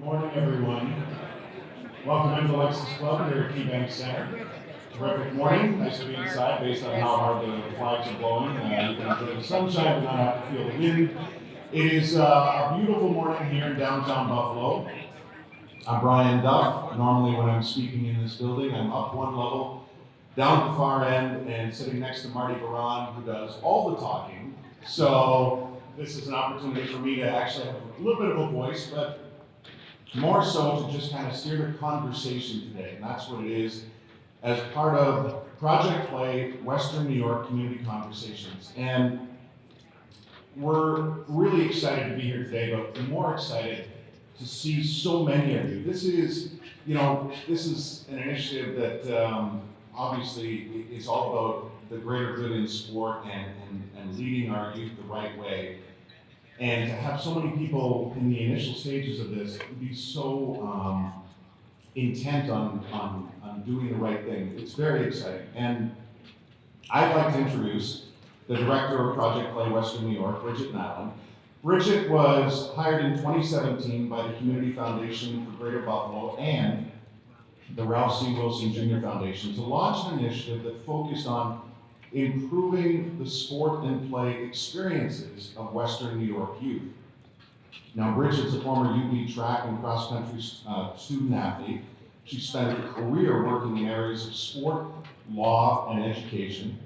Morning, everyone. Welcome into Lexus Club here at KeyBank Center. Terrific morning. Nice to be inside based on how hard the flags are blowing. You can enjoy the sunshine but not have to feel the wind. It is a beautiful morning here in downtown Buffalo. I'm Brian Duff. Normally when I'm speaking in this building, I'm up one level, down at the far end, and sitting next to Marty Baran, who does all the talking. So this is an opportunity for me to actually have a little bit of a voice, but more so to just kind of steer the conversation today. And that's what it is as part of Project Play Western New York Community Conversations. And we're really excited to be here today, but more excited to see so many of you. This is an initiative that obviously is all about the greater good in sport and leading our youth the right way. And to have so many people in the initial stages of this be so intent on doing the right thing, it's very exciting. And I'd like to introduce the director of Project Play Western New York, Bridget Nyland. Bridget was hired in 2017 by the Community Foundation for Greater Buffalo and the Ralph C. Wilson Jr. Foundation to launch an initiative that focused on improving the sport and play experiences of Western New York youth. Now, Bridget's a former UB track and cross-country student athlete. She spent a career working in areas of sport, law, and education,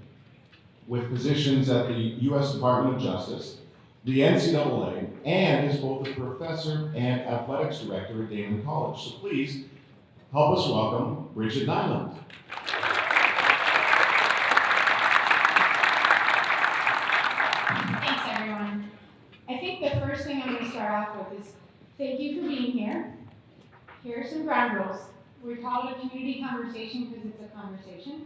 with positions at the U.S. Department of Justice, the NCAA, and is both a professor and athletics director at Damon College. So please help us welcome Bridget Nyland. Thanks, everyone. I think the first thing I'm going to start off with is thank you for being here. Here are some ground rules. We call it a community conversation because it's a conversation.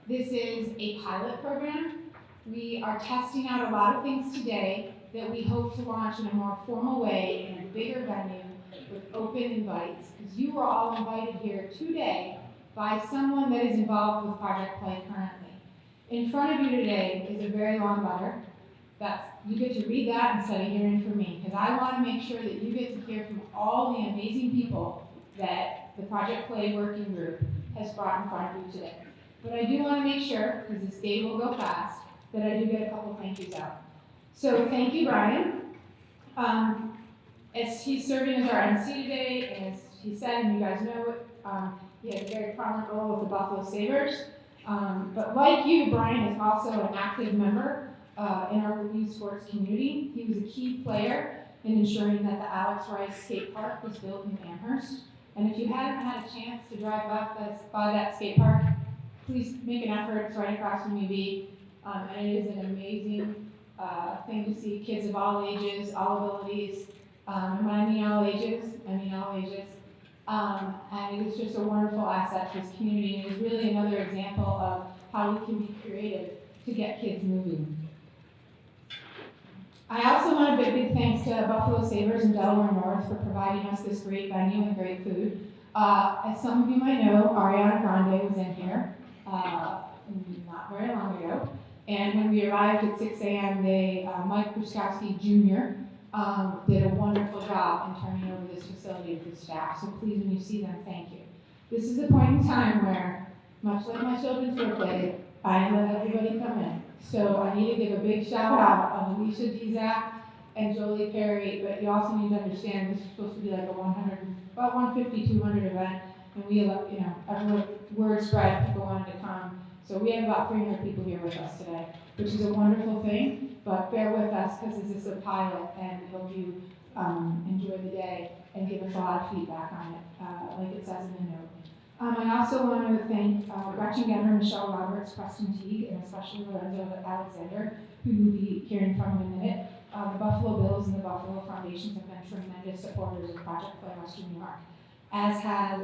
This is a pilot program. We are testing out a lot of things today that we hope to launch in a more formal way in a bigger venue with open invites, because you are all invited here today by someone that is involved with Project Play currently. In front of you today is a very long letter. You get to read that instead of hearing from me, because I want to make sure that you get to hear from all the amazing people that the Project Play Working Group has brought in front of you today. But I do want to make sure, because this day will go fast, that I do get a couple thank yous out. So thank you, Brian. As he's serving as our MC today, and as he said, and you guys know it, he had a very prominent role with the Buffalo Sabres. But like you, Brian is also an active member in our youth sports community. He was a key player in ensuring that the Alex Rice skate park was built in Amherst. And if you haven't had a chance to drive by that skate park, please make an effort. It's right across from UB. And it is an amazing thing to see kids of all ages, all abilities. And when I mean all ages, I mean all ages. And it is just a wonderful asset to this community. And it is really another example of how we can be creative to get kids moving. I also want to give big thanks to Buffalo Sabres and Delaware North for providing us this great venue and great food. As some of you might know, Ariana Grande was in here not very long ago. And when we arrived at 6 a.m., Mike Bruskowski Jr. Did a wonderful job in turning over this facility to the staff. So please, when you see them, thank you. This is a point in time where, much like my children's birthday, I let everybody come in. So I need to give a big shout out on Alicia Dizak and Jolie Perry, but you also need to understand this is supposed to be like a 150, 200 event, and we, everyone, word spread, people wanted to come. So we have about 300 people here with us today, which is a wonderful thing, but bear with us because this is a pilot, and we hope you enjoy the day and give us a lot of feedback on it, like it says in the note. I also want to thank Gretchen Genner, Michelle Roberts, Preston Teague, and especially Lorenzo Alexander, who you'll be hearing from in a minute. The Buffalo Bills and the Buffalo Foundations have been tremendous supporters of Project Play Western New York, as has,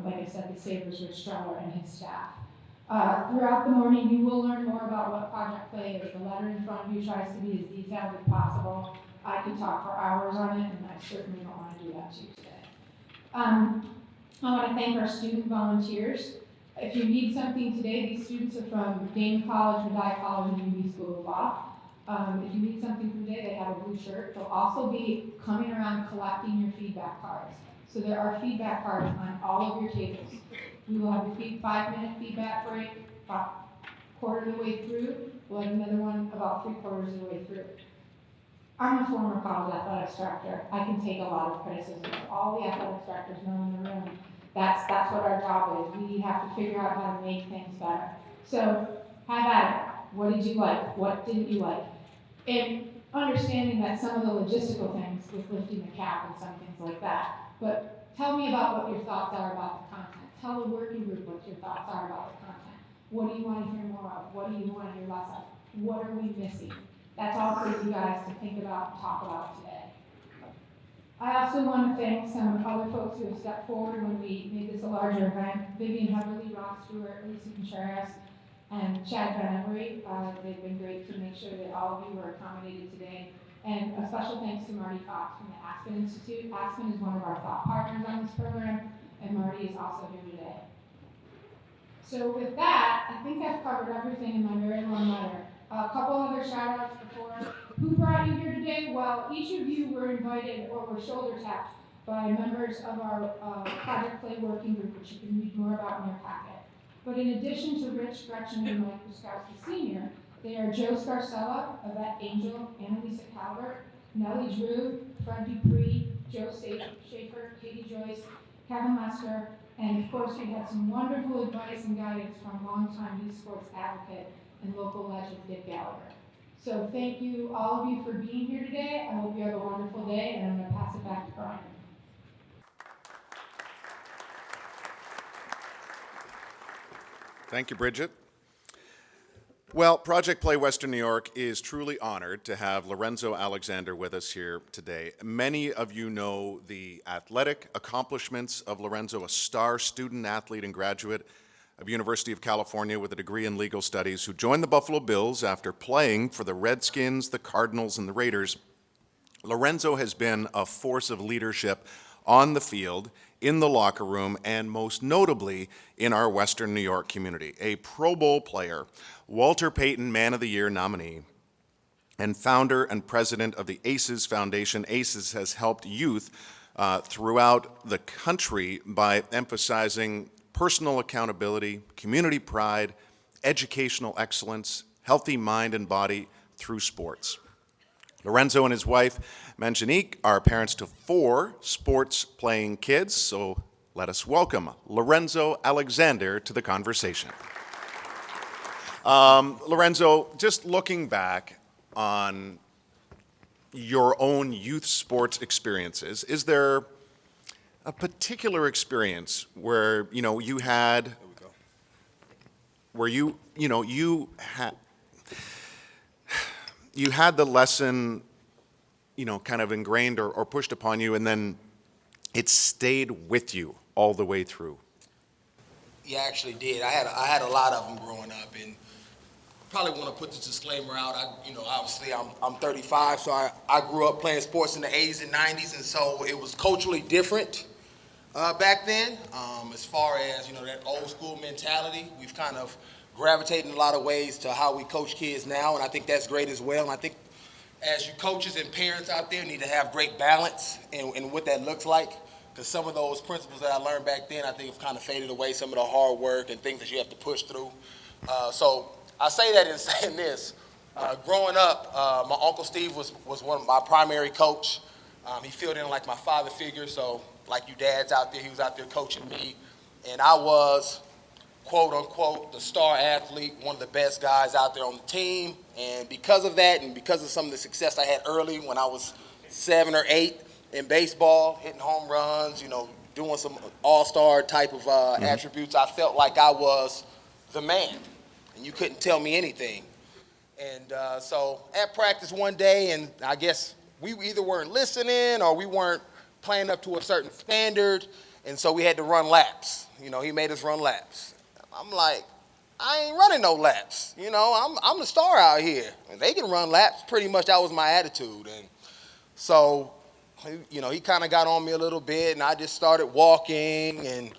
like I said, the Sabres, Rich Streller, and his staff. Throughout the morning, you will learn more about what Project Play is. The letter in front of you tries to be as detailed as possible. I could talk for hours on it, and I certainly don't want to do that to you today. I want to thank our student volunteers. If you need something today, these students are from Damon College, Medaille College, and UB School of Law. If you need something from today, they have a blue shirt. They'll also be coming around collecting your feedback cards. So there are feedback cards on all of your tables. We will have a 5-minute feedback break about quarter of the way through. We'll have another one about 3/4 of the way through. I'm a former college athletics director. I can take a lot of criticism. All the athletics directors know in the room. That's what our job is. We have to figure out how to make things better. So have at it. What did you like? What didn't you like? And understanding that some of the logistical things with lifting the cap and some things like that. But tell me about what your thoughts are about the content. Tell the working group what your thoughts are about the content. What do you want to hear more of? What do you want to hear less of? What are we missing? That's all for you guys to think about and talk about today. I also want to thank some other folks who have stepped forward when we made this a larger event. Vivian Heberly, Rob Stewart, Lisa Contreras, and Chad Van Emery. They've been great to make sure that all of you were accommodated today. And a special thanks to Marty Fox from the Aspen Institute. Aspen is one of our thought partners on this program, and Marty is also here today. So with that, I think I've covered everything in my very long letter. A couple other shout outs before. Who brought you here today? Well, each of you were invited or were shoulder tapped by members of our Project Play working group, which you can read more about in your packet. But in addition to Rich, Gretchen, and Mike Ruskowski Sr., they are Joe Scarcella, Yvette Angel, Annalisa Calvert, Nellie Drew, Fred Dupree, Joe Schaefer, Katie Joyce, Kevin Lester, and of course we had some wonderful advice and guidance from longtime youth sports advocate and local legend Dick Gallagher. So thank you, all of you, for being here today. I hope you have a wonderful day, and I'm going to pass it back to Brian. Thank you, Bridget. Well, Project Play Western New York is truly honored to have Lorenzo Alexander with us here today. Many of you know the athletic accomplishments of Lorenzo, a star student athlete and graduate of University of California with a degree in legal studies, who joined the Buffalo Bills after playing for the Redskins, the Cardinals, and the Raiders. Lorenzo has been a force of leadership on the field, in the locker room, and most notably in our Western New York community. A Pro Bowl player, Walter Payton Man of the Year nominee, and founder and president of the ACES Foundation. ACES has helped youth throughout the country by emphasizing personal accountability, community pride, educational excellence, healthy mind and body through sports. Lorenzo and his wife, Manjanique, are parents to 4 sports-playing kids, so let us welcome Lorenzo Alexander to the conversation. Lorenzo, just looking back on your own youth sports experiences, is there a particular experience where, you had, where you had the lesson, kind of ingrained or pushed upon you, and then it stayed with you all the way through? Yeah, I actually did. I had a lot of them growing up, and probably want to put this disclaimer out. Obviously I'm 35, so I grew up playing sports in the 80s and 90s, and so it was culturally different back then. As far as that old school mentality, we've kind of gravitated in a lot of ways to how we coach kids now, and I think that's great as well. And I think as you coaches and parents out there need to have great balance in what that looks like, because some of those principles that I learned back then I think have kind of faded away, some of the hard work and things that you have to push through. So I say that in saying this. Growing up, my Uncle Steve was one of my primary coach. He filled in like my father figure, so like you dads out there, he was out there coaching me. And I was, quote unquote, the star athlete, one of the best guys out there on the team. And because of that, and because of some of the success I had early when I was 7 or 8 in baseball, hitting home runs, doing some all-star type of attributes, I felt like I was the man, and you couldn't tell me anything. And so at practice one day, and I guess we either weren't listening or we weren't playing up to a certain standard, and so we had to run laps. He made us run laps. I'm like, I ain't running no laps. I'm the star out here. And they can run laps. Pretty much that was my attitude. And so, he kind of got on me a little bit, and I just started walking, and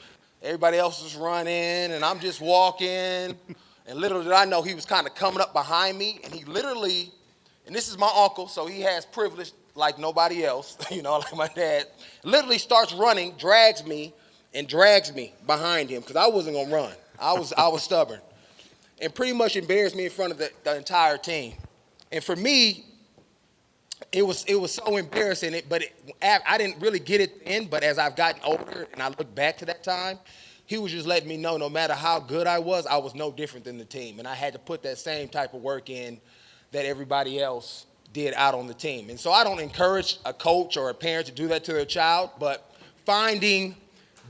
everybody else was running, and I'm just walking. And little did I know he was kind of coming up behind me, and he literally, and this is my uncle, so he has privilege like nobody else, like my dad, literally starts running, drags me behind him because I wasn't gonna run. I was stubborn, and pretty much embarrassed me in front of the entire team. And for me, it was so embarrassing. I didn't really get it then, but as I've gotten older and I look back to that time, he was just letting me know no matter how good I was no different than the team. And I had to put that same type of work in that everybody else did out on the team. And so I don't encourage a coach or a parent to do that to their child, but finding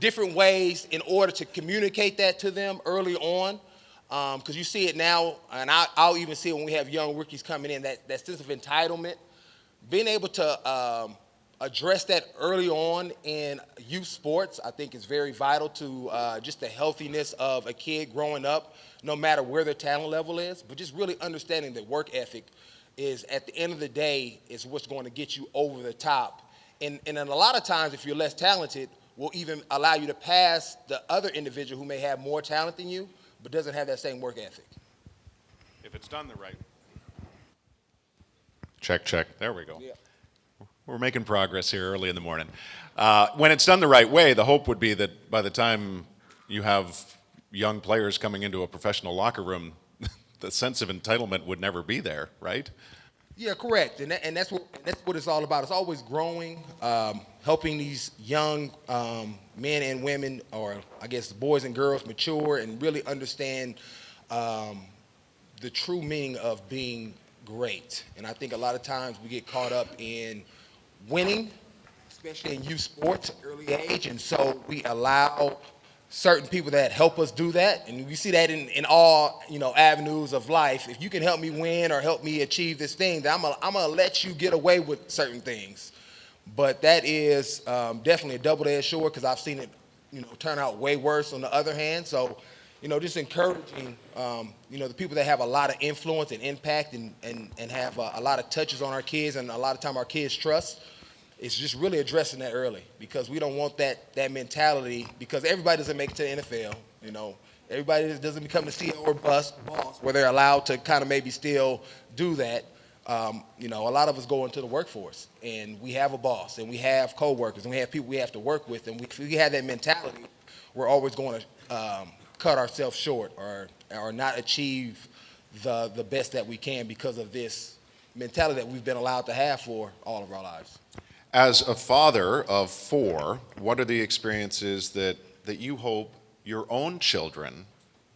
different ways in order to communicate that to them early on, because you see it now, and I'll even see it when we have young rookies coming in, that sense of entitlement. Being able to address that early on in youth sports, I think is very vital to just the healthiness of a kid growing up, no matter where their talent level is, but just really understanding that work ethic is, at the end of the day, is what's going to get you over the top. And a lot of times, if you're less talented, will even allow you to pass the other individual who may have more talent than you, but doesn't have that same work ethic. If it's done the right way. Check. There we go. Yeah. We're making progress here early in the morning. When it's done the right way, the hope would be that by the time you have young players coming into a professional locker room, the sense of entitlement would never be there, right? Yeah, correct. And that's what it's all about. It's always growing, helping these young men and women, or I guess boys and girls, mature and really understand the true meaning of being great. And I think a lot of times we get caught up in winning, especially in youth sports at an early age, and so we allow certain people that help us do that, and we see that in all avenues of life. If you can help me win or help me achieve this thing, then I'm gonna let you get away with certain things. But that is definitely a double-edged sword, because I've seen it turn out way worse on the other hand. So just encouraging, the people that have a lot of influence and impact and have a lot of touches on our kids, and a lot of time our kids trust, is just really addressing that early, because we don't want that mentality, because everybody doesn't make it to the NFL. Everybody doesn't become the CEO or boss where they're allowed to kind of maybe still do that. A lot of us go into the workforce, and we have a boss, and we have coworkers, and we have people we have to work with, and if we have that mentality, we're always going to cut ourselves short or not achieve the best that we can because of this mentality that we've been allowed to have for all of our lives. As a father of 4, what are the experiences that you hope your own children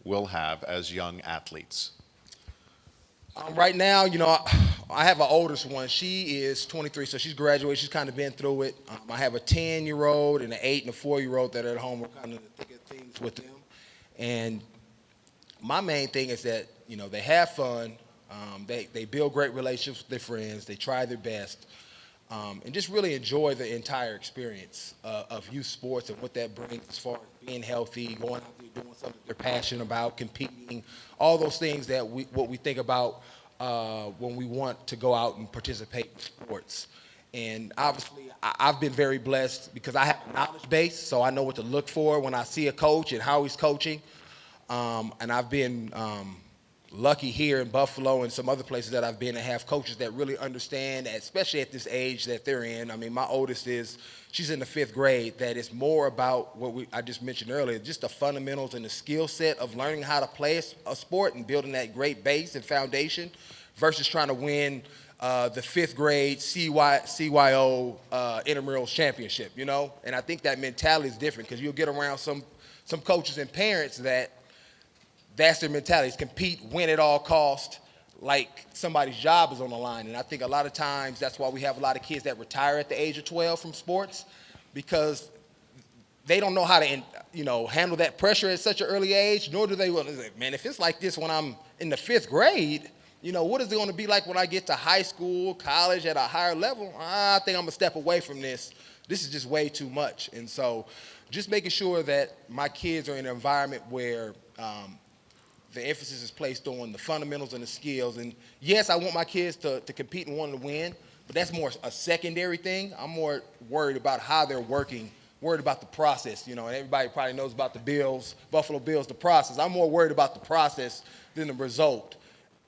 will have as young athletes? Right now, I have an oldest one. She is 23, so she's graduated. She's kind of been through it. I have a 10-year-old and an 8 and a 4-year-old that are at home. We're kind of thinking things with them. And my main thing is that, they have fun. They build great relationships with their friends. They try their best. And just really enjoy the entire experience of youth sports and what that brings as far as being healthy, going out there doing something they're passionate about, competing, all those things that we think about when we want to go out and participate in sports. And obviously, I've been very blessed because I have a knowledge base, so I know what to look for when I see a coach and how he's coaching. And I've been lucky here in Buffalo and some other places that I've been to have coaches that really understand, especially at this age that they're in. I mean, my oldest she's in the 5th grade, that it's more about what I just mentioned earlier, just the fundamentals and the skill set of learning how to play a sport and building that great base and foundation versus trying to win the 5th grade CYO intramural championship, And I think that mentality is different, because you'll get around some coaches and parents that's their mentality, is compete, win at all cost, like somebody's job is on the line. And I think a lot of times that's why we have a lot of kids that retire at the age of 12 from sports, because they don't know how to handle that pressure at such an early age, nor do they want to say, man, if it's like this when I'm in the 5th grade, what is it going to be like when I get to high school, college, at a higher level? I think I'm going to step away from this. This is just way too much. And so just making sure that my kids are in an environment where the emphasis is placed on the fundamentals and the skills. And yes, I want my kids to compete and want to win, but that's more a secondary thing. I'm more worried about how they're working, worried about the process, and everybody probably knows about the Buffalo Bills, the process. I'm more worried about the process than the result.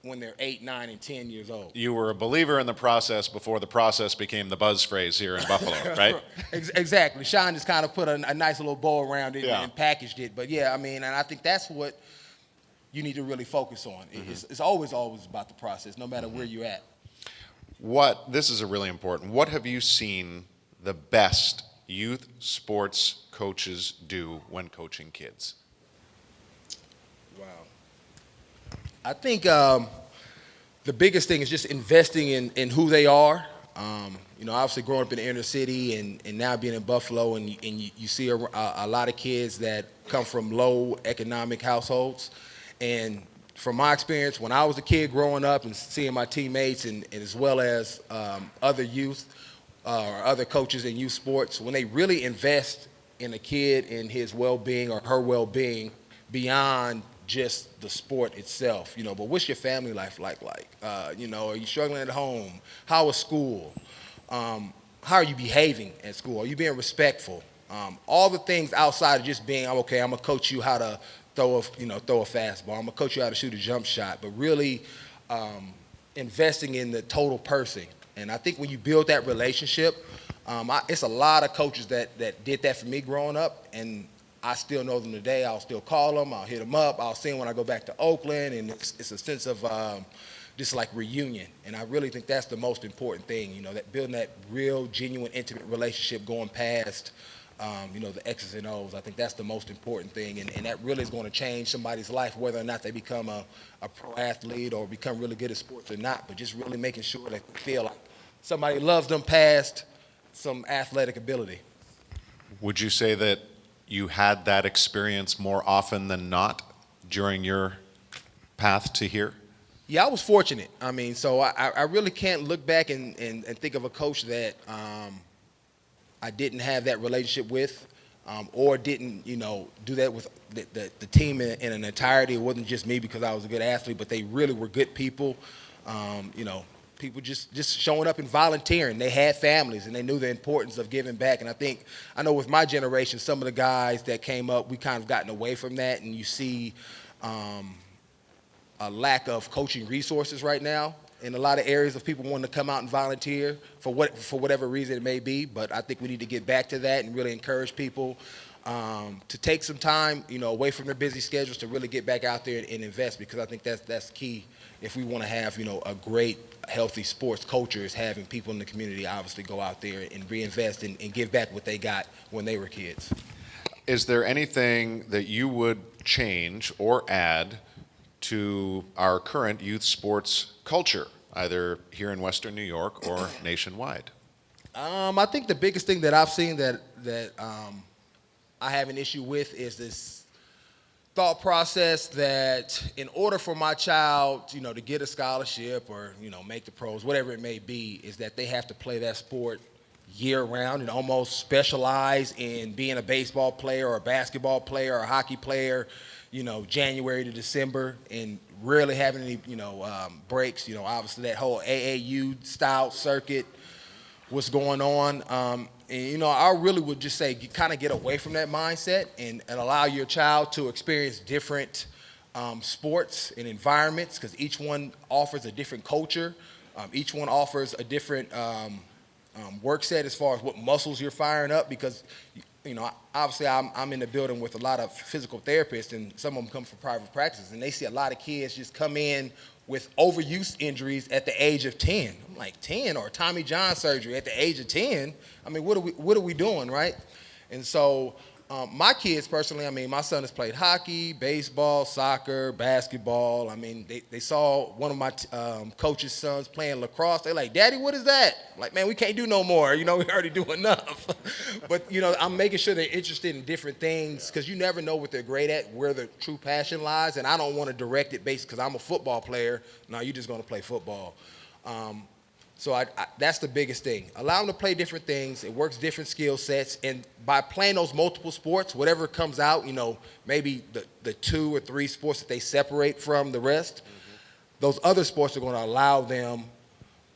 when they're 8, 9, and 10 years old. You were a believer in the process before the process became the buzz phrase here in Buffalo, right? Exactly. Sean just kind of put a nice little bow around it Yeah. and packaged it. But yeah, I mean, and I think that's what you need to really focus on. It's always about the process, no matter where you're at. This is a really important, what have you seen the best youth sports coaches do when coaching kids? Wow. I think the biggest thing is just investing in who they are. Obviously growing up in the inner city and now being in Buffalo, and you see a lot of kids that come from low economic households. And from my experience, when I was a kid growing up and seeing my teammates and as well as other youth or other coaches in youth sports, when they really invest in a kid and his well-being or her well-being beyond just the sport itself, but what's your family life like? Are you struggling at home? How is school? How are you behaving at school? Are you being respectful? All the things outside of just being, okay, I'm gonna coach you how to throw a fastball. I'm gonna coach you how to shoot a jump shot, but really investing in the total person. And I think when you build that relationship, it's a lot of coaches that did that for me growing up, and I still know them today. I'll still call them. I'll hit them up. I'll see them when I go back to Oakland, and it's a sense of just like reunion. And I really think that's the most important thing, that building that real, genuine, intimate relationship going past the X's and O's. I think that's the most important thing, and that really is going to change somebody's life, whether or not they become a pro athlete or become really good at sports or not, but just really making sure they feel like somebody loves them past some athletic ability. Would you say that you had that experience more often than not during your path to here? Yeah, I was fortunate. I mean, so I really can't look back and think of a coach that I didn't have that relationship with, or didn't, do that with the team in an entirety. It wasn't just me because I was a good athlete, but they really were good people. People just showing up and volunteering. They had families, and they knew the importance of giving back. And I know with my generation, some of the guys that came up, we kind of gotten away from that, and you see a lack of coaching resources right now in a lot of areas of people wanting to come out and volunteer for whatever reason it may be. But I think we need to get back to that and really encourage people to take some time, away from their busy schedules to really get back out there and invest, because I think that's key if we want to have, a great, healthy sports culture, is having people in the community obviously go out there and reinvest and give back what they got when they were kids. Is there anything that you would change or add to our current youth sports culture, either here in Western New York or nationwide? I think the biggest thing that I've seen that I have an issue with is this thought process that in order for my child, to get a scholarship or, make the pros, whatever it may be, is that they have to play that sport year round and almost specialize in being a baseball player or a basketball player or a hockey player, January to December, and rarely having any, breaks. Obviously that whole AAU style circuit, what's going on. And, I really would just say kind of get away from that mindset and allow your child to experience different sports and environments, because each one offers a different culture. Each one offers a different work set as far as what muscles you're firing up, because, obviously I'm in the building with a lot of physical therapists, and some of them come from private practices, and they see a lot of kids just come in with overuse injuries at the age of 10. I'm like, 10, or Tommy John surgery at the age of 10? I mean, what are we doing, right? And so my kids personally, my son has played hockey, baseball, soccer, basketball. They saw one of my coach's sons playing lacrosse. They're like, Daddy, what is that? I'm like, man, we can't do no more. We already do enough. But, I'm making sure they're interested in different things, because you never know what they're great at, where their true passion lies. And I don't want to direct it based because I'm a football player. No, you're just going to play football. So that's the biggest thing. Allow them to play different things. It works different skill sets. And by playing those multiple sports, whatever comes out, maybe the 2 or 3 sports that they separate from the rest, those other sports are going to allow them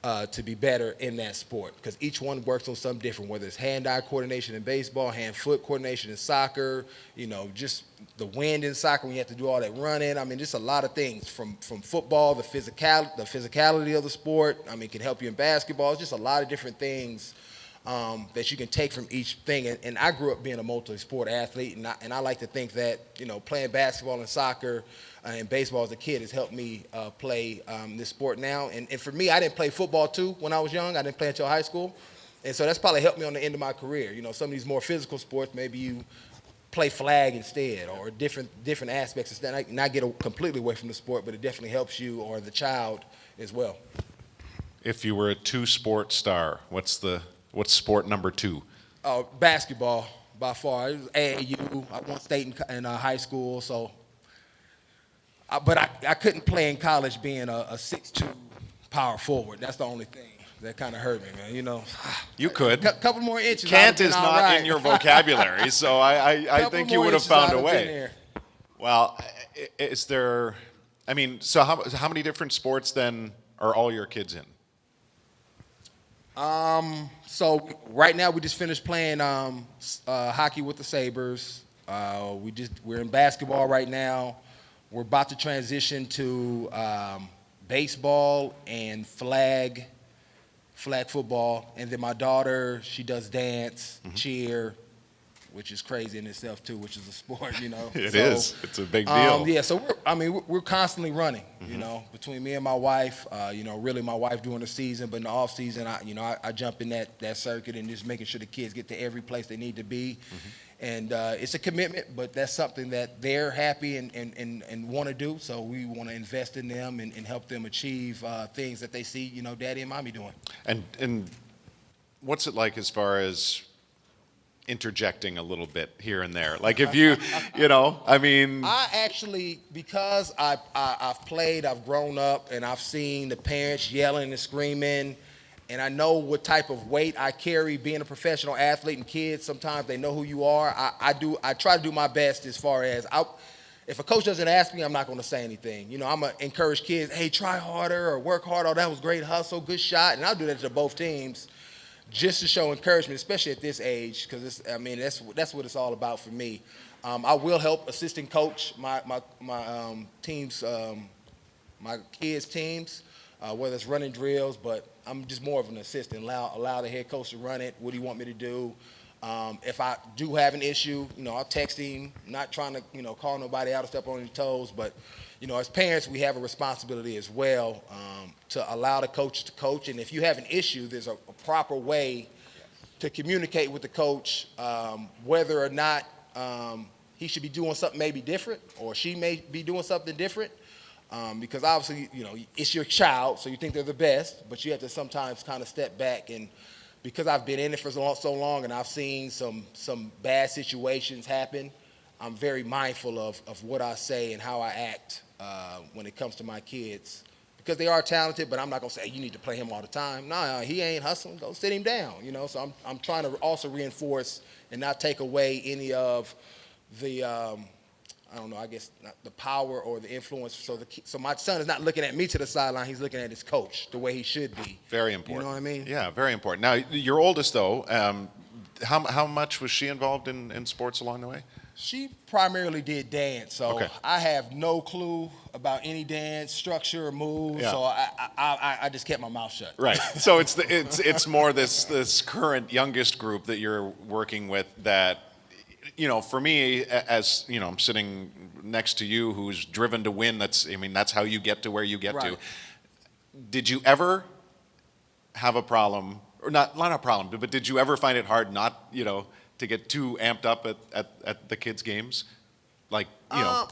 to be better in that sport, because each one works on something different, whether it's hand-eye coordination in baseball, hand-foot coordination in soccer, just the wind in soccer when you have to do all that running. I mean, just a lot of things from football, the physicality of the sport. I mean, it can help you in basketball. It's just a lot of different things that you can take from each thing. And I grew up being a multi-sport athlete, and I like to think that, playing basketball and soccer and baseball as a kid has helped me play this sport now. And for me, I didn't play football, too, when I was young. I didn't play until high school. And so that's probably helped me on the end of my career. Some of these more physical sports, maybe you play flag instead, or different aspects instead. Not get completely away from the sport, but it definitely helps you or the child as well. If you were a two-sport star, what's sport number 2? Basketball, by far. It was AAU. I won state in high school, so. But I couldn't play in college being a 6'2" power forward. That's the only thing that kind of hurt me, man. You could. A couple more inches. Can't is not in your vocabulary, so I think you would have found a way. Well, is there? I mean, so how many different sports then are all your kids in? So right now we just finished playing hockey with the Sabres. We're in basketball right now. We're about to transition to baseball and flag football. And then my daughter, she does dance, cheer, which is crazy in itself too, which is a sport, It is. It's a big deal. Yeah, so we're constantly running, between me and my wife, really my wife during the season, but in the off season, I jump in that circuit and just making sure the kids get to every place they need to be. And it's a commitment, but that's something that they're happy and want to do. So we want to invest in them and help them achieve things that they see, daddy and mommy doing. And what's it like as far as interjecting a little bit here and there? Like if I actually, because I've played, I've grown up, and I've seen the parents yelling and screaming, and I know what type of weight I carry being a professional athlete, and kids, sometimes they know who you are. I try to do my best as far as, if a coach doesn't ask me, I'm not going to say anything. I'm going to encourage kids, hey, try harder or work harder. Oh, that was great hustle, good shot. And I'll do that to both teams just to show encouragement, especially at this age, because that's what it's all about for me. I will help assistant coach my teams, my kids' teams, whether it's running drills, but I'm just more of an assistant. Allow the head coach to run it. What do you want me to do? If I do have an issue, I'll text him. Not trying to, call nobody out or step on any toes, but, as parents, we have a responsibility as well to allow the coach to coach. And if you have an issue, there's a proper way to communicate with the coach, whether or not he should be doing something maybe different, or she may be doing something different. Because obviously, it's your child, so you think they're the best, but you have to sometimes kind of step back. And because I've been in it for so long and I've seen some bad situations happen, I'm very mindful of what I say and how I act when it comes to my kids. Because they are talented, but I'm not going to say, hey, you need to play him all the time. No, he ain't hustling. Go sit him down, So I'm trying to also reinforce and not take away any of the the power or the influence. So my son is not looking at me to the sideline. He's looking at his coach the way he should be. Very important. You know what I mean? Yeah, very important. Now, your oldest, though, how much was she involved in sports along the way? She primarily did dance, so Okay. I have no clue about any dance structure or moves. Yeah. So I just kept my mouth shut. Right. So it's more this current youngest group that you're working with that, for me, as I'm sitting next to you, who's driven to win. That's how you get to where you get Right. to. Did you ever have a problem, or not a problem, but did you ever find it hard not, to get too amped up at the kids' games? Like, I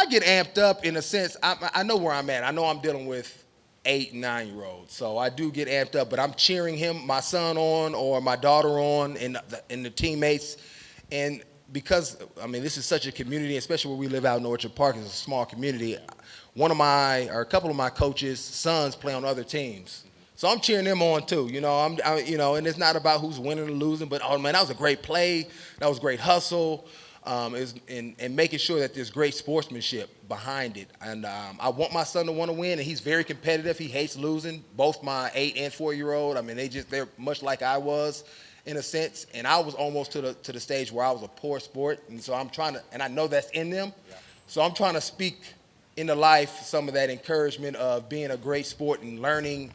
get amped up in a sense. I know where I'm at. I know I'm dealing with 8 and 9-year-olds, so I do get amped up. But I'm cheering my son on, or my daughter on, and the teammates. And because this is such a community, especially where we live out in Orchard Park, it's a small community. A couple of my coaches' sons play on other teams. So I'm cheering them on too, and it's not about who's winning or losing, but oh man, that was a great play, that was great hustle. is and making sure that there's great sportsmanship behind it. And I want my son to want to win, and he's very competitive. He hates losing. Both my 8 and 4-year-old. I mean, they're much like I was in a sense, and I was almost to the stage where I was a poor sport, and so I'm trying to, and I know that's in them. Yeah. So I'm trying to speak into life some of that encouragement of being a great sport and learning.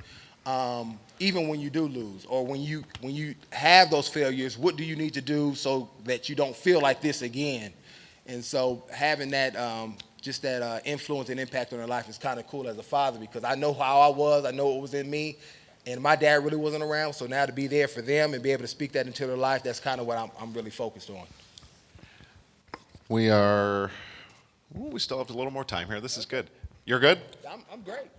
Even when you do lose, or when you have those failures, what do you need to do so that you don't feel like this again? And so having that, just that influence and impact on their life is kind of cool as a father, because I know how I was, I know what was in me, and my dad really wasn't around. So now to be there for them and be able to speak that into their life, that's kind of what I'm really focused on. We still have a little more time here. This is good. You're good? I'm great.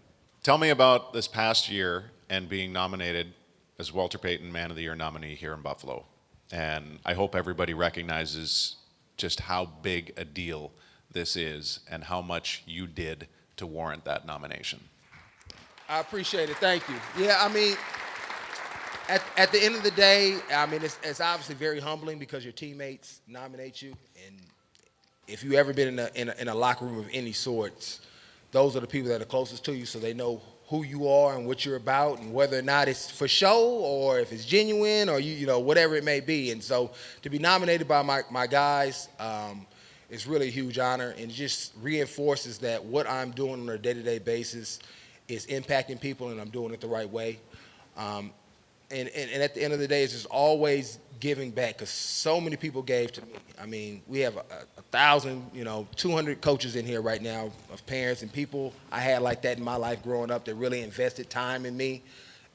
Tell me about this past year and being nominated as Walter Payton Man of the Year nominee here in Buffalo. And I hope everybody recognizes just how big a deal this is and how much you did to warrant that nomination. I appreciate it. Thank you. Yeah, I mean, at the end of the day, I mean, it's obviously very humbling because your teammates nominate you. And if you've ever been in a locker room of any sorts, those are the people that are closest to you, so they know who you are and what you're about, and whether or not it's for show or if it's genuine, or you know, whatever it may be. And so to be nominated by my guys is really a huge honor, and just reinforces that what I'm doing on a day-to-day basis is impacting people, and I'm doing it the right way. And at the end of the day, it's just always giving back, because so many people gave to me. I mean, we have 1,000, 200 coaches in here right now, of parents and people I had like that in my life growing up that really invested time in me.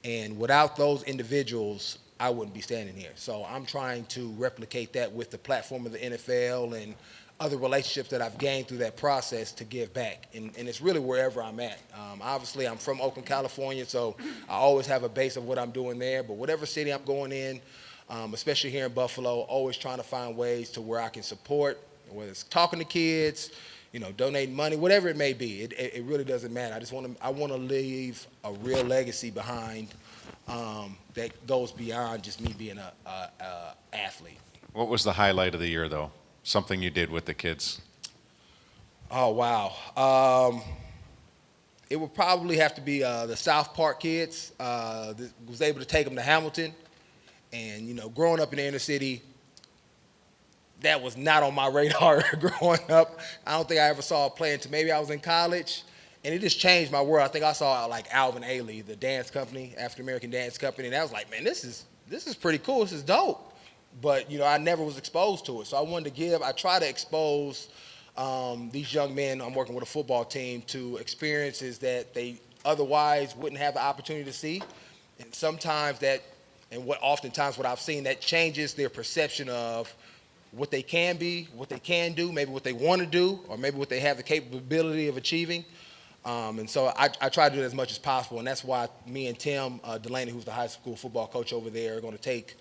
And without those individuals, I wouldn't be standing here. So I'm trying to replicate that with the platform of the NFL and other relationships that I've gained through that process to give back. And it's really wherever I'm at. Obviously, I'm from Oakland, California, so I always have a base of what I'm doing there. But whatever city I'm going in, especially here in Buffalo, always trying to find ways to where I can support, whether it's talking to kids, donating money, whatever it may be. It really doesn't matter. I want to leave a real legacy behind that goes beyond just me being a athlete. What was the highlight of the year, though? Something you did with the kids? Oh, wow. It would probably have to be the South Park kids. Was able to take them to Hamilton. And, growing up in the inner city, that was not on my radar growing up. I don't think I ever saw a play until maybe I was in college. And it just changed my world. I think I saw like Alvin Ailey, the dance company, African American dance company, and I was like, man, this is pretty cool. This is dope. But, I never was exposed to it. So I try to expose these young men, I'm working with a football team, to experiences that they otherwise wouldn't have the opportunity to see. And sometimes oftentimes what I've seen, that changes their perception of what they can be, what they can do, maybe what they want to do, or maybe what they have the capability of achieving. And so I try to do it as much as possible. And that's why me and Tim Delaney, who's the high school football coach over there, are going to take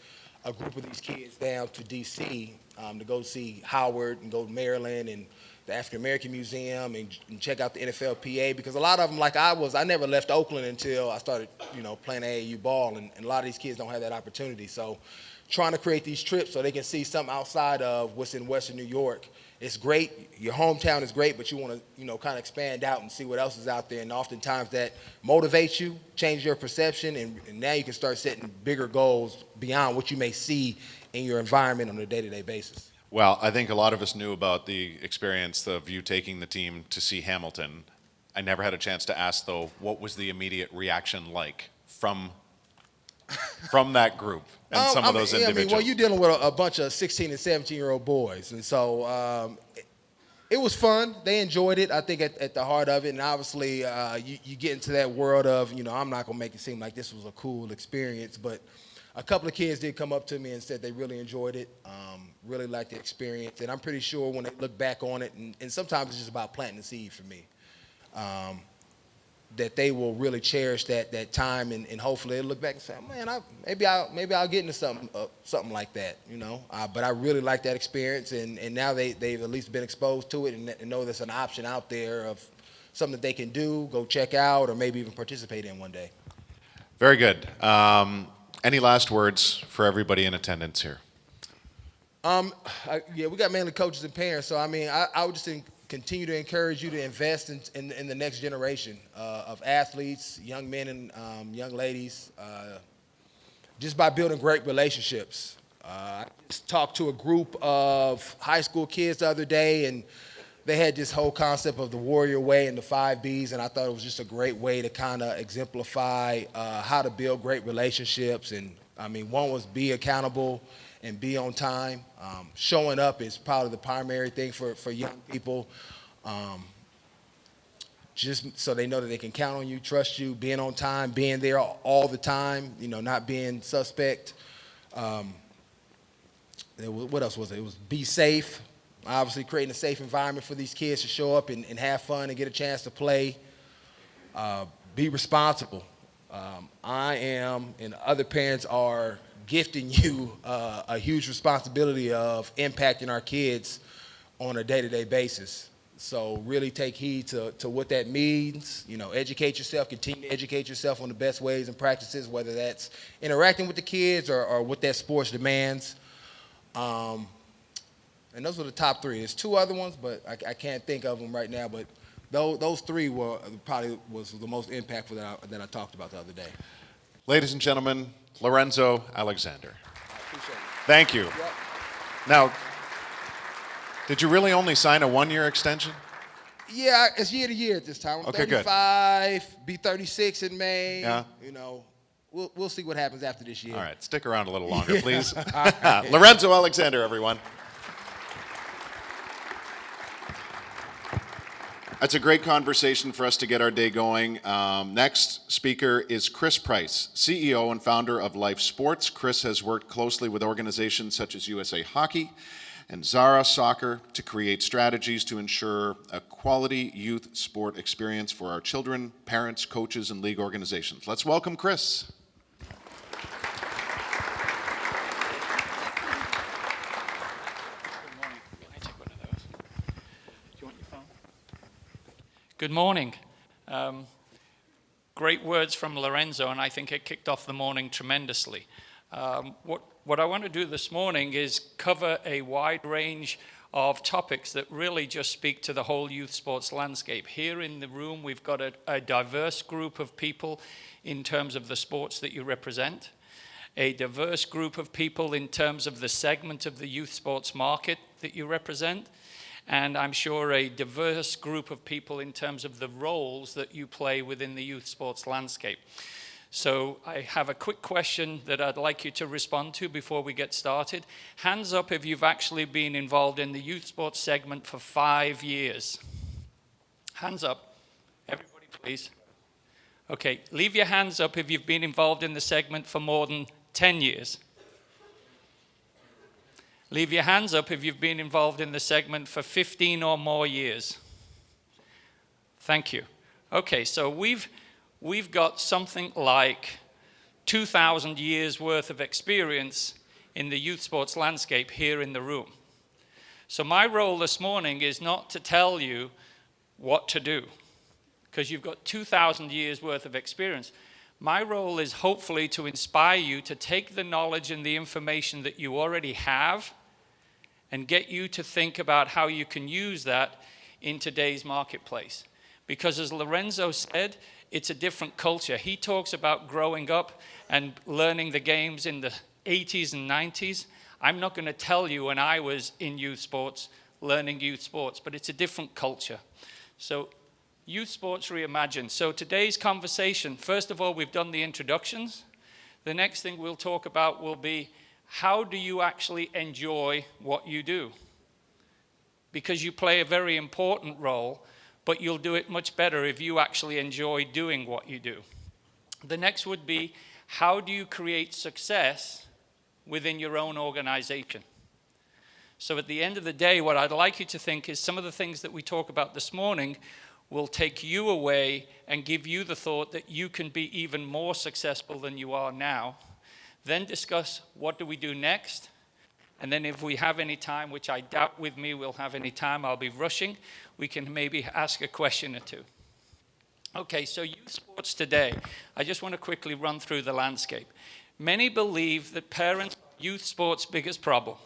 a group of these kids down to D.C. To go see Howard and go to Maryland and the African American Museum and check out the NFLPA, because a lot of them, I never left Oakland until I started, playing AAU ball, and a lot of these kids don't have that opportunity. So trying to create these trips so they can see something outside of what's in Western New York. It's great. Your hometown is great, but you want to, kind of expand out and see what else is out there. And oftentimes that motivates you, changes your perception, and now you can start setting bigger goals beyond what you may see in your environment on a day-to-day basis. Well, I think a lot of us knew about the experience of you taking the team to see Hamilton. I never had a chance to ask, though, what was the immediate reaction like from that group and some of those individuals? Well, you're dealing with a bunch of 16 and 17-year-old boys, and so it was fun. They enjoyed it, I think, at the heart of it. And obviously, you get into that world of, I'm not going to make it seem like this was a cool experience, but a couple of kids did come up to me and said they really enjoyed it, really liked the experience. And I'm pretty sure when they look back on it, and sometimes it's just about planting the seed for me, that they will really cherish that time, and hopefully they'll look back and say, man, maybe I'll get into something like that, But I really like that experience, and now they've at least been exposed to it and know there's an option out there of something that they can do, go check out, or maybe even participate in one day. Very good. Any last words for everybody in attendance here? Yeah, we got mainly coaches and parents. So, I mean, I would just continue to encourage you to invest in the next generation of athletes, young men and young ladies, just by building great relationships. I just talked to a group of high school kids the other day, and they had this whole concept of the warrior way and the 5 Bs, and I thought it was just a great way to kind of exemplify how to build great relationships. And, I mean, one was be accountable and be on time. Showing up is probably the primary thing for young people. Just so they know that they can count on you, trust you, being on time, being there all the time, not being suspect. What else was it? It was be safe. Obviously creating a safe environment for these kids to show up and have fun and get a chance to play. Be responsible. I am, and other parents are gifting you a huge responsibility of impacting our kids on a day-to-day basis. So really take heed to what that means. Educate yourself, continue to educate yourself on the best ways and practices, whether that's interacting with the kids or what that sports demands. And those were the top 3. There's 2 other ones, but I can't think of them right now. But those 3 were probably was the most impactful that I talked about the other day. Ladies and gentlemen, Lorenzo Alexander. I appreciate it. Thank you. Yep. Now, did you really only sign a 1-year extension? Yeah, it's year to year at this time. I'm Okay, good. 35, be 36 in May. Yeah. We'll see what happens after this year. All right, stick around a little longer, please. Lorenzo Alexander, everyone. That's a great conversation for us to get our day going. Next speaker is Chris Price, CEO and founder of Life Sports. Chris has worked closely with organizations such as USA Hockey and Zara Soccer to create strategies to ensure a quality youth sport experience for our children, parents, coaches, and league organizations. Let's welcome Chris. Good morning. Great words from Lorenzo, and I think it kicked off the morning tremendously. What I want to do this morning is cover a wide range of topics that really just speak to the whole youth sports landscape. Here in the room, we've got a diverse group of people in terms of the sports that you represent, a diverse group of people in terms of the segment of the youth sports market that you represent, and I'm sure a diverse group of people in terms of the roles that you play within the youth sports landscape. So I have a quick question that I'd like you to respond to before we get started. Hands up if you've actually been involved in the youth sports segment for 5 years. Hands up. Everybody, please. Okay, leave your hands up if you've been involved in the segment for more than 10 years. Leave your hands up if you've been involved in the segment for 15 or more years. Thank you. Okay, so we've got something like 2,000 years worth of experience in the youth sports landscape here in the room. So my role this morning is not to tell you what to do, because you've got 2,000 years worth of experience. My role is hopefully to inspire you to take the knowledge and the information that you already have and get you to think about how you can use that in today's marketplace. Because as Lorenzo said, it's a different culture. He talks about growing up and learning the games in the 80s and 90s. I'm not going to tell you when I was in youth sports, learning youth sports, but it's a different culture. So Youth Sports Reimagined. So today's conversation, first of all, we've done the introductions. The next thing we'll talk about will be, how do you actually enjoy what you do? Because you play a very important role, but you'll do it much better if you actually enjoy doing what you do. The next would be, how do you create success within your own organization? So at the end of the day, what I'd like you to think is some of the things that we talk about this morning will take you away and give you the thought that you can be even more successful than you are now. Then discuss, what do we do next? And then if we have any time, which I doubt with me we'll have any time, I'll be rushing, we can maybe ask a question or two. Okay, so youth sports today. I just want to quickly run through the landscape. Many believe that parents are youth sports' biggest problem.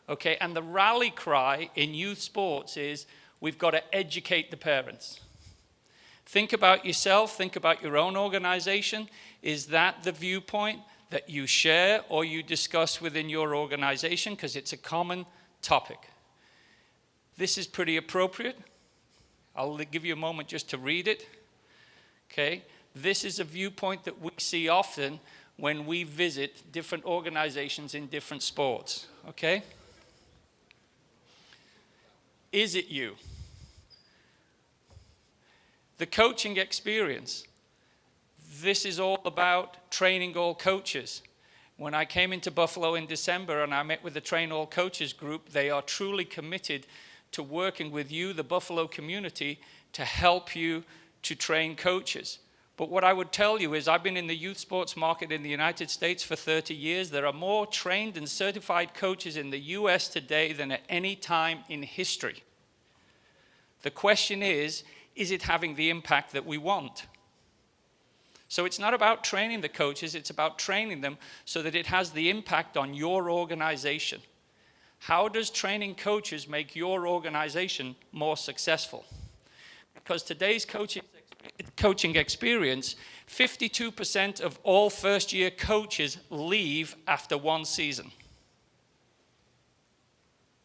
Okay, and the rally cry in youth sports is we've got to educate the parents. Think about yourself, think about your own organization. Is that the viewpoint that you share or you discuss within your organization? Because it's a common topic. This is pretty appropriate. I'll give you a moment just to read it. Okay, this is a viewpoint that we see often when we visit different organizations in different sports. Okay? Is it you? The coaching experience. This is all about training all coaches. When I came into Buffalo in December and I met with the Train All Coaches group, they are truly committed to working with you, the Buffalo community, to help you to train coaches. But what I would tell you is I've been in the youth sports market in the United States for 30 years. There are more trained and certified coaches in the US today than at any time in history. The question is it having the impact that we want? So it's not about training the coaches, it's about training them so that it has the impact on your organization. How does training coaches make your organization more successful? Because today's coaching experience, 52% of all first-year coaches leave after one season.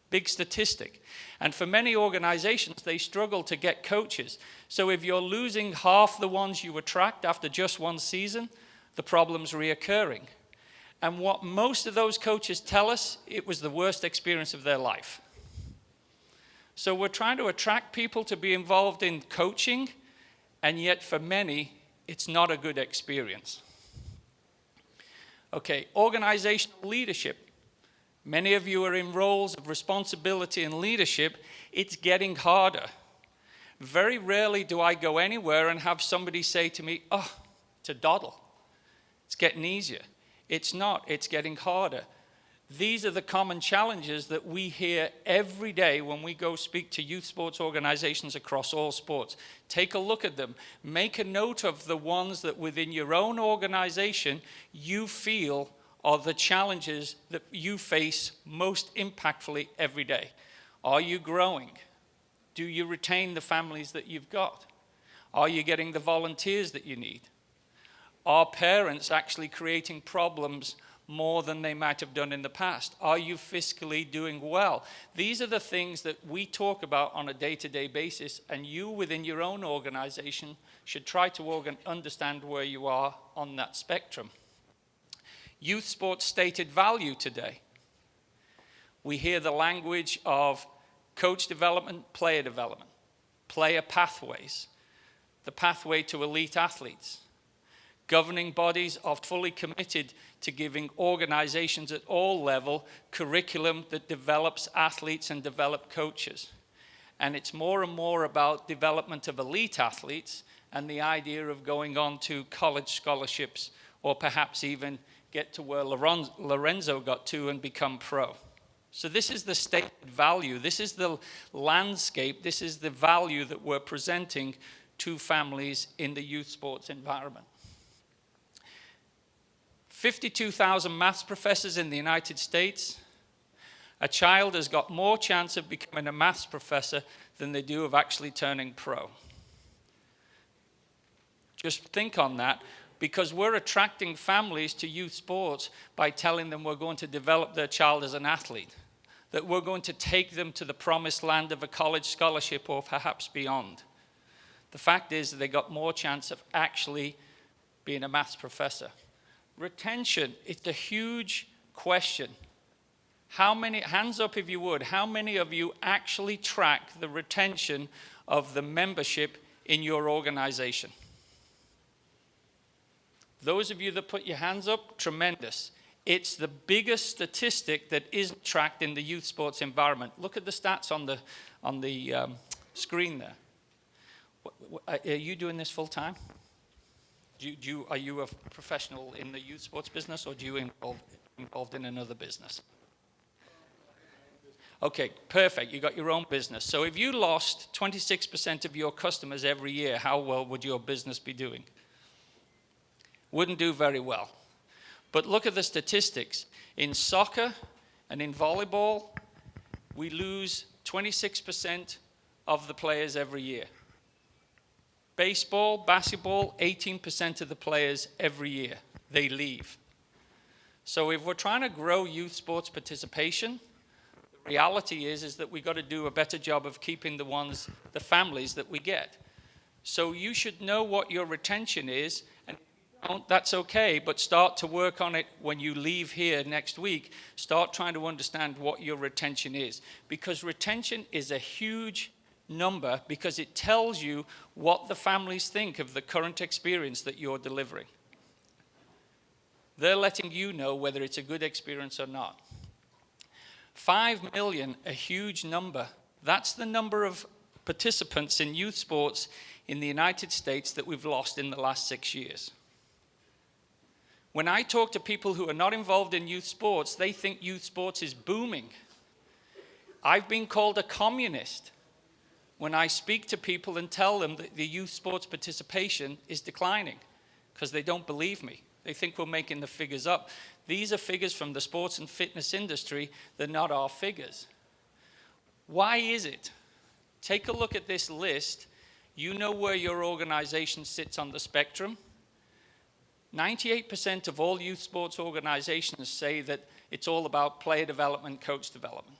Big statistic. And for many organizations, they struggle to get coaches. So if you're losing half the ones you attract after just one season, the problem's reoccurring. And what most of those coaches tell us, it was the worst experience of their life. So we're trying to attract people to be involved in coaching, and yet for many, it's not a good experience. Okay, organizational leadership. Many of you are in roles of responsibility and leadership. It's getting harder. Very rarely do I go anywhere and have somebody say to me, oh, it's a doddle. It's getting easier. It's not, it's getting harder. These are the common challenges that we hear every day when we go speak to youth sports organizations across all sports. Take a look at them. Make a note of the ones that within your own organization you feel are the challenges that you face most impactfully every day. Are you growing? Do you retain the families that you've got? Are you getting the volunteers that you need? Are parents actually creating problems more than they might have done in the past? Are you fiscally doing well? These are the things that we talk about on a day-to-day basis, and you within your own organization should try to understand where you are on that spectrum. Youth sports stated value today. We hear the language of coach development, player pathways, the pathway to elite athletes. Governing bodies are fully committed to giving organizations at all levels curriculum that develops athletes and develop coaches. And it's more and more about development of elite athletes and the idea of going on to college scholarships or perhaps even get to where Lorenzo got to and become pro. So this is the stated value. This is the landscape. This is the value that we're presenting to families in the youth sports environment. 52,000 maths professors in the United States. A child has got more chance of becoming a maths professor than they do of actually turning pro. Just think on that, because we're attracting families to youth sports by telling them we're going to develop their child as an athlete, that we're going to take them to the promised land of a college scholarship or perhaps beyond. The fact is that they got more chance of actually being a maths professor. Retention, it's a huge question. How many, hands up if you would, how many of you actually track the retention of the membership in your organization? Those of you that put your hands up, tremendous. It's the biggest statistic that isn't tracked in the youth sports environment. Look at the stats on the screen there. Are you doing this full time? Are you a professional in the youth sports business, or do you involved in another business? Okay, perfect. You got your own business. So if you lost 26% of your customers every year, how well would your business be doing? Wouldn't do very well. But look at the statistics. In soccer and in volleyball we lose 26% of the players every year. Baseball, basketball, 18% of the players every year, they leave. So if we're trying to grow youth sports participation, the reality is that we've got to do a better job of keeping the families that we get. So you should know what your retention is, and if you don't, that's okay, but start to work on it when you leave here next week. Start trying to understand what your retention is, because retention is a huge number because it tells you what the families think of the current experience that you're delivering. They're letting you know whether it's a good experience or not. 5 million, a huge number. That's the number of participants in youth sports in the United States that we've lost in the last 6 years. When I talk to people who are not involved in youth sports, they think youth sports is booming. I've been called a communist when I speak to people and tell them that the youth sports participation is declining, because they don't believe me. They think we're making the figures up. These are figures from the sports and fitness industry. They're not our figures. Why is it? Take a look at this list. You know where your organization sits on the spectrum. 98% of all youth sports organizations say that it's all about player development, coach development.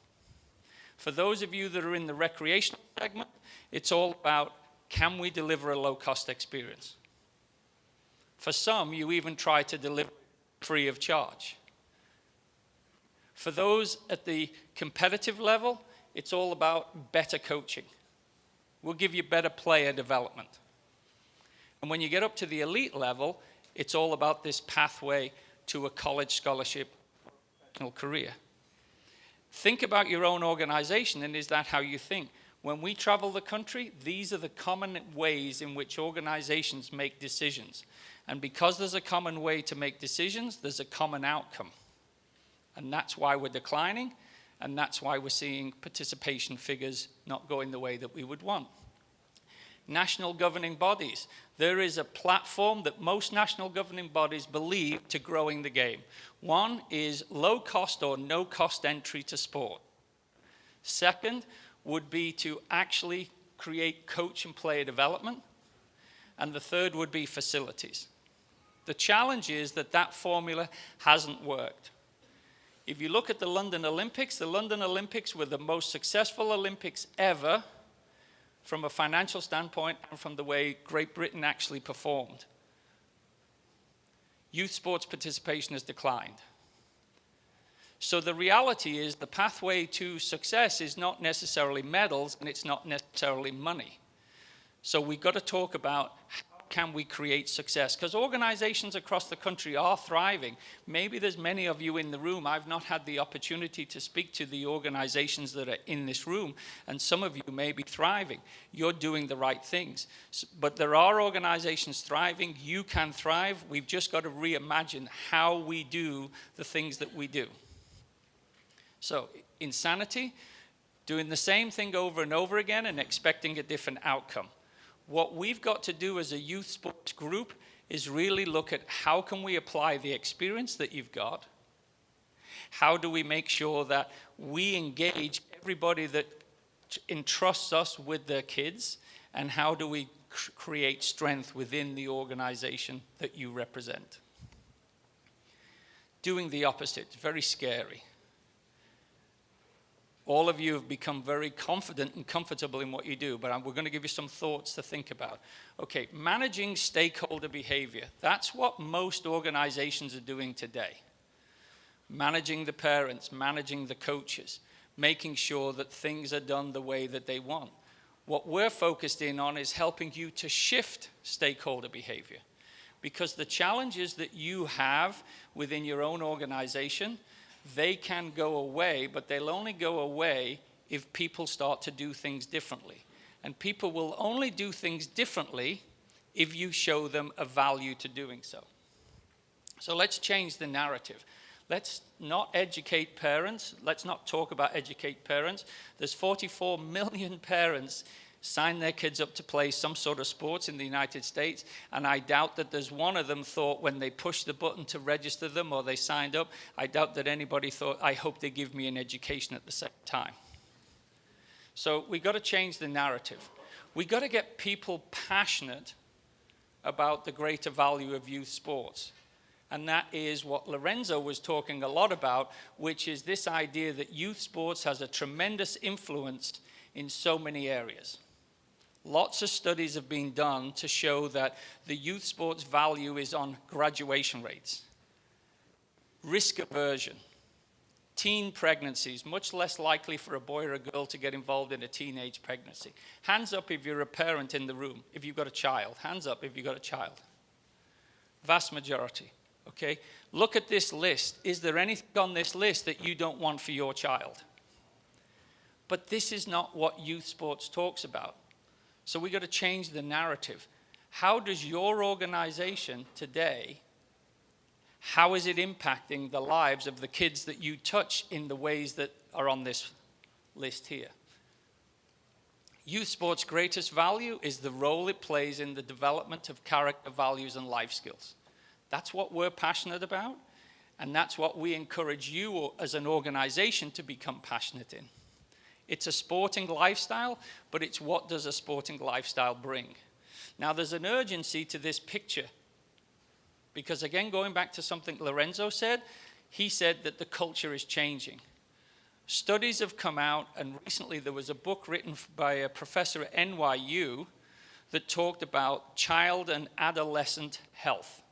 For those of you that are in the recreational segment, it's all about, can we deliver a low-cost experience? For some, you even try to deliver free of charge. For those at the competitive level, it's all about better coaching. We'll give you better player development. And when you get up to the elite level, it's all about this pathway to a college scholarship, professional career. Think about your own organization, and is that how you think? When we travel the country, these are the common ways in which organizations make decisions. And because there's a common way to make decisions, there's a common outcome. And that's why we're declining, and that's why we're seeing participation figures not going the way that we would want. National governing bodies. There is a platform that most national governing bodies believe to growing the game. One is low cost or no cost entry to sport. Second would be to actually create coach and player development. And the third would be facilities. The challenge is that that formula hasn't worked. If you look at the London Olympics were the most successful Olympics ever from a financial standpoint and from the way Great Britain actually performed. Youth sports participation has declined. So the reality is the pathway to success is not necessarily medals, and it's not necessarily money. So we've got to talk about how can we create success? Because organizations across the country are thriving. Maybe there's many of you in the room. I've not had the opportunity to speak to the organizations that are in this room, and some of you may be thriving. You're doing the right things. But there are organizations thriving. You can thrive. We've just got to reimagine how we do the things that we do. So, insanity, doing the same thing over and over again and expecting a different outcome. What we've got to do as a youth sports group is really look at how can we apply the experience that you've got? How do we make sure that we engage everybody that entrusts us with their kids? And how do we create strength within the organization that you represent? Doing the opposite, very scary. All of you have become very confident and comfortable in what you do, but we're going to give you some thoughts to think about. Okay, managing stakeholder behavior. That's what most organizations are doing today. Managing the parents, managing the coaches, making sure that things are done the way that they want. What we're focused in on is helping you to shift stakeholder behavior. Because the challenges that you have within your own organization, they can go away, but they'll only go away if people start to do things differently. And people will only do things differently if you show them a value to doing so. So let's change the narrative. Let's not educate parents. Let's not talk about educate parents. There's 44 million parents sign their kids up to play some sort of sports in the United States, and I doubt that there's one of them thought when they pushed the button to register them or they signed up, I doubt that anybody thought, I hope they give me an education at the same time. So we got to change the narrative. We got to get people passionate about the greater value of youth sports. And that is what Lorenzo was talking a lot about, which is this idea that youth sports has a tremendous influence in so many areas. Lots of studies have been done to show that the youth sports value is on graduation rates, risk aversion, teen pregnancies, much less likely for a boy or a girl to get involved in a teenage pregnancy. Hands up if you're a parent in the room, if you've got a child. Hands up if you've got a child. Vast majority, okay? Look at this list. Is there anything on this list that you don't want for your child? But this is not what youth sports talks about. So we've got to change the narrative. How does your organization today, how is it impacting the lives of the kids that you touch in the ways that are on this list here? Youth sports' greatest value is the role it plays in the development of character, values, and life skills. That's what we're passionate about, and that's what we encourage you as an organization to become passionate in. It's a sporting lifestyle, but it's what does a sporting lifestyle bring? Now, there's an urgency to this picture. Because again, going back to something Lorenzo said, he said that the culture is changing. Studies have come out, and recently there was a book written by a professor at NYU that talked about child and adolescent health.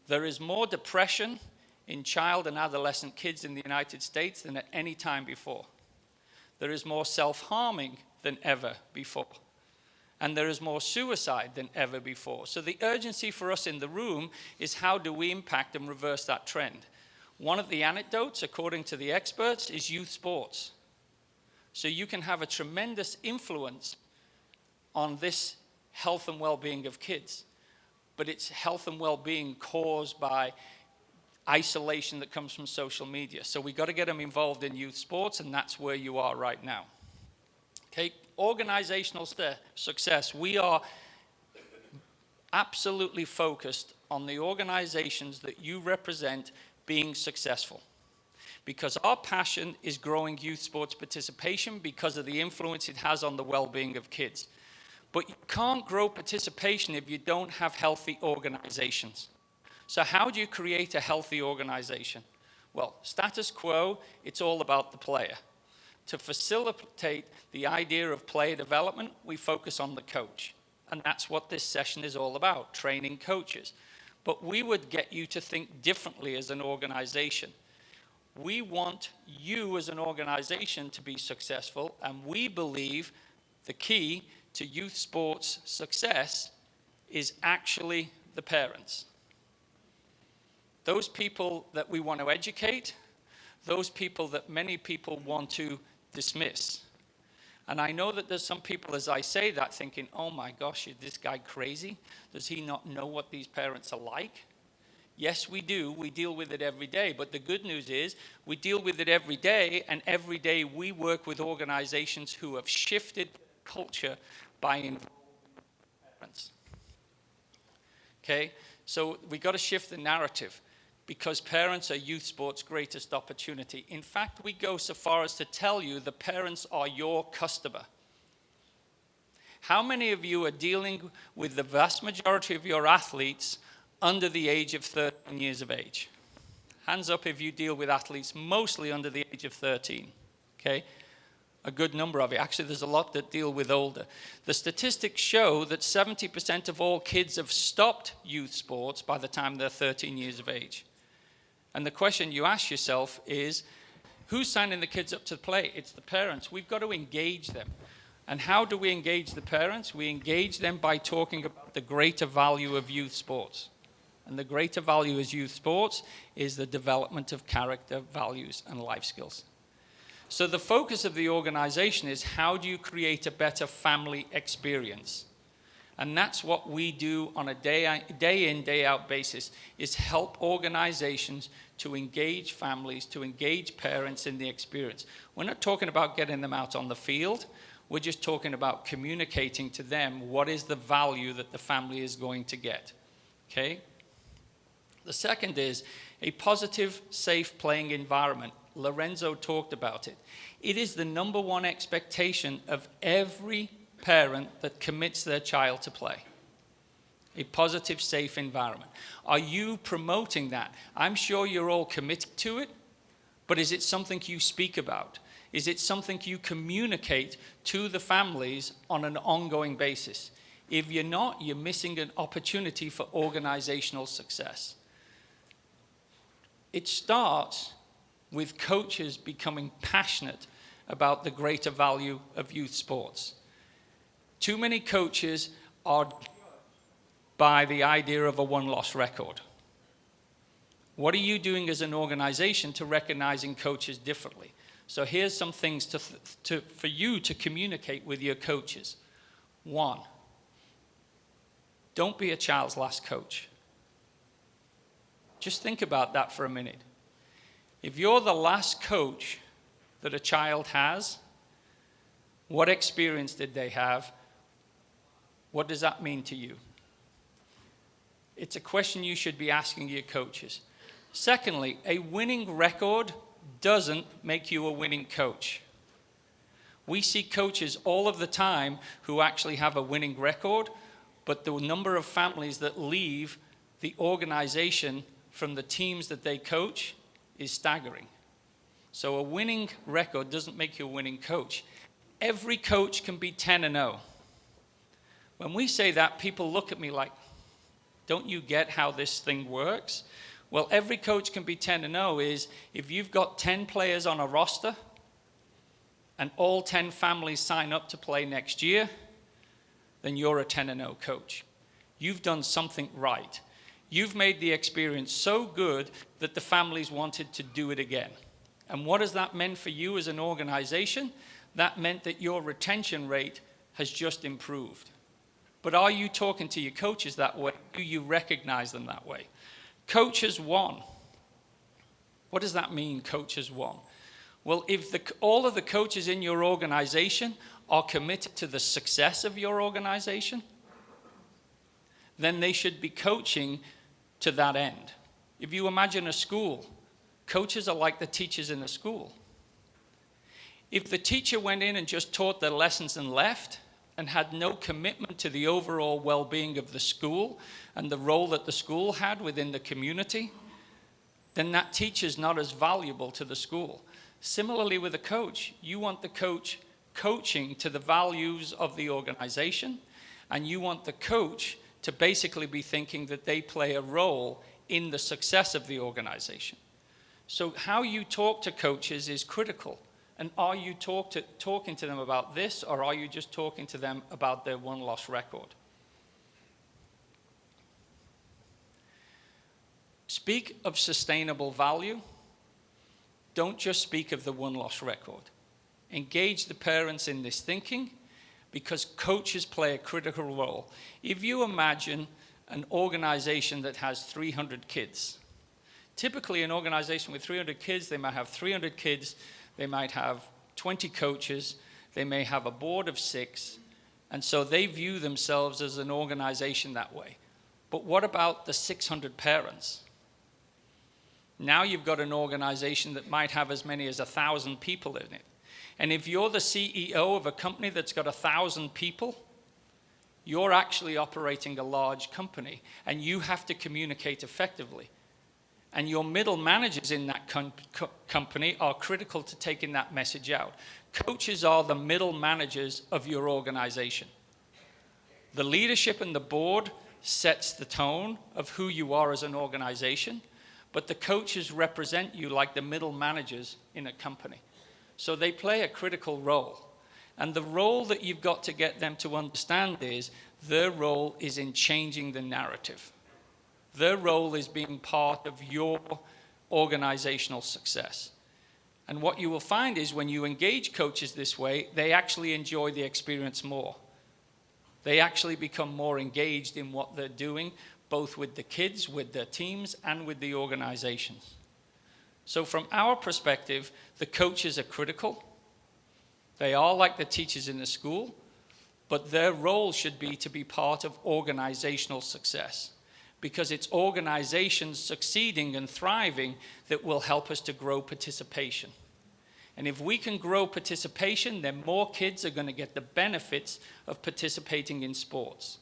There is more depression in child and adolescent kids in the United States than at any time before. There is more self-harming than ever before. And there is more suicide than ever before. So the urgency for us in the room is how do we impact and reverse that trend? One of the anecdotes, according to the experts, is youth sports. So you can have a tremendous influence on this health and well-being of kids. But it's health and well-being caused by isolation that comes from social media. So we've got to get them involved in youth sports, and that's where you are right now. Okay, organizational success. We are absolutely focused on the organizations that you represent being successful. Because our passion is growing youth sports participation because of the influence it has on the well-being of kids. But you can't grow participation if you don't have healthy organizations. So how do you create a healthy organization? Well, status quo, it's all about the player. To facilitate the idea of player development, we focus on the coach. And that's what this session is all about, training coaches. But we would get you to think differently as an organization. We want you as an organization to be successful, and we believe the key to youth sports success is actually the parents. Those people that we want to educate, those people that many people want to dismiss. And I know that there's some people, as I say that, thinking, oh my gosh, is this guy crazy? Does he not know what these parents are like? Yes, we do. We deal with it every day. But the good news is we deal with it every day, and every day we work with organizations who have shifted culture by involving parents. Okay? So we got to shift the narrative, because parents are youth sports' greatest opportunity. In fact, we go so far as to tell you the parents are your customer. How many of you are dealing with the vast majority of your athletes under the age of 13 years of age? Hands up if you deal with athletes mostly under the age of 13, okay? A good number of it. Actually, there's a lot that deal with older. The statistics show that 70% of all kids have stopped youth sports by the time they're 13 years of age. And the question you ask yourself is, who's signing the kids up to play? It's the parents. We've got to engage them. And how do we engage the parents? We engage them by talking about the greater value of youth sports. And the greater value of youth sports is the development of character, values, and life skills. So the focus of the organization is how do you create a better family experience? And that's what we do on a day in, day out basis, is help organizations to engage families, to engage parents in the experience. We're not talking about getting them out on the field. We're just talking about communicating to them what is the value that the family is going to get. Okay? The second is a positive, safe playing environment. Lorenzo talked about it. It is the number one expectation of every parent that commits their child to play. A positive, safe environment. Are you promoting that? I'm sure you're all committed to it, but is it something you speak about? Is it something you communicate to the families on an ongoing basis? If you're not, you're missing an opportunity for organizational success. It starts with coaches becoming passionate about the greater value of youth sports. Too many coaches are judged by the idea of a one-loss record. What are you doing as an organization to recognizing coaches differently? So here's some things for you to communicate with your coaches. 1, don't be a child's last coach. Just think about that for a minute. If you're the last coach that a child has, what experience did they have? What does that mean to you? It's a question you should be asking your coaches. Secondly, a winning record doesn't make you a winning coach. We see coaches all of the time who actually have a winning record, but the number of families that leave the organization from the teams that they coach is staggering. So a winning record doesn't make you a winning coach. Every coach can be 10-0. When we say that, people look at me like, don't you get how this thing works? Well, every coach can be 10-0 is if you've got 10 players on a roster and all 10 families sign up to play next year, then you're a 10-0 coach. You've done something right. You've made the experience so good that the families wanted to do it again. And what has that meant for you as an organization? That meant that your retention rate has just improved. But are you talking to your coaches that way? Do you recognize them that way? Coaches won. What does that mean, coaches won? Well, if all of the coaches in your organization are committed to the success of your organization, then they should be coaching to that end. If you imagine a school, coaches are like the teachers in a school. If the teacher went in and just taught their lessons and left and had no commitment to the overall well-being of the school and the role that the school had within the community, then that teacher's not as valuable to the school. Similarly with a coach, you want the coach coaching to the values of the organization, and you want the coach to basically be thinking that they play a role in the success of the organization. So how you talk to coaches is critical. And are you talking to them about this, or are you just talking to them about their one-loss record? Speak of sustainable value. Don't just speak of the one-loss record. Engage the parents in this thinking, because coaches play a critical role. If you imagine an organization that has 300 kids, typically an organization with 300 kids, they might have 300 kids, they might have 20 coaches, they may have a board of 6, and so they view themselves as an organization that way. But what about the 600 parents? Now you've got an organization that might have as many as 1,000 people in it. And if you're the CEO of a company that's got 1,000 people, you're actually operating a large company, and you have to communicate effectively. And your middle managers in that company are critical to taking that message out. Coaches are the middle managers of your organization. The leadership and the board sets the tone of who you are as an organization, but the coaches represent you like the middle managers in a company. So they play a critical role. And the role that you've got to get them to understand is their role is in changing the narrative. Their role is being part of your organizational success. And what you will find is when you engage coaches this way, they actually enjoy the experience more. They actually become more engaged in what they're doing, both with the kids, with their teams, and with the organizations. So from our perspective, the coaches are critical. They are like the teachers in the school, but their role should be to be part of organizational success. because it's organizations succeeding and thriving that will help us to grow participation. And if we can grow participation, then more kids are going to get the benefits of participating in sports.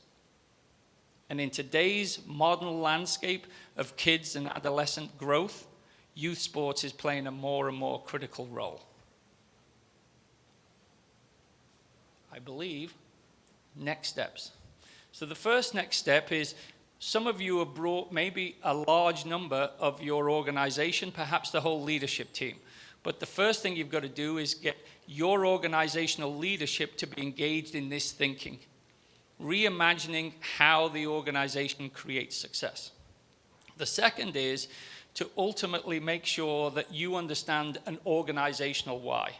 And in today's modern landscape of kids and adolescent growth, youth sports is playing a more and more critical role. I believe, next steps. So the first next step is some of you have brought maybe a large number of your organization, perhaps the whole leadership team. But the first thing you've got to do is get your organizational leadership to be engaged in this thinking, reimagining how the organization creates success. The second is to ultimately make sure that you understand an organizational why.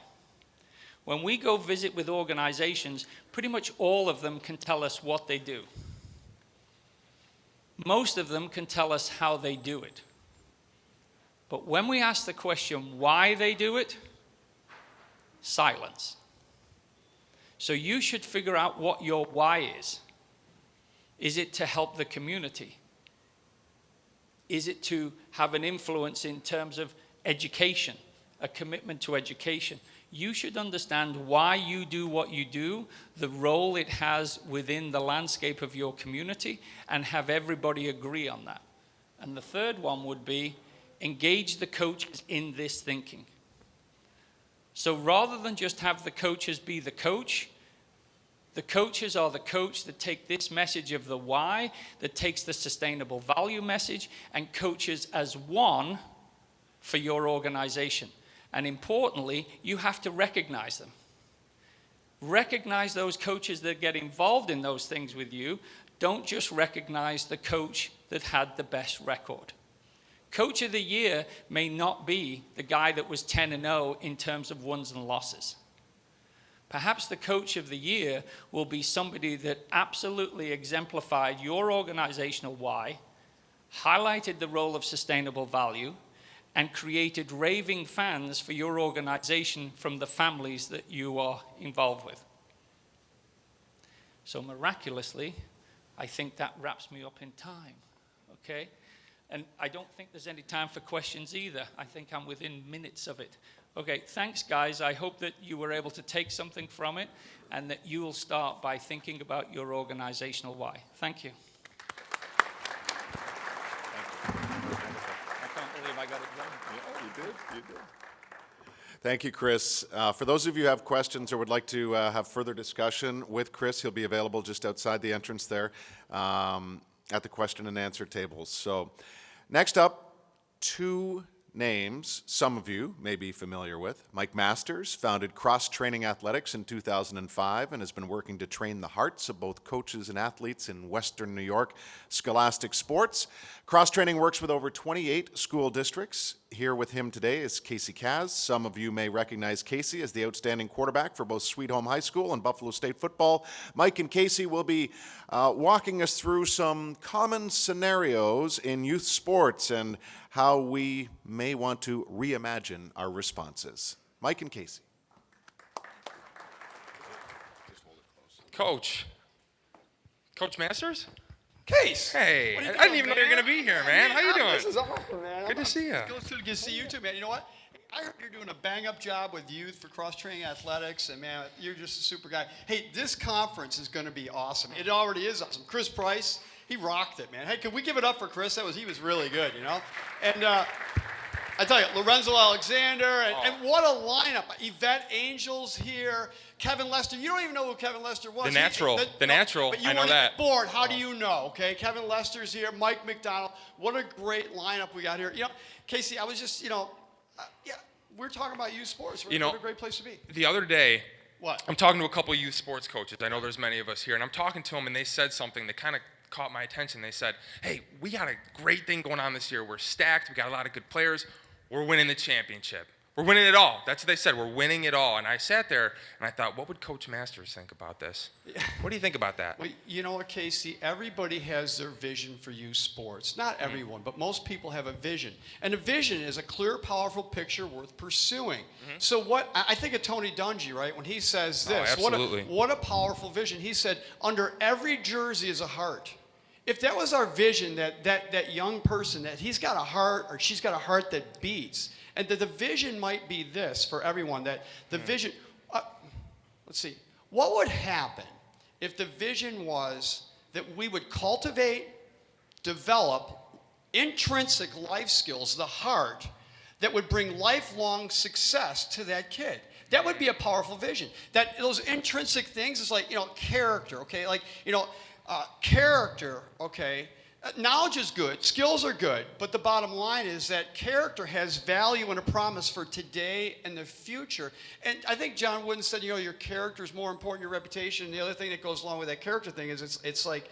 When we go visit with organizations, pretty much all of them can tell us what they do. Most of them can tell us how they do it. But when we ask the question why they do it, silence. So you should figure out what your why is. Is it to help the community? Is it to have an influence in terms of education, a commitment to education? You should understand why you do what you do, the role it has within the landscape of your community, and have everybody agree on that. And the third one would be engage the coaches in this thinking. So rather than just have the coaches be the coaches are the coach that take this message of the why, that takes the sustainable value message, and coaches as one for your organization. And importantly, you have to recognize them. Recognize those coaches that get involved in those things with you. Don't just recognize the coach that had the best record. Coach of the year may not be the guy that was 10-0 in terms of wins and losses. Perhaps the coach of the year will be somebody that absolutely exemplified your organizational why, highlighted the role of sustainable value, and created raving fans for your organization from the families that you are involved with. So miraculously, I think that wraps me up in time, okay? And I don't think there's any time for questions either. I think I'm within minutes of it. Okay, thanks guys. I hope that you were able to take something from it and that you will start by thinking about your organizational why. Thank you. I can't believe I got it done. Yeah, you did. Thank you, Chris. For those of you who have questions or would like to have further discussion with Chris, he'll be available just outside the entrance there at the question and answer tables. So next up, two names some of you may be familiar with. Mike Masters founded Cross Training Athletics in 2005 and has been working to train the hearts of both coaches and athletes in Western New York scholastic sports. Cross Training works with over 28 school districts. Here with him today is Casey Kaz. Some of you may recognize Casey as the outstanding quarterback for both Sweet Home High School and Buffalo State football. Mike and Casey will be walking us through some common scenarios in youth sports and how we may want to reimagine our responses. Mike and Casey. Coach Masters? Case. Hey, What are you I doing, didn't even know you were man? going to be here, man. How you doing? This is awesome, man. Good to see you. Good to see you too, man. You know what? I heard you're doing a bang-up job with youth for cross-training athletics, and man, you're just a super guy. Hey, this conference is going to be awesome. It already is awesome. Chris Price, he rocked it, man. Hey, can we give it up for Chris? He was really good, you know? And I tell you, Lorenzo Alexander, and what a lineup. Yvette Angel's here. Kevin Lester, you don't even know who Kevin Lester was. The natural. But you I know weren't that. Born, how do you know? Okay, Kevin Lester's here. Mike McDonald. What a great lineup we got here. You know, Casey, I was just, we're talking about youth sports. What a great place to be. The other day, What? I'm talking to a couple of youth sports coaches. I know there's many of us here, and I'm talking to them, and they said something that kind of caught my attention. They said, hey, we got a great thing going on this year. We're stacked. We got a lot of good players. We're winning the championship. We're winning it all. That's what they said. We're winning it all. And I sat there, and I thought, what would Coach Masters think about this? What do you think about that? Well, you know what, Casey? Everybody has their vision for youth sports. Not everyone, but most people have a vision. And a vision is a clear, powerful picture worth pursuing. So what, I think of Tony Dungy, right, when he says this. Absolutely. What a powerful vision. He said, under every jersey is a heart. if that was our vision, that young person, that he's got a heart or she's got a heart that beats, and that the vision might be this for everyone, that the vision, let's see, what would happen if the vision was that we would cultivate, develop intrinsic life skills, the heart, that would bring lifelong success to that kid? That would be a powerful vision. That those intrinsic things is like, character, okay? Like, character, okay? Knowledge is good, skills are good, but the bottom line is that character has value and a promise for today and the future. And I think John Wooden said, your character is more important than your reputation. And the other thing that goes along with that character thing is it's like,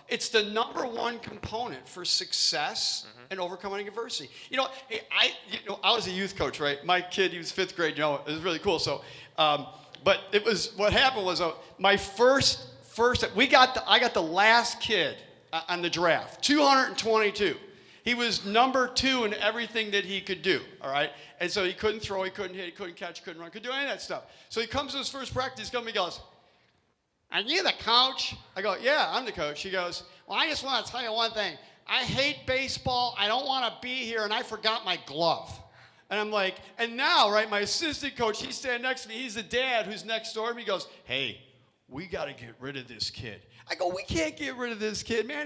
it's the number one component for success and overcoming adversity. Hey, I was a youth coach, right? My kid, he was 5th grade, it was really cool. So, but it was, what happened was my first, I got the last kid on the draft, 222. He was number 2 in everything that he could do, all right? And so he couldn't throw, he couldn't hit, he couldn't catch, couldn't run, couldn't do any of that stuff. So he comes to his first practice, he goes, "Are you the coach?" I go, "Yeah, I'm the coach." He goes, "Well, I just want to tell you one thing. I hate baseball, I don't want to be here, and I forgot my glove." And I'm like, and now, right, my assistant coach, he's standing next to me, he's the dad who's next door to me, he goes, "Hey, we got to get rid of this kid." I go, "We can't get rid of this kid, man.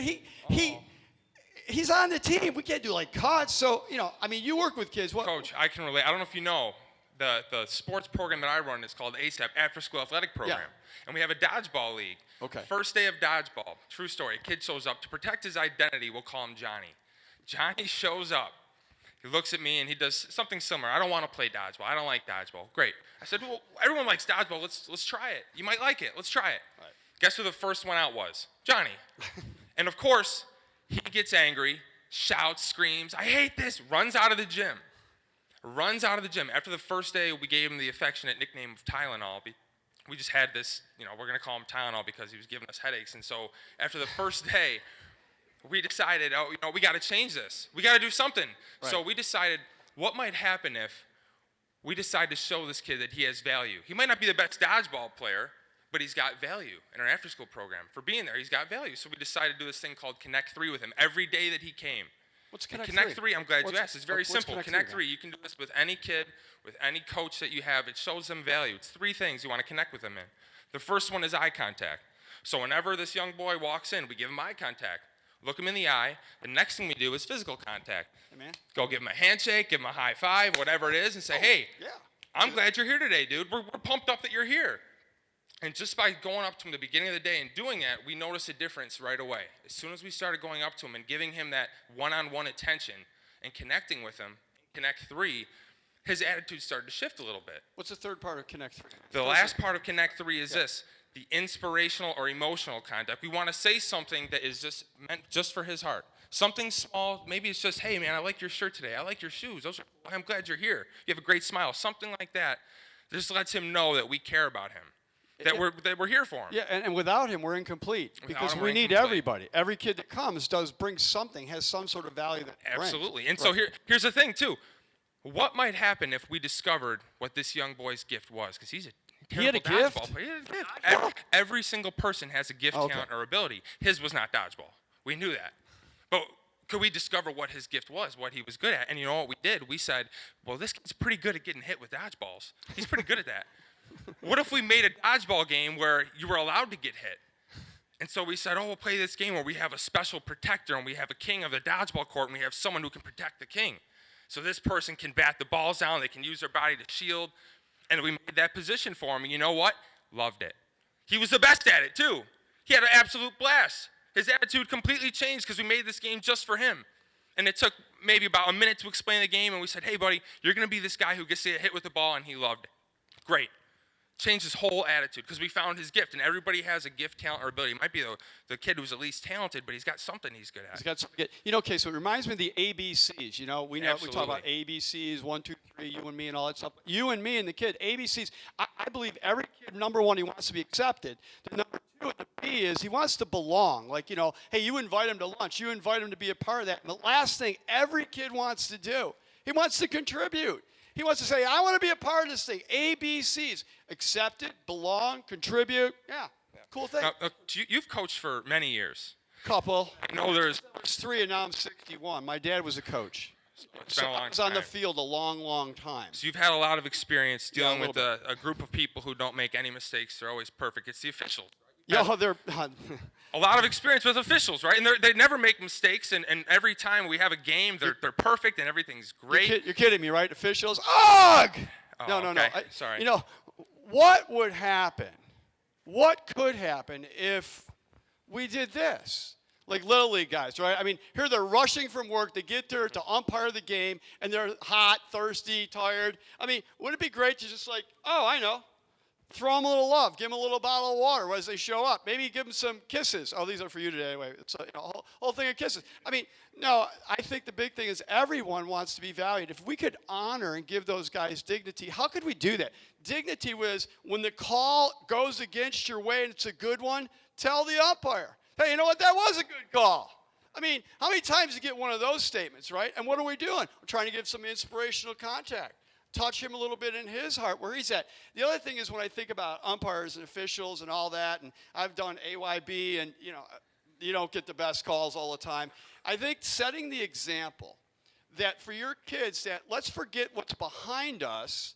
He's on the team. We can't do like cuts." So, you work with kids. What? Coach, I can relate. I don't know if you know, the sports program that I run is called ASAP, After School Athletic Program. Yeah. And we have a dodgeball league. Okay. First day of dodgeball, true story. A kid shows up. To protect his identity, we'll call him Johnny. Johnny shows up. He looks at me and he does something similar. "I don't want to play dodgeball. I don't like dodgeball." Great. I said, "Well, everyone likes dodgeball. Let's try it. You might like it. Let's try it." Right. Guess who the first one out was? Johnny. And of course, he gets angry, shouts, screams, "I hate this," runs out of the gym. After the first day, we gave him the affectionate nickname of Tylenol. We just had this, we're going to call him Tylenol because he was giving us headaches. And so after the first day, we decided, we got to change this. We got to do something. Right. So we decided, what might happen if we decide to show this kid that he has value? He might not be the best dodgeball player, but he's got value in our after-school program. For being there, he's got value. So we decided to do this thing called Connect 3 with him every day that he came. What's And Connect 3? I'm glad you asked. It's very what's simple. Connect Connect 3, 3, you can do this with any kid, with any coach that you have. It shows them value. It's 3 things you want to connect with them in. The first one is eye contact. So whenever this young boy walks in, we give him eye contact. Look him in the eye. The next thing we do is physical contact. Hey, man. Go give him a handshake, give him a high five, whatever it is, and say, "Hey, Yeah. I'm glad you're here today, dude. We're pumped up that you're here." And just by going up to him at the beginning of the day and doing that, we noticed a difference right away. As soon as we started going up to him and giving him that one-on-one attention and connecting with him, Connect 3, his attitude started to shift a little bit. What's the third part of Connect 3? The last part of Connect 3 is this, the inspirational or emotional contact. We want to say something that is just meant just for his heart. Something small, maybe it's just, "Hey, man, I like your shirt today. I like your shoes. I'm glad you're here. You have a great smile." Something like that just lets him know that we care about him, that we're here for him. Yeah, and without him, we're incomplete. Because we need everybody. Every kid that comes bring something, has some sort of value that brings. Absolutely. And so here's the thing, too. What might happen if we discovered what this young boy's gift was? Because he's a terrible dodgeball player. He had a gift. Every single person has a gift, talent, or ability. His was not dodgeball. We knew that. But could we discover what his gift was, what he was good at? And you know what we did? We said, well, this kid's pretty good at getting hit with dodgeballs. He's pretty good at that. What if we made a dodgeball game where you were allowed to get hit? And so we said, we'll play this game where we have a special protector and we have a king of the dodgeball court and we have someone who can protect the king. So this person can bat the balls down, they can use their body to shield, and we made that position for him. And you know what? Loved it. He was the best at it, too. He had an absolute blast. His attitude completely changed because we made this game just for him. And it took maybe about a minute to explain the game, and we said, hey, buddy, you're going to be this guy who gets to get hit with the ball, and he loved it. Great. Changed his whole attitude because we found his gift, and everybody has a gift, talent, or ability. It might be the kid who's the least talented, but he's got something he's good at. He's got something. Okay, so it reminds me of the ABCs. We talk about ABCs, 1, 2, 3, you and me and all that stuff. You and me and the kid, ABCs. I believe every kid, number one, he wants to be accepted. The number two and the B is he wants to belong. Like, hey, you invite him to lunch. You invite him to be a part of that. And the last thing every kid wants to do, he wants to contribute. He wants to say, I want to be a part of this thing. ABCs. Accept it, belong, contribute. Yeah, cool thing. Now, you've coached for many years. Couple. I know there's I was 3 and now I'm 61. My dad was a coach. it's been a I long was on the time. field a long, long time. So you've had a lot of experience Yeah, a dealing little with a group of people who don't make any mistakes. They're always perfect. It's the officials. Yeah, they're. A lot of experience with officials, right? And they never make mistakes. And every time we have a game, they're perfect and everything's great. You're kidding me, right? Officials. Ugh! Oh, No. okay. Sorry. You know, what would happen? What could happen if we did this? Like Little League guys, right? I mean, here they're rushing from work. They get there to umpire the game, and they're hot, thirsty, tired. I mean, wouldn't it be great to just like, oh, I know. Throw them a little love. Give them a little bottle of water as they show up. Maybe give them some kisses. Oh, these are for you today anyway. It's a whole thing of kisses. I mean, no, I think the big thing is everyone wants to be valued. If we could honor and give those guys dignity, how could we do that? Dignity was when the call goes against your way and it's a good one, tell the umpire, hey, you know what? That was a good call. I mean, how many times do you get one of those statements, right? And what are we doing? We're trying to give some inspirational contact. Touch him a little bit in his heart where he's at. The other thing is when I think about umpires and officials and all that, and I've done AYB, and you don't get the best calls all the time. I think setting the example that for your kids that let's forget what's behind us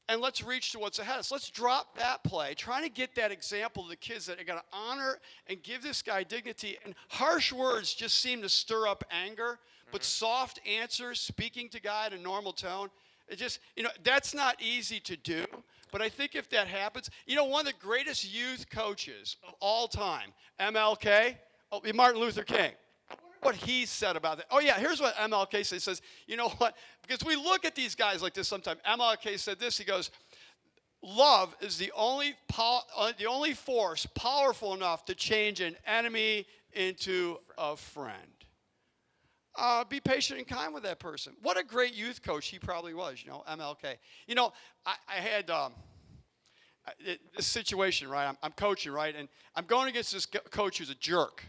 and let's reach to what's ahead of us. Let's drop that play, trying to get that example to the kids that are going to honor and give this guy dignity. And harsh words just seem to stir up anger, but soft answers, speaking to guy in a normal tone, it just, that's not easy to do. But I think if that happens, one of the greatest youth coaches of all time, MLK, Martin Luther King. I wonder what he said about that. Oh, yeah, here's what MLK says. He says, you know what? Because we look at these guys like this sometimes. MLK said this. He goes, love is the only force powerful enough to change an enemy into a friend. Be patient and kind with that person. What a great youth coach he probably was, MLK. I had this situation, right? I'm coaching, right? And I'm going against this coach who's a jerk.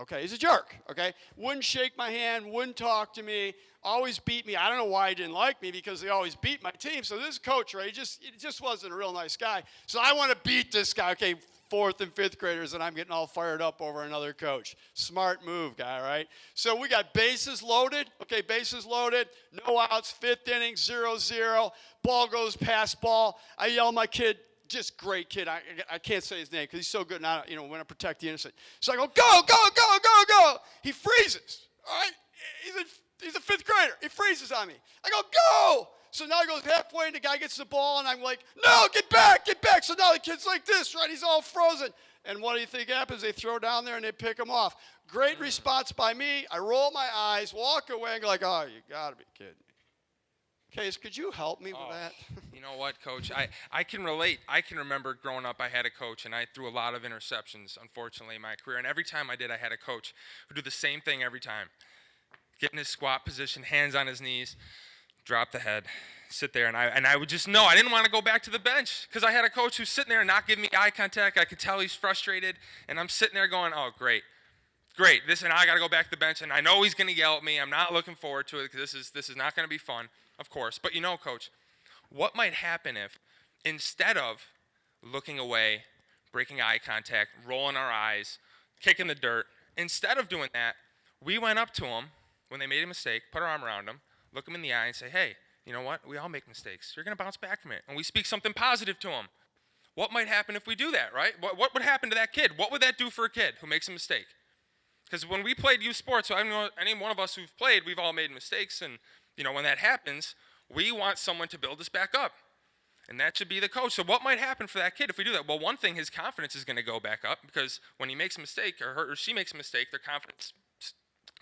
Okay, he's a jerk, okay? Wouldn't shake my hand, wouldn't talk to me, always beat me. I don't know why he didn't like me because he always beat my team. So this coach, right, he just wasn't a real nice guy. So I want to beat this guy, okay, 4th and 5th graders, and I'm getting all fired up over another coach. Smart move, guy, right? So we got bases loaded, no outs, 5th inning, 0-0. Ball goes past ball. I yell at my kid, just great kid. I can't say his name because he's so good, and I want to protect the innocent. So I go, go, go, go, go, go. He freezes, all right? He's a 5th grader. He freezes on me. I go, go. So now he goes halfway, and the guy gets the ball, and I'm like, no, get back, get back. So now the kid's like this, right? He's all frozen. And what do you think happens? They throw down there, and they pick him off. Great response by me. I roll my eyes, walk away, and go like, oh, you got to be kidding me. Case, could you help me with that? You know what, Coach? I can relate. I can remember growing up, I had a coach, and I threw a lot of interceptions, unfortunately, in my career. And every time I did, I had a coach who did the same thing every time. Get in his squat position, hands on his knees, drop the head, sit there, and I would just know I didn't want to go back to the bench because I had a coach who's sitting there and not giving me eye contact. I could tell he's frustrated, and I'm sitting there going, oh, great. Listen, I got to go back to the bench, and I know he's going to yell at me. I'm not looking forward to it because this is not going to be fun, of course. But Coach, what might happen if instead of looking away, breaking eye contact, rolling our eyes, kicking the dirt, instead of doing that, we went up to him when they made a mistake, put our arm around him, look him in the eye and say, hey, you know what? We all make mistakes. You're going to bounce back from it. And we speak something positive to him. What might happen if we do that, right? What would happen to that kid? What would that do for a kid who makes a mistake? Because when we played youth sports, so I know any one of us who've played, we've all made mistakes. And, when that happens, we want someone to build us back up. And that should be the coach. So what might happen for that kid if we do that? Well, one thing, his confidence is going to go back up because when he makes a mistake or he or she makes a mistake, their confidence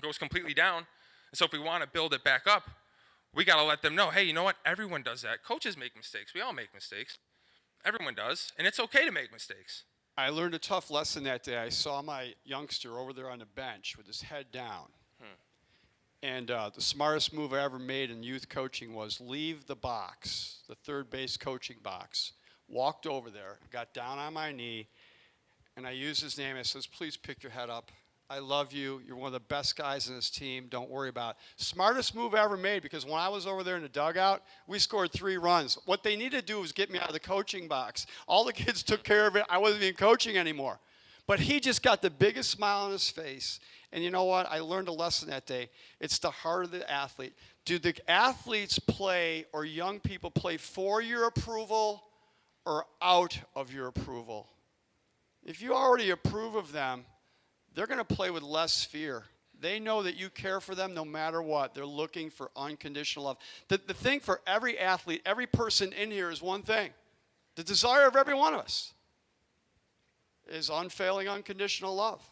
goes completely down. And so if we want to build it back up, we got to let them know, hey, you know what? Everyone does that. Coaches make mistakes. We all make mistakes. Everyone does. And it's okay to make mistakes. I learned a tough lesson that day. I saw my youngster over there on the bench with his head down. And the smartest move I ever made in youth coaching was leave the box, the third base coaching box, walked over there, got down on my knee, and I used his name. I says, please pick your head up. I love you. You're one of the best guys in this team. Don't worry about it. Smartest move I ever made because when I was over there in the dugout, we scored 3 runs. What they needed to do was get me out of the coaching box. All the kids took care of it. I wasn't even coaching anymore. But he just got the biggest smile on his face. And you know what? I learned a lesson that day. It's the heart of the athlete. Do the athletes play or young people play for your approval or out of your approval? If you already approve of them, they're going to play with less fear. They know that you care for them no matter what. They're looking for unconditional love. The thing for every athlete, every person in here is one thing. The desire of every one of us is unfailing, unconditional love.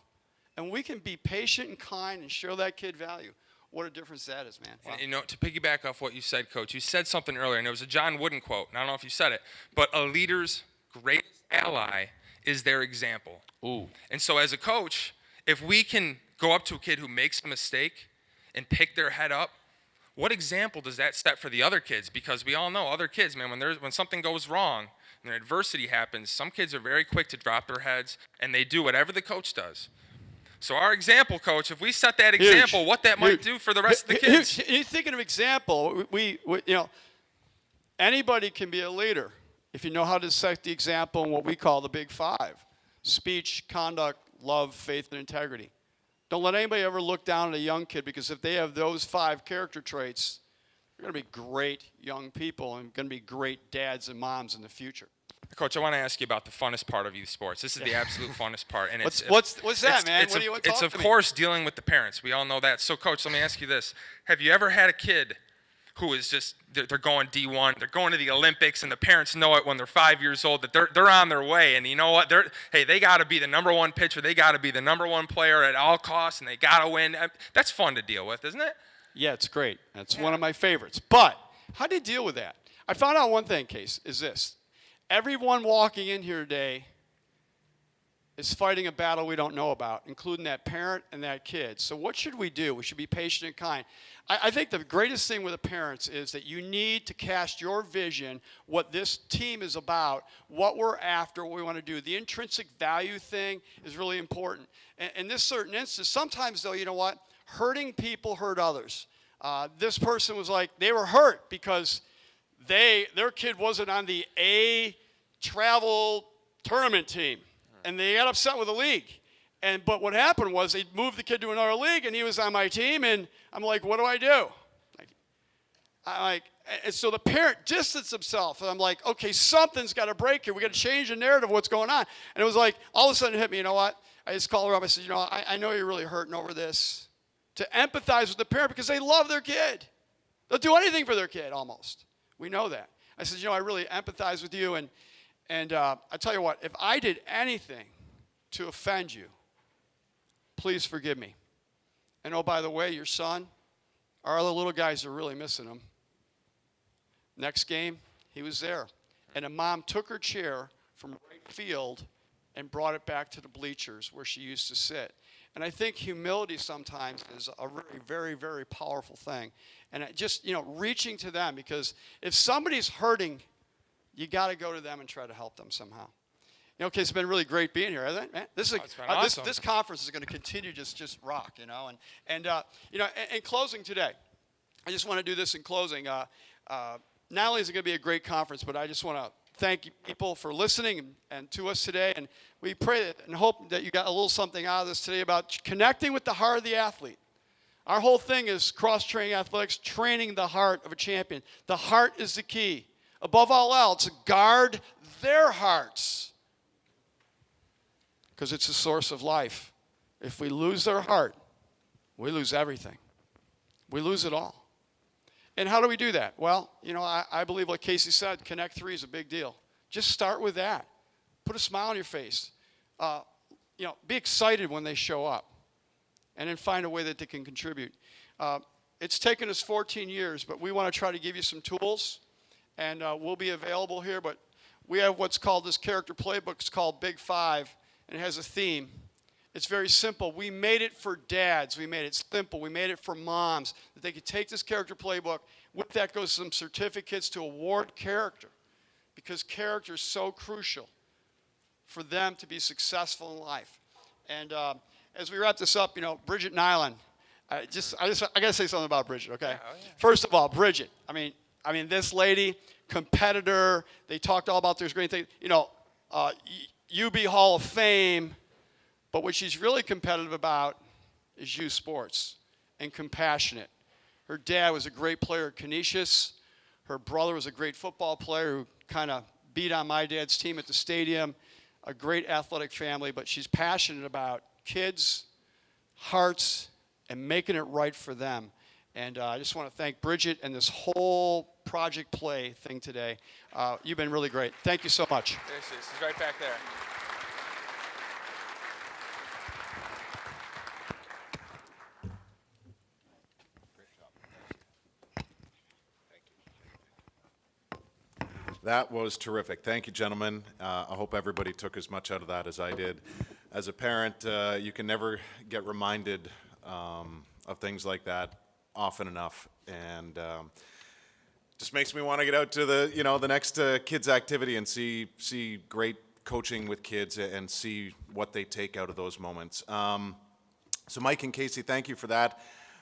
And we can be patient and kind and show that kid value. What a difference that is, man. Wow. And, you know, to piggyback off what you said, Coach, you said something earlier, and it was a John Wooden quote, and I don't know if you said it, but a leader's greatest ally is their example. Ooh. And so as a coach, if we can go up to a kid who makes a mistake and pick their head up, what example does that set for the other kids? Because we all know other kids, man, when something goes wrong, when adversity happens, some kids are very quick to drop their heads, and they do whatever the coach does. So our example, Coach, if we set that example, what that might do for the rest of the kids. You're thinking of example. We anybody can be a leader if you know how to set the example in what we call the big five: speech, conduct, love, faith, and integrity. Don't let anybody ever look down at a young kid, because if they have those 5 character traits, they're going to be great young people and going to be great dads and moms in the future. Coach, I want to ask you about the funnest part of youth sports. This is the absolute funnest part. And what's that, man? What do you want to talk It's, to of me? course, dealing with the parents. We all know that. So, Coach, let me ask you this. Have you ever had a kid who is just, they're going D1, they're going to the Olympics, and the parents know it when they're 5 years old that they're on their way, and you know what? They got to be the number 1 pitcher. They got to be the number 1 player at all costs, and they got to win. That's fun to deal with, isn't it? Yeah, it's great. That's one of my favorites. But how do you deal with that? I found out one thing, Case, is this. Everyone walking in here today is fighting a battle we don't know about, including that parent and that kid. So what should we do? We should be patient and kind. I think the greatest thing with the parents is that you need to cast your vision, what this team is about, what we're after, what we want to do. The intrinsic value thing is really important. And in this certain instance, sometimes, though, you know what? Hurting people hurt others. This person was like, they were hurt because their kid wasn't on the A travel tournament team, and they got upset with the league. But what happened was they moved the kid to another league, and he was on my team, and I'm like, what do I do? And so the parent distanced himself, and I'm like, okay, something's got to break here. We got to change the narrative of what's going on. And it was like, all of a sudden it hit me, you know what? I just called her up. I said, I know you're really hurting over this. To empathize with the parent, because they love their kid. They'll do anything for their kid, almost. We know that. I said, I really empathize with you, and I tell you what, if I did anything to offend you, please forgive me. And oh, by the way, your son, our other little guys are really missing him. Next game, he was there. And a mom took her chair from right field and brought it back to the bleachers where she used to sit. And I think humility sometimes is a very, very, very powerful thing. And just, reaching to them, because if somebody's hurting, you got to go to them and try to help them somehow. Okay, it's been really great being here, hasn't it, man? This is awesome. This conference is going to continue just rock, And in closing today, I just want to do this in closing. Not only is it going to be a great conference, but I just want to thank you people for listening and to us today. And we pray that and hope that you got a little something out of this today about connecting with the heart of the athlete. Our whole thing is cross-training athletics, training the heart of a champion. The heart is the key. Above all else, guard their hearts, because it's the source of life. If we lose their heart, we lose everything. We lose it all. And how do we do that? Well, I believe, like Casey said, Connect 3 is a big deal. Just start with that. Put a smile on your face. Be excited when they show up. And then find a way that they can contribute. It's taken us 14 years, but we want to try to give you some tools. And we'll be available here. But we have what's called this character playbook. It's called Big Five. And it has a theme. It's very simple. We made it for dads. We made it simple. We made it for moms, that they could take this character playbook. With that goes some certificates to award character, because character is so crucial for them to be successful in life. And as we wrap this up, Bridget Nyland, I got to say something about Bridget, okay? Yeah, oh yeah. First of all, Bridget, I mean, this lady, competitor, they talked all about this great thing, UB Hall of Fame, But what she's really competitive about is youth sports and compassionate. Her dad was a great player at Canisius. Her brother was a great football player who kind of beat on my dad's team at the stadium. A great athletic family, but she's passionate about kids, hearts, and making it right for them. And I just want to thank Bridget and this whole Project Play thing today. You've been really great. Thank you so much. There she is. She's right back there. That was terrific. Thank you, gentlemen. I hope everybody took as much out of that as I did. As a parent, you can never get reminded of things like that often enough, and just makes me want to get out to the next kids activity and see great coaching with kids and see what they take out of those moments. So Mike and Casey, thank you for that.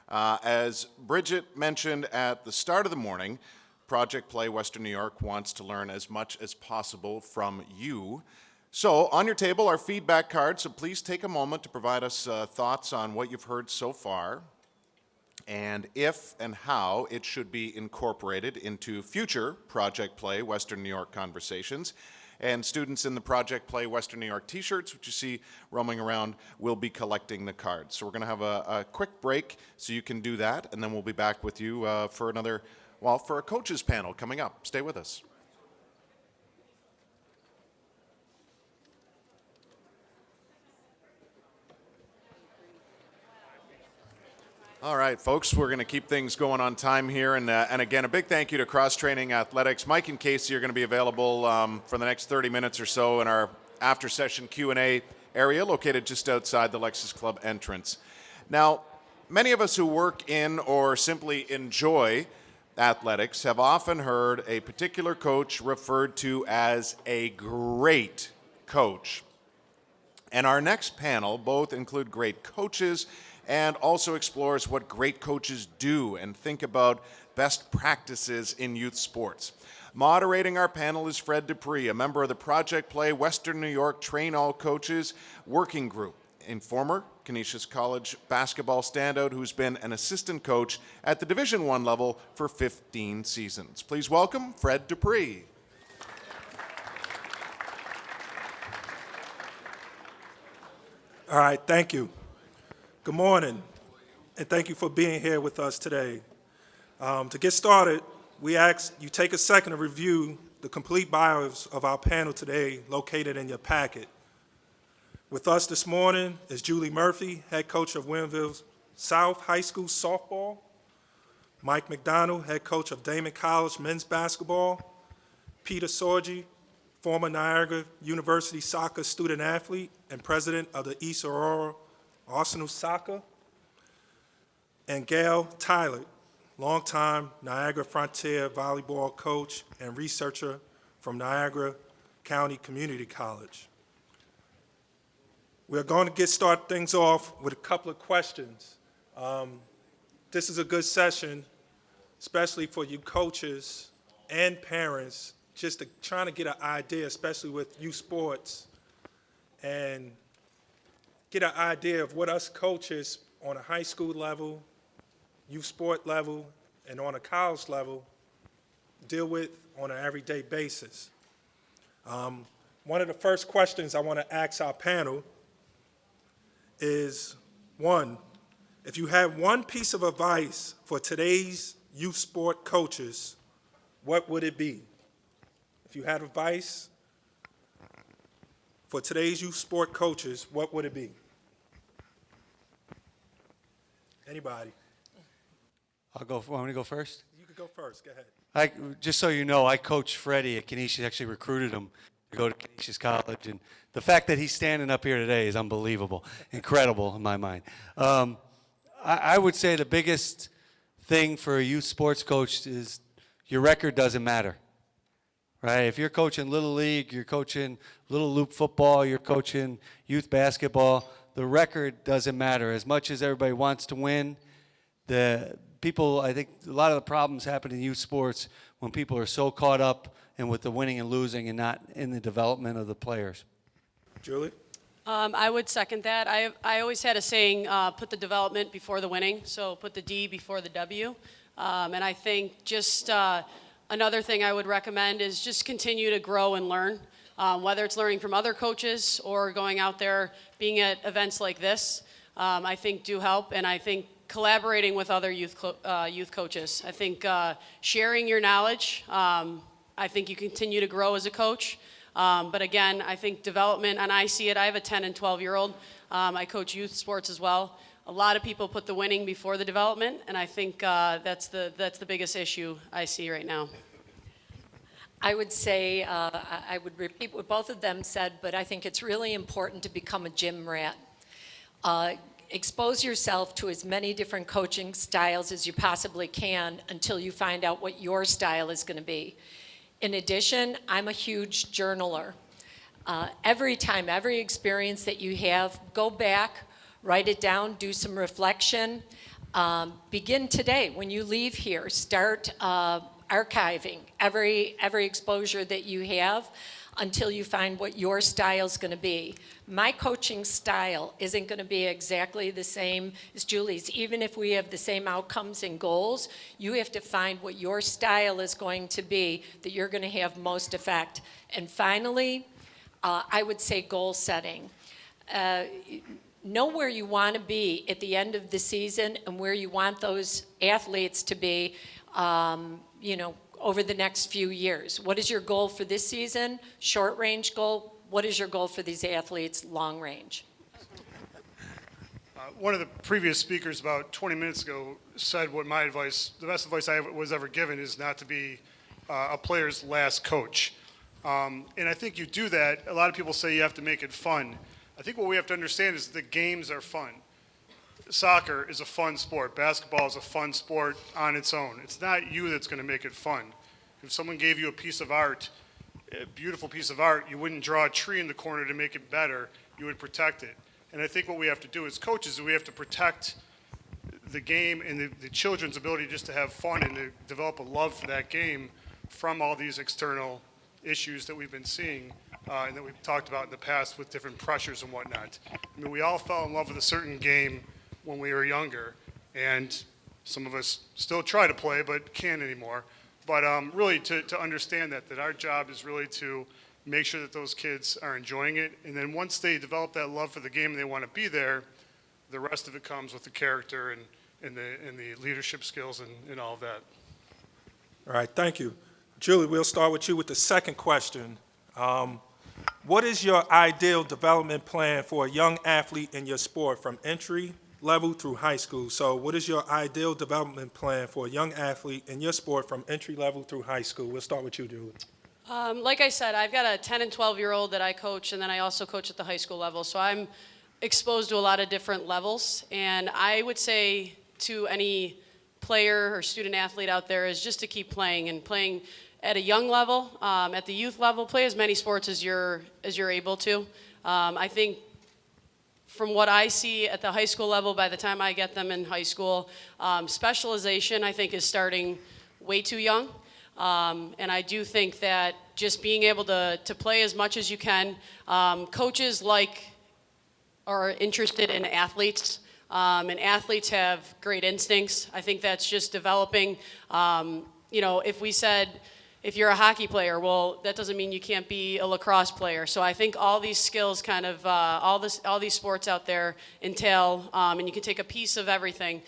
As Bridget mentioned at the start of the morning, Project Play Western New York wants to learn as much as possible from you. So on your table are feedback cards, so please take a moment to provide us thoughts on what you've heard so far and if and how it should be incorporated into future Project Play Western New York conversations. And students in the Project Play Western New York t-shirts, which you see roaming around, will be collecting the cards. So we're going to have a quick break so you can do that, and then we'll be back with you for a coaches panel coming up. Stay with us. All right, folks, we're going to keep things going on time here. And again, a big thank you to Cross Training Athletics. Mike and Casey are going to be available for the next 30 minutes or so in our after-session Q&A area located just outside the Lexus Club entrance. Now, many of us who work in or simply enjoy athletics have often heard a particular coach referred to as a great coach. And our next panel both include great coaches and also explores what great coaches do and think about best practices in youth sports. Moderating our panel is Fred Dupree, a member of the Project Play Western New York Train All Coaches Working Group, and former Canisius College basketball standout who's been an assistant coach at the Division I level for 15 seasons. Please welcome Fred Dupree. All right, thank you. Good morning, and thank you for being here with us today. To get started, we ask you take a second to review the complete bios of our panel today located in your packet. With us this morning is Julie Murphy, head coach of Winville South High School softball, Mike McDonald, head coach of Damon College men's basketball, Peter Sorgi, former Niagara University soccer student athlete and president of the East Aurora Arsenal Soccer, and Gail Tyler, longtime Niagara Frontier volleyball coach and researcher from Niagara County Community College. We're going to start things off with a couple of questions. This is a good session, especially for you coaches and parents, just trying to get an idea, especially with youth sports, and get an idea of what us coaches on a high school level, youth sport level, and on a college level deal with on an everyday basis. One of the first questions I want to ask our panel is, one, if you had one piece of advice for today's youth sport coaches, what would it be? If you had advice for today's youth sport coaches, what would it be? Anybody? Want me to go first? You could go first. Go ahead. Just so you know, I coached Freddie at Canisius, actually recruited him to go to Canisius College. And the fact that he's standing up here today is unbelievable, incredible in my mind. I would say the biggest thing for a youth sports coach is your record doesn't matter, right? If you're coaching Little League, you're coaching Little Loop football, you're coaching youth basketball, the record doesn't matter. As much as everybody wants to win, I think a lot of the problems happen in youth sports when people are so caught up in with the winning and losing and not in the development of the players. Julie? I would second that. I always had a saying, put the development before the winning, so put the D before the W. And I think just another thing I would recommend is just continue to grow and learn, whether it's learning from other coaches or going out there, being at events like this, I think do help. And I think collaborating with other youth coaches. I think sharing your knowledge, I think you continue to grow as a coach. But again, I think development, and I see it, I have a 10 and 12-year-old. I coach youth sports as well. A lot of people put the winning before the development, and I think that's the biggest issue I see right now. I would say, I would repeat what both of them said, but I think it's really important to become a gym rat. Expose yourself to as many different coaching styles as you possibly can until you find out what your style is going to be. In addition, I'm a huge journaler. Every time, every experience that you have, go back, write it down, do some reflection. Begin today. When you leave here, start archiving every exposure that you have until you find what your style is going to be. My coaching style isn't going to be exactly the same as Julie's. Even if we have the same outcomes and goals, you have to find what your style is going to be that you're going to have most effect. And finally, I would say goal setting. Know where you want to be at the end of the season and where you want those athletes to be, over the next few years. What is your goal for this season? Short range goal. What is your goal for these athletes? Long range. One of the previous speakers about 20 minutes ago said what my advice, the best advice I was ever given is not to be a player's last coach. And I think you do that. A lot of people say you have to make it fun. I think what we have to understand is the games are fun. Soccer is a fun sport. Basketball is a fun sport on its own. It's not you that's going to make it fun. If someone gave you a piece of art, a beautiful piece of art, you wouldn't draw a tree in the corner to make it better. You would protect it. And I think what we have to do as coaches is we have to protect the game and the children's ability just to have fun and to develop a love for that game from all these external issues that we've been seeing and that we've talked about in the past with different pressures and whatnot. I mean, we all fell in love with a certain game when we were younger, and some of us still try to play but can't anymore. But really to understand that our job is really to make sure that those kids are enjoying it, and then once they develop that love for the game and they want to be there, the rest of it comes with the character and the leadership skills and all of that. All right, thank you. Julie, we'll start with you with the second question. What is your ideal development plan for a young athlete in your sport from entry level through high school? So what is your ideal development plan for a young athlete in your sport from entry level through high school? We'll start with you, Julie. Like I said, I've got a 10 and 12-year-old that I coach, and then I also coach at the high school level. So I'm exposed to a lot of different levels. And I would say to any player or student athlete out there is just to keep playing and playing at a young level, at the youth level. Play as many sports as you're able to. I think from what I see at the high school level, by the time I get them in high school, specialization I think is starting way too young. And I do think that just being able to play as much as you can, coaches are interested in athletes, and athletes have great instincts. I think that's just developing. If we said, if you're a hockey player, well, that doesn't mean you can't be a lacrosse player. So I think all these skills kind of, all these sports out there entail, and you can take a piece of everything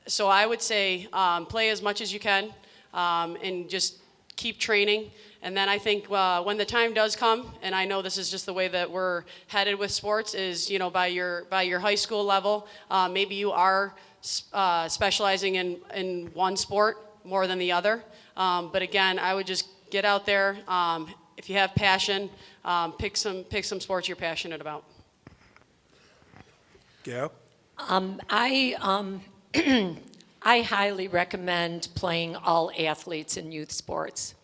so I would say play as much as you can, and just keep training. And then I think when the time does come, and I know this is just the way that we're headed with sports, is by your high school level, maybe you are specializing in one sport more than the other. But again, I would just get out there. If you have passion, pick some sports you're passionate about. Gail? I highly recommend playing all athletes in youth sports.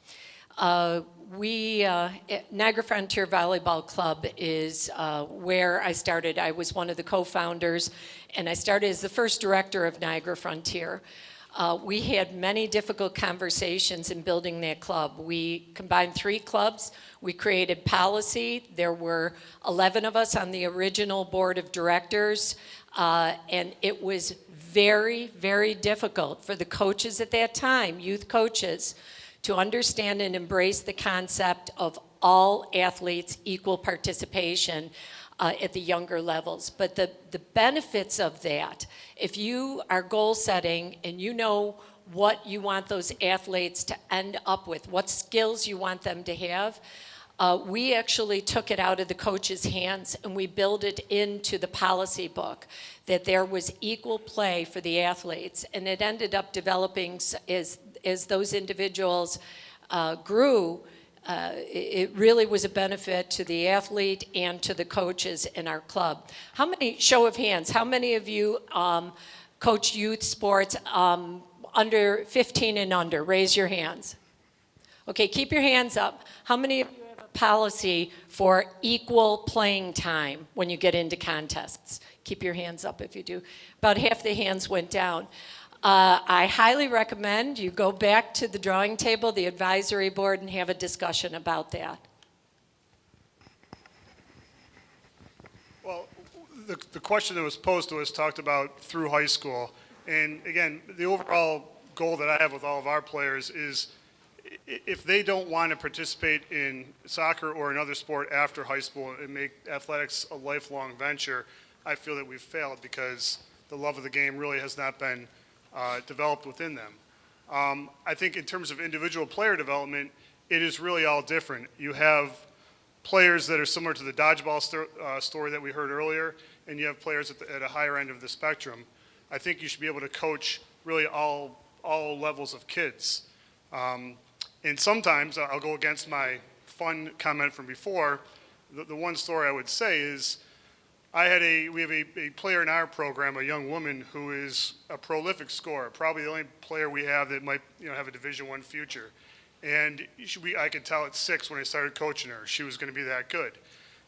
Niagara Frontier Volleyball Club is where I started. I was one of the co-founders, and I started as the first director of Niagara Frontier. We had many difficult conversations in building that club. We combined 3 clubs. We created policy. There were 11 of us on the original board of directors, and it was very, very difficult for the coaches at that time, youth coaches, to understand and embrace the concept of all athletes, equal participation at the younger levels. But the benefits of that, if you are goal setting and you know what you want those athletes to end up with, what skills you want them to have, we actually took it out of the coach's hands and we built it into the policy book that there was equal play for the athletes. And it ended up developing as those individuals grew. It really was a benefit to the athlete and to the coaches in our club. How many, show of hands, how many of you coach youth sports under 15 and under? Raise your hands. Okay, keep your hands up. How many of you have a policy for equal playing time when you get into contests? Keep your hands up if you do. About half the hands went down. I highly recommend you go back to the drawing table, the advisory board, and have a discussion about that. Well, the question that was posed to us talked about through high school. And again, the overall goal that I have with all of our players is if they don't want to participate in soccer or another sport after high school and make athletics a lifelong venture, I feel that we've failed because the love of the game really has not been developed within them. I think in terms of individual player development, it is really all different. You have players that are similar to the dodgeball story that we heard earlier, and you have players at a higher end of the spectrum. I think you should be able to coach really all levels of kids. And sometimes, I'll go against my fun comment from before, the one story I would say is we have a player in our program, a young woman who is a prolific scorer, probably the only player we have that might have a Division I future. And I could tell at 6 when I started coaching her, she was going to be that good.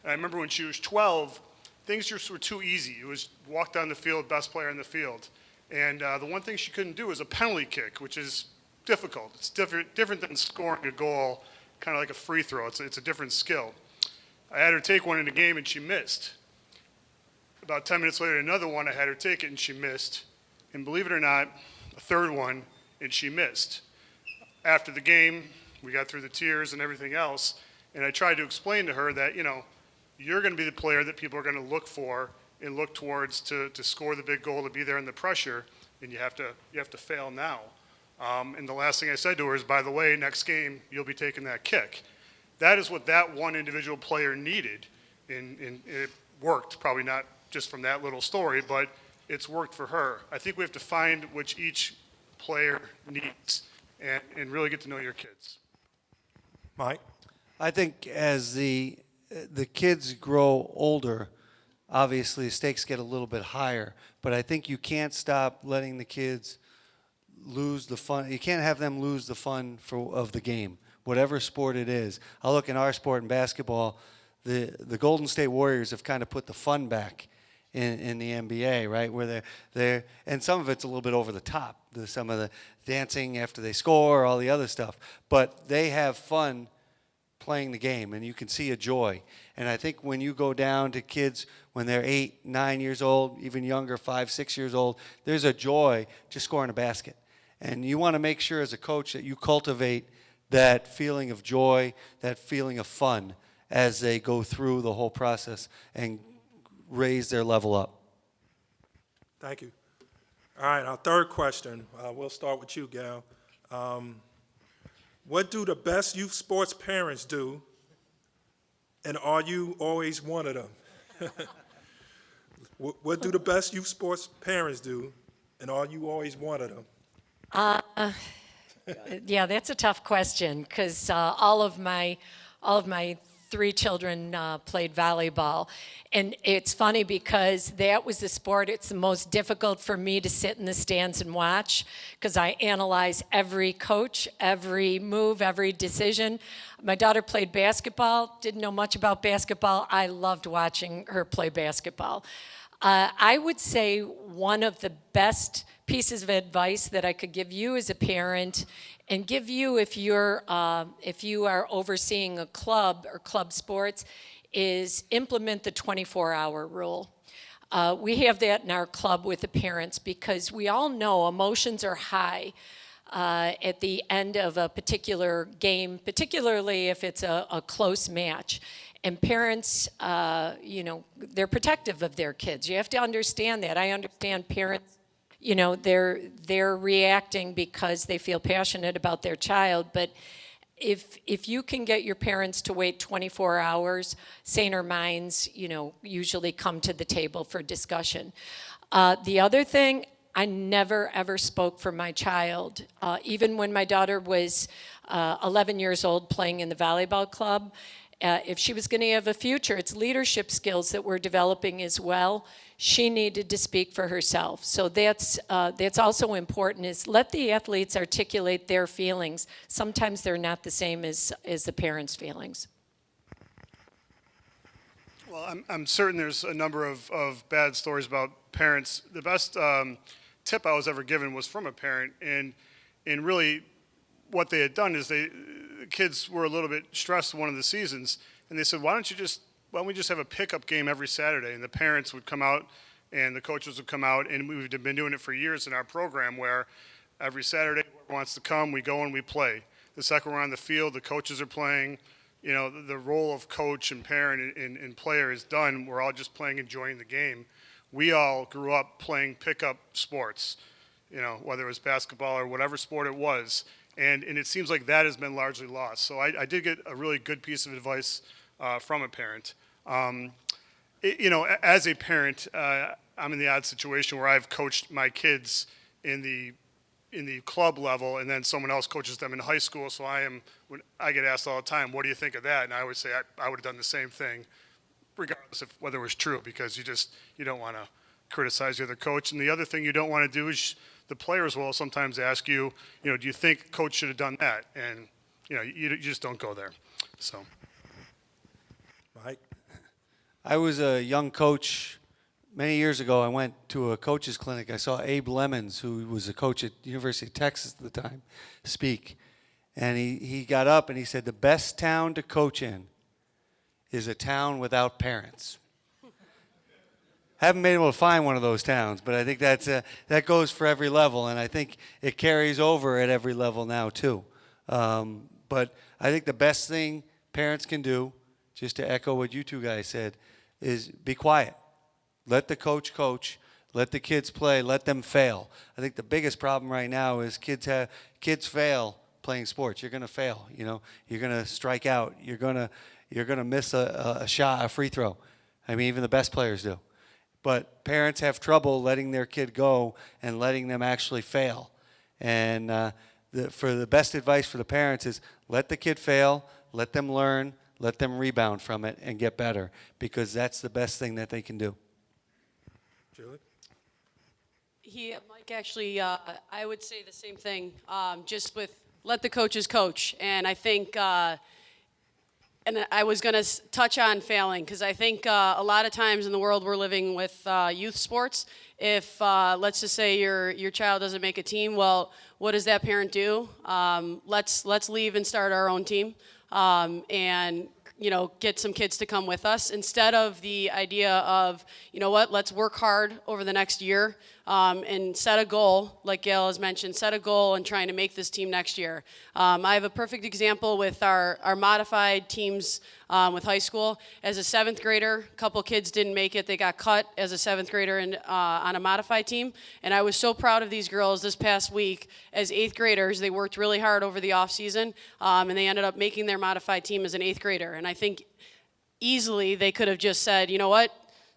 And I remember when she was 12, things just were too easy. It was walk down the field, best player in the field. And the one thing she couldn't do was a penalty kick, which is difficult. It's different than scoring a goal, kind of like a free throw. It's a different skill. I had her take one in the game and she missed. About 10 minutes later, another one, I had her take it and she missed. And believe it or not, a third one, and she missed. After the game, we got through the tears and everything else, and I tried to explain to her that, you're going to be the player that people are going to look for and look towards to score the big goal, to be there in the pressure, and you have to fail now. And the last thing I said to her is, by the way, next game, you'll be taking that kick. That is what that one individual player needed, and it worked, probably not just from that little story, but it's worked for her. I think we have to find which each player needs and really get to know your kids. Mike? I think as the kids grow older, obviously stakes get a little bit higher, but I think you can't stop letting the kids lose the fun. You can't have them lose the fun of the game, whatever sport it is. I look in our sport in basketball, the Golden State Warriors have kind of put the fun back in the NBA, right? Where they're and some of it's a little bit over the top. Some of the dancing after they score, all the other stuff. But they have fun playing the game, and you can see a joy. And I think when you go down to kids when they're 8, 9 years old, even younger, 5, 6 years old, there's a joy just scoring a basket. And you want to make sure as a coach that you cultivate that feeling of joy, that feeling of fun as they go through the whole process and raise their level up. Thank you. All right, our third question. We'll start with you, Gal. What do the best youth sports parents do, and are you always one of them? What do the best youth sports parents do, and are you always one of them? Yeah, that's a tough question because all of my 3 children played volleyball. And it's funny because that was the sport, it's the most difficult for me to sit in the stands and watch because I analyze every coach, every move, every decision. My daughter played basketball, didn't know much about basketball. I loved watching her play basketball. I would say one of the best pieces of advice that I could give you as a parent, and give you if you are overseeing a club or club sports, is implement the 24-hour rule. We have that in our club with the parents because we all know emotions are high at the end of a particular game, particularly if it's a close match. And parents, they're protective of their kids. You have to understand that. I understand parents, they're reacting because they feel passionate about their child, but if you can get your parents to wait 24 hours, saner minds, usually come to the table for discussion. The other thing, I never ever spoke for my child. Even when my daughter was 11 years old playing in the volleyball club, if she was going to have a future, it's leadership skills that we're developing as well. She needed to speak for herself. So that's also important, is let the athletes articulate their feelings. Sometimes they're not the same as the parents' feelings. Well, I'm certain there's a number of bad stories about parents. The best tip I was ever given was from a parent, and really what they had done is the kids were a little bit stressed one of the seasons, and they said, why don't we just have a pickup game every Saturday? And the parents would come out and the coaches would come out, and we've been doing it for years in our program where every Saturday whoever wants to come, we go and we play. The second we're on the field, the coaches are playing. The role of coach and parent and player is done. We're all just playing, enjoying the game. We all grew up playing pickup sports, whether it was basketball or whatever sport it was. And it seems like that has been largely lost. So I did get a really good piece of advice from a parent. As a parent, I'm in the odd situation where I've coached my kids in the club level, and then someone else coaches them in high school. So when I get asked all the time, what do you think of that? And I always say I would have done the same thing, regardless of whether it was true, because you don't want to criticize the other coach. And the other thing you don't want to do is the players will sometimes ask you, do you think coach should have done that? And you just don't go there. So, Mike? I was a young coach many years ago. I went to a coach's clinic. I saw Abe Lemons, who was a coach at the University of Texas at the time, speak. And he got up and he said, the best town to coach in is a town without parents. Haven't been able to find one of those towns, but I think that goes for every level, and I think it carries over at every level now too. But I think the best thing parents can do, just to echo what you two guys said, is be quiet. Let the coach coach. Let the kids play. Let them fail. I think the biggest problem right now is kids fail playing sports. You're going to fail. You're going to strike out. You're going to miss a shot, a free throw. I mean, even the best players do. But parents have trouble letting their kid go and letting them actually fail. And for the best advice for the parents is let the kid fail, let them learn, let them rebound from it and get better, because that's the best thing that they can do. Julie? Mike, actually, I would say the same thing, just with let the coaches coach. And I think and I was going to touch on failing, because I think a lot of times in the world we're living with youth sports, if let's just say your child doesn't make a team, well, what does that parent do? Let's leave and start our own team, and get some kids to come with us, instead of the idea of, let's work hard over the next year and set a goal, like Gail has mentioned, set a goal and trying to make this team next year. I have a perfect example with our modified teams with high school. As a 7th grader, a couple kids didn't make it. They got cut as a 7th grader on a modified team. And I was so proud of these girls this past week. As 8th graders, they worked really hard over the off season, and they ended up making their modified team as an 8th grader. And I think easily they could have just said, you know what?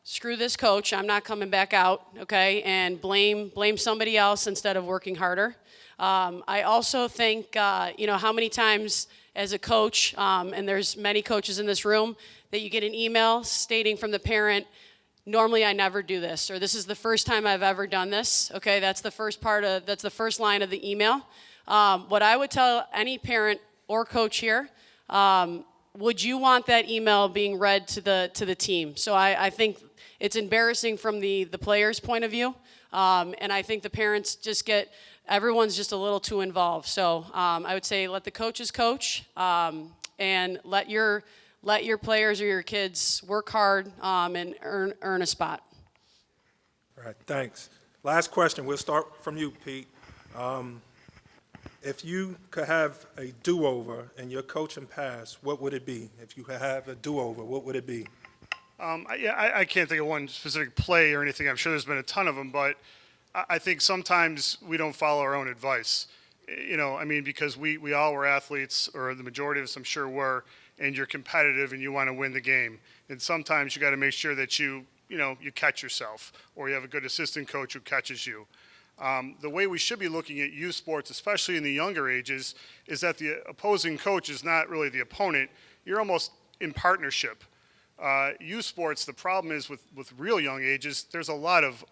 Screw this coach, I'm not coming back out, okay, and blame somebody else instead of working harder. I also think, how many times as a coach, and there's many coaches in this room, that you get an email stating from the parent, normally I never do this, or this is the first time I've ever done this, okay, that's the first line of the email. What I would tell any parent or coach here, would you want that email being read to the team? So I think it's embarrassing from the players' point of view, and I think the parents just everyone's just a little too involved. So I would say let the coaches coach, and let your players or your kids work hard and earn a spot. All right, thanks. Last question, we'll start from you, Pete. If you could have a do-over in your coaching past, what would it be? If you could have a do-over, what would it be? I can't think of one specific play or anything. I'm sure there's been a ton of them, but I think sometimes we don't follow our own advice. Because we all were athletes, or the majority of us I'm sure were, and you're competitive and you want to win the game. And sometimes you got to make sure that you catch yourself, or you have a good assistant coach who catches you. The way we should be looking at youth sports, especially in the younger ages, is that the opposing coach is not really the opponent. You're almost in partnership. Youth sports, the problem is with real young ages, there's a lot of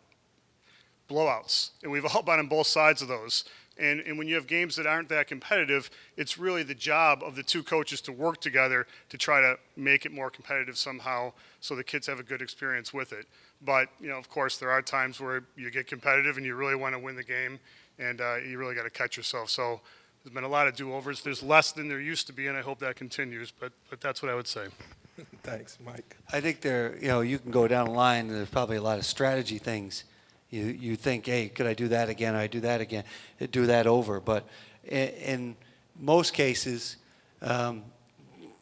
blowouts, and we've all been on both sides of those. And when you have games that aren't that competitive, it's really the job of the two coaches to work together to try to make it more competitive somehow so the kids have a good experience with it. But, of course, there are times where you get competitive and you really want to win the game, and you really got to catch yourself. So there's been a lot of do-overs. There's less than there used to be, and I hope that continues. But that's what I would say. Thanks, Mike. I think you can go down the line, and there's probably a lot of strategy things. You think, hey, could I do that again? I do that again, do that over. But in most cases,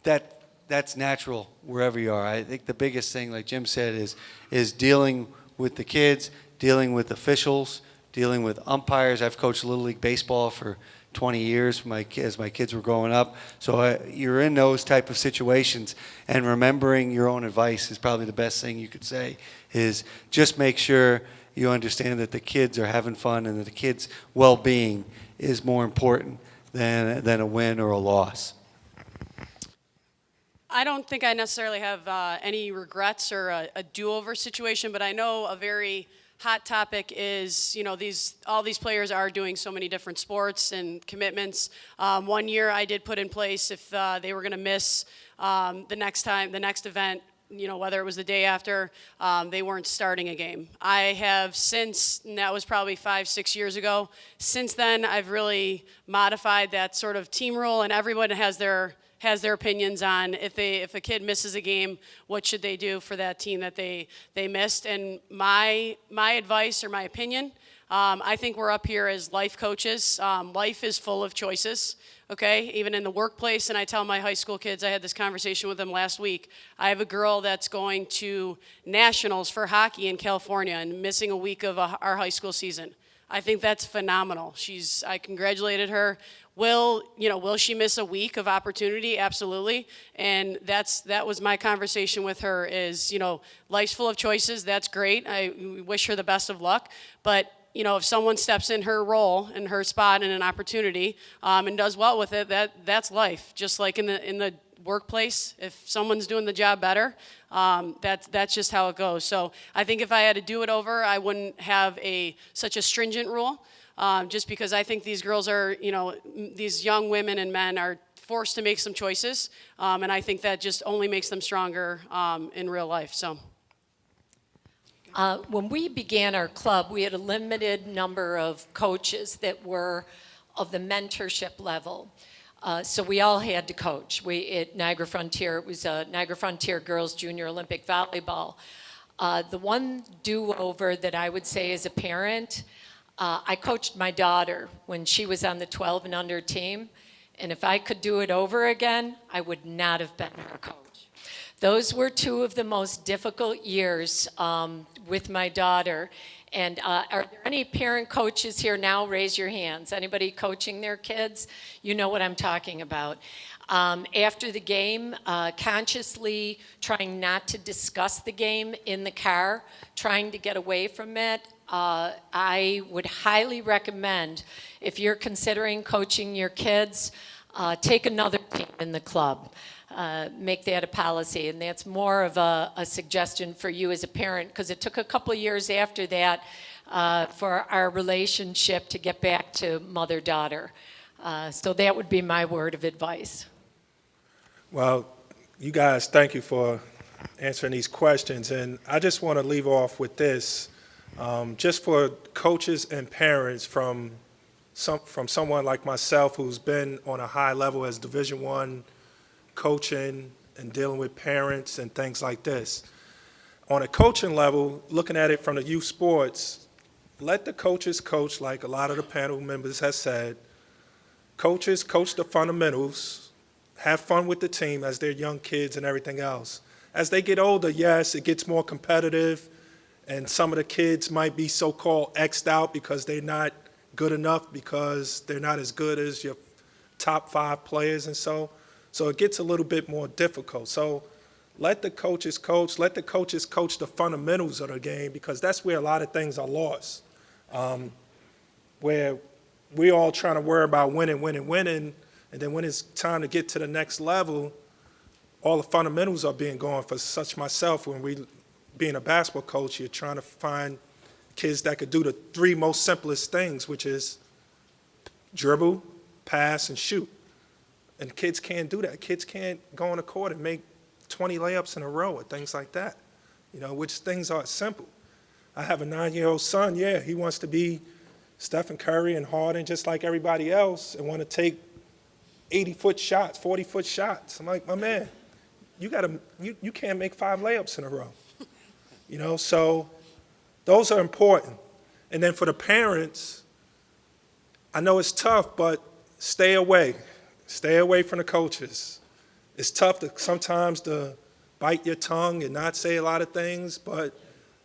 that's natural wherever you are. I think the biggest thing, like Jim said, is dealing with the kids, dealing with officials, dealing with umpires. I've coached Little League Baseball for 20 years as my kids were growing up. So you're in those type of situations, and remembering your own advice is probably the best thing you could say, is just make sure you understand that the kids are having fun and that the kids' well-being is more important than a win or a loss. I don't think I necessarily have any regrets or a do-over situation, but I know a very hot topic is, all these players are doing so many different sports and commitments. One year I did put in place if they were going to miss the next event, whether it was the day after, they weren't starting a game. I have since, and that was probably 5-6 years ago, since then I've really modified that sort of team rule, and everyone has their opinions on if a kid misses a game, what should they do for that team that they missed. And my advice or my opinion, I think we're up here as life coaches. Life is full of choices, okay? Even in the workplace, and I tell my high school kids, I had this conversation with them last week. I have a girl that's going to nationals for hockey in California and missing a week of our high school season. I think that's phenomenal. I congratulated her. Will she miss a week of opportunity? Absolutely. And that was my conversation with her is, life's full of choices. That's great. I wish her the best of luck. But, if someone steps in her role, in her spot, and an opportunity, and does well with it, that's life. Just like in the workplace, if someone's doing the job better, that's just how it goes. So I think if I had to do it over, I wouldn't have such a stringent rule. Just because I think these girls are, these young women and men are forced to make some choices, and I think that just only makes them stronger in real life. So, when we began our club, we had a limited number of coaches that were of the mentorship level. So we all had to coach. At Niagara Frontier, it was Niagara Frontier Girls Junior Olympic Volleyball. The one do-over that I would say as a parent, I coached my daughter when she was on the 12 and under team, and if I could do it over again, I would not have been her coach. Those were two of the most difficult years with my daughter. And are there any parent coaches here now? Raise your hands. Anybody coaching their kids? You know what I'm talking about. After the game, consciously trying not to discuss the game in the car, trying to get away from it. I would highly recommend, if you're considering coaching your kids, take another team in the club. Make that a policy, and that's more of a suggestion for you as a parent, because it took a couple of years after that for our relationship to get back to mother-daughter. So that would be my word of advice. Well, You guys, thank you for answering these questions. And I just want to leave off with this. Just for coaches and parents from someone like myself who's been on a high level as Division I coaching and dealing with parents and things like this. On a coaching level, looking at it from the youth sports, let the coaches coach like a lot of the panel members have said. Coaches coach the fundamentals, have fun with the team as they're young kids and everything else. As they get older, yes, it gets more competitive, and some of the kids might be so-called X'd out because they're not good enough, because they're not as good as your top 5 players, and so it gets a little bit more difficult. So let the coaches coach the fundamentals of the game, because that's where a lot of things are lost. Where we're all trying to worry about winning, and then when it's time to get to the next level, all the fundamentals are being gone. For such myself, being a basketball coach, you're trying to find kids that could do the 3 most simplest things, which is dribble, pass, and shoot. And kids can't do that. Kids can't go on the court and make 20 layups in a row or things like that, which things are simple. I have a 9-year-old son, he wants to be Stephen Curry and Harden just like everybody else and want to take 80-foot shots, 40-foot shots. I'm like, my man, you can't make 5 layups in a row. So those are important. And then for the parents, I know it's tough, but stay away. Stay away from the coaches. It's tough sometimes to bite your tongue and not say a lot of things, but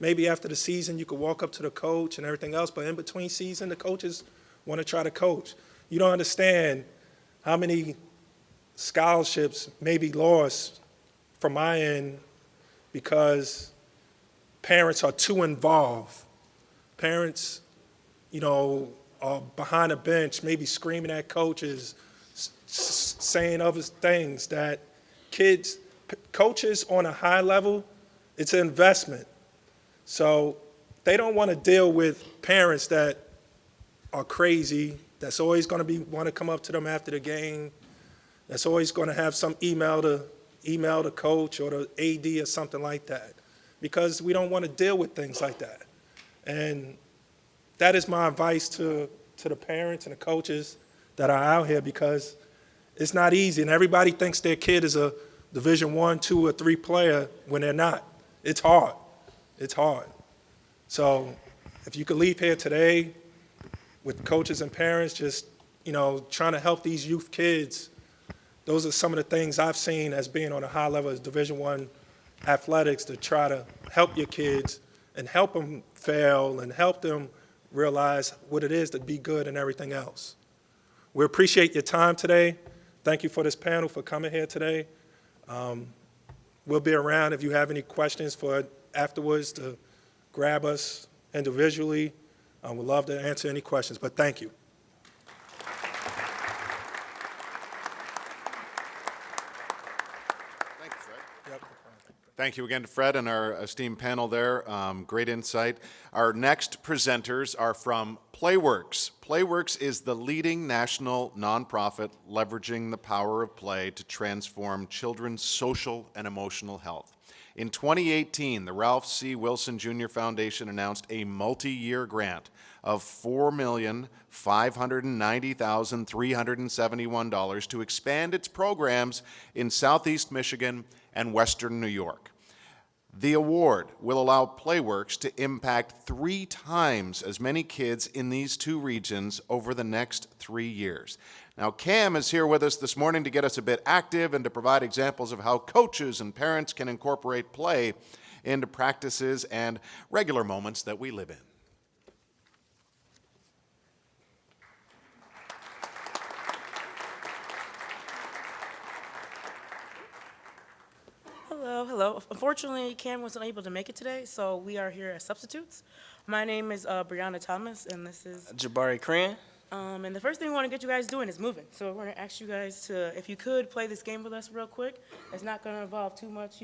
maybe after the season you could walk up to the coach and everything else, but in between season, the coaches want to try to coach. You don't understand how many scholarships may be lost from my end because parents are too involved. Parents, are behind a bench, maybe screaming at coaches, saying other things that coaches on a high level, it's an investment. So they don't want to deal with parents that are crazy, that's always going to want to come up to them after the game, that's always going to have some email the coach or the AD or something like that, because we don't want to deal with things like that. And that is my advice to the parents and the coaches that are out here, because it's not easy, and everybody thinks their kid is a Division I, II, or III player when they're not. It's hard. It's hard. So if you could leave here today with coaches and parents just, trying to help these youth kids, those are some of the things I've seen as being on a high level as Division I athletics, to try to help your kids and help them fail and help them realize what it is to be good and everything else. We appreciate your time today. Thank you for this panel, for coming here today. We'll be around if you have any questions for afterwards to grab us individually. We'd love to answer any questions, but thank you. Thank you, Fred. Yep. Thank you again to Fred and our esteemed panel there. Great insight. Our next presenters are from Playworks. Playworks is the leading national nonprofit leveraging the power of play to transform children's social and emotional health. In 2018, the Ralph C. Wilson Jr. Foundation announced a multi-year grant of $4,590,371 to expand its programs in Southeast Michigan and Western New York. The award will allow Playworks to impact 3 times as many kids in these 2 regions over the next 3 years. Now, Cam is here with us this morning to get us a bit active and to provide examples of how coaches and parents can incorporate play into practices and regular moments that we live in. Hello. Unfortunately, Cam wasn't able to make it today, so we are here as substitutes. My name is Brianna Thomas, and this is Jabari Cran. And the first thing we want to get you guys doing is moving. So we're going to ask you guys to, if you could, play this game with us real quick. It's not going to involve too much,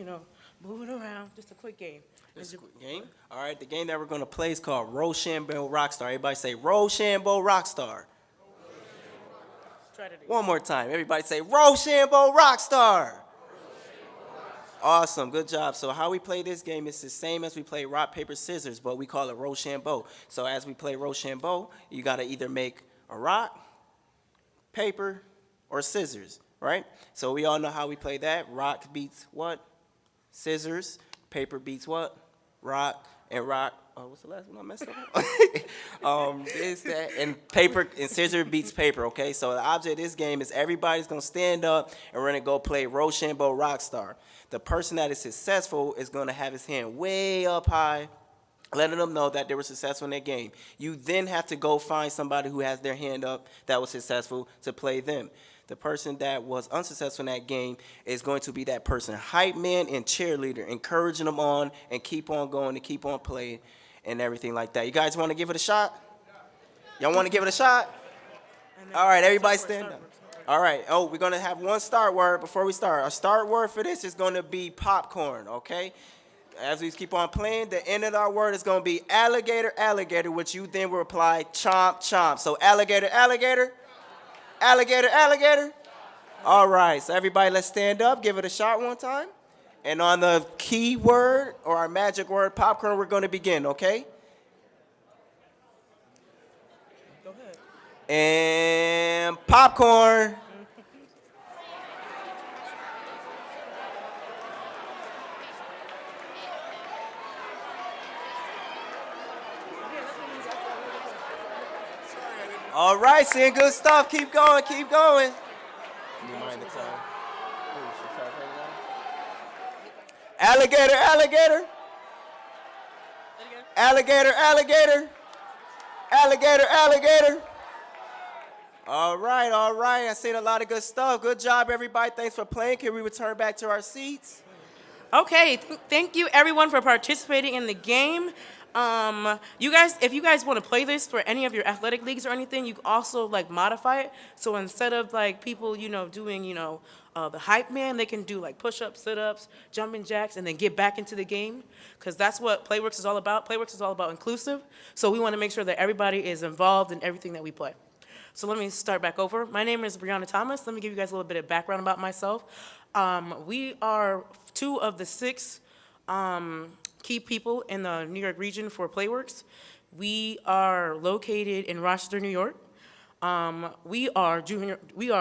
moving around. Just a quick game. This quick game? All right, the game that we're going to play is called Rochambeau Rockstar. Everybody say Rochambeau Rockstar. Try to do. One more time. Everybody say Rochambeau Rockstar. Awesome, good job. So how we play this game is the same as we play rock, paper, scissors, but we call it Rochambeau. So as we play Rochambeau, you gotta either make a rock, paper, or scissors, right? So we all know how we play that. Rock beats what? Scissors. Paper beats what? Rock. And rock. Oh, what's the last one I messed up? This, that, and paper and scissor beats paper. Okay. So the object of this game is everybody's gonna stand up and we're gonna go play Rochambeau Rockstar. The person that is successful is gonna have his hand way up high, letting them know that they were successful in their game. You then have to go find somebody who has their hand up that was successful to play them. The person that was unsuccessful in that game is going to be that person, hype man and cheerleader, encouraging them on and keep on going and keep on playing and everything like that. You guys want to give it a shot? Y'all want to give it a shot? All right, everybody stand up. All right. Oh, we're going to have one start word before we start. Our start word for this is going to be popcorn, okay? As we keep on playing, the end of our word is going to be alligator, alligator, which you then will reply chomp, chomp. So alligator, alligator, alligator, alligator. All right, so everybody let's stand up, give it a shot one time. And on the key word or our magic word, popcorn, we're going to begin, okay? Go ahead. And popcorn. All right, seeing good stuff. Keep going, keep going. You mind the time? Alligator, alligator. Alligator, alligator. Alligator, alligator. All right, all right. I seen a lot of good stuff. Good job, everybody. Thanks for playing. Can we return back to our seats? Okay, thank you everyone for participating in the game. You guys, if you guys want to play this for any of your athletic leagues or anything, you can also like modify it. So instead of like people, doing, the hype man, they can do like push-ups, sit-ups, jumping jacks, and then get back into the game. Because that's what Playworks is all about. Playworks is all about inclusive. So we want to make sure that everybody is involved in everything that we play. So let me start back over. My name is Brianna Thomas. Let me give you guys a little bit of background about myself. We are 2 of the 6 key people in the New York region for Playworks. We are located in Rochester, New York. We are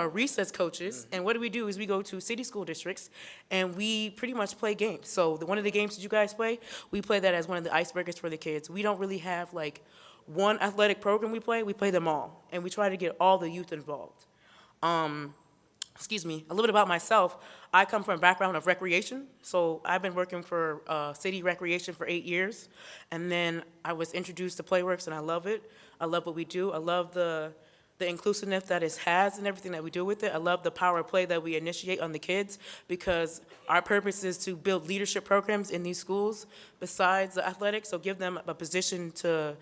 recess coaches, and what do is we go to city school districts, and we pretty much play games. So one of the games that you guys play, we play that as one of the icebreakers for the kids. We don't really have like one athletic program we play them all, and we try to get all the youth involved. Excuse me, a little bit about myself. I come from a background of recreation, so I've been working for city recreation for 8 years, and then I was introduced to Playworks, and I love it. I love what we do. I love the inclusiveness that it has and everything that we do with it. I love the power of play that we initiate on the kids, because our purpose is to build leadership programs in these schools besides the athletics, so give them a position to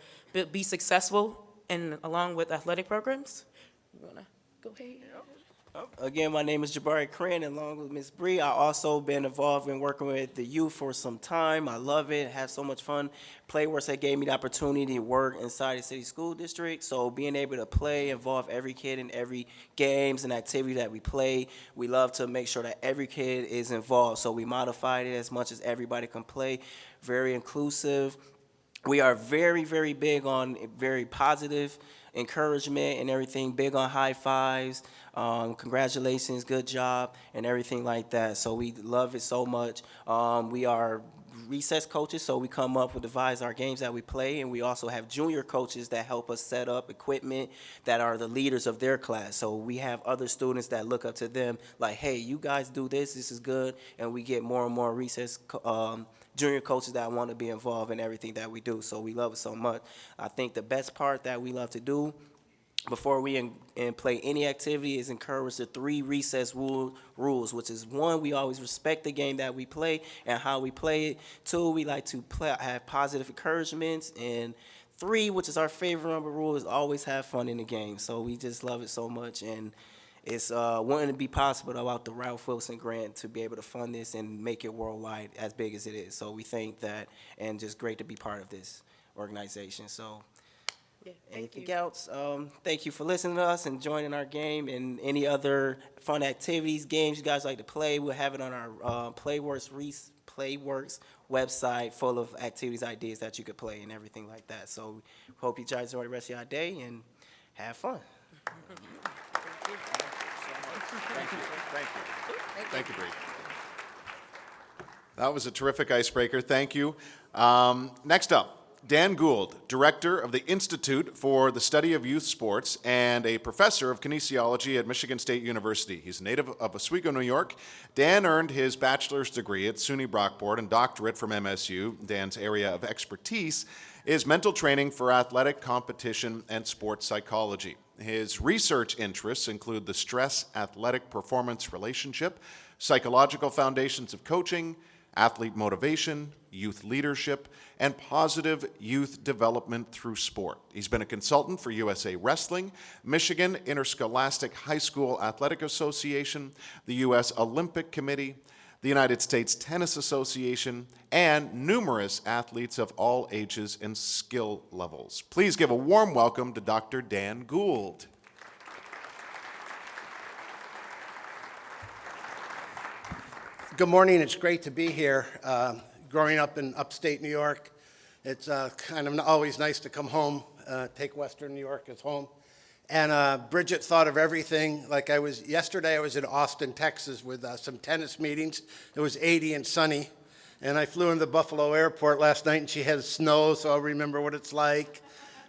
be successful and along with athletic programs. You wanna go ahead? Again, my name is Jabari Cran, and along with Ms. Bree, I also been involved in working with the youth for some time. I love it, have so much fun. Playworks that gave me the opportunity to work inside the city school district, so being able to play, involve every kid in every games and activity that we play, we love to make sure that every kid is involved, so we modified it as much as everybody can play, very inclusive. We are very, very big on very positive encouragement and everything, big on high fives, congratulations, good job, and everything like that. So we love it so much. We are recess coaches, so we come up with devise our games that we play, and we also have junior coaches that help us set up equipment that are the leaders of their class. So we have other students that look up to them like, hey, you guys do this is good, and we get more and more recess junior coaches that want to be involved in everything that we do. So we love it so much. I think the best part that we love to do before we play any activity is encourage the 3 recess rules, which is 1, we always respect the game that we play and how we play it. 2, we like to have positive encouragements. And 3, which is our favorite number rule, is always have fun in the game. So we just love it so much, and it's wanting to be possible about the Ralph Wilson grant to be able to fund this and make it worldwide as big as it is. So we think that, and just great to be part of this organization. So Yeah, Anything else? Thank you for listening to us and joining our game, and any other fun activities, games you guys like to play. We'll have it on our Playworks website, full of activities, ideas that you could play and everything like that. So hope you guys enjoy the rest of your day and have fun. Thank you, Bree. That was a terrific icebreaker. Thank you. Next up, Dan Gould, Director of the Institute for the Study of Youth Sports and a professor of kinesiology at Michigan State University. He's a native of Oswego, New York. Dan earned his bachelor's degree at SUNY Brockport and doctorate from MSU. Dan's area of expertise is mental training for athletic competition and sports psychology. His research interests include the stress-athletic performance relationship, psychological foundations of coaching, athlete motivation, youth leadership, and positive youth development through sport. He's been a consultant for USA Wrestling, Michigan Interscholastic High School Athletic Association, the U.S. Olympic Committee, the United States Tennis Association, and numerous athletes of all ages and skill levels. Please give a warm welcome to Dr. Dan Gould. Good morning. It's great to be here. Growing up in upstate New York, it's kind of always nice to come home, take Western New York as home. And Bridget thought of everything. Like yesterday I was in Austin, Texas with some tennis meetings. It was 80 and sunny. And I flew into the Buffalo airport last night and she had snow, so I'll remember what it's like.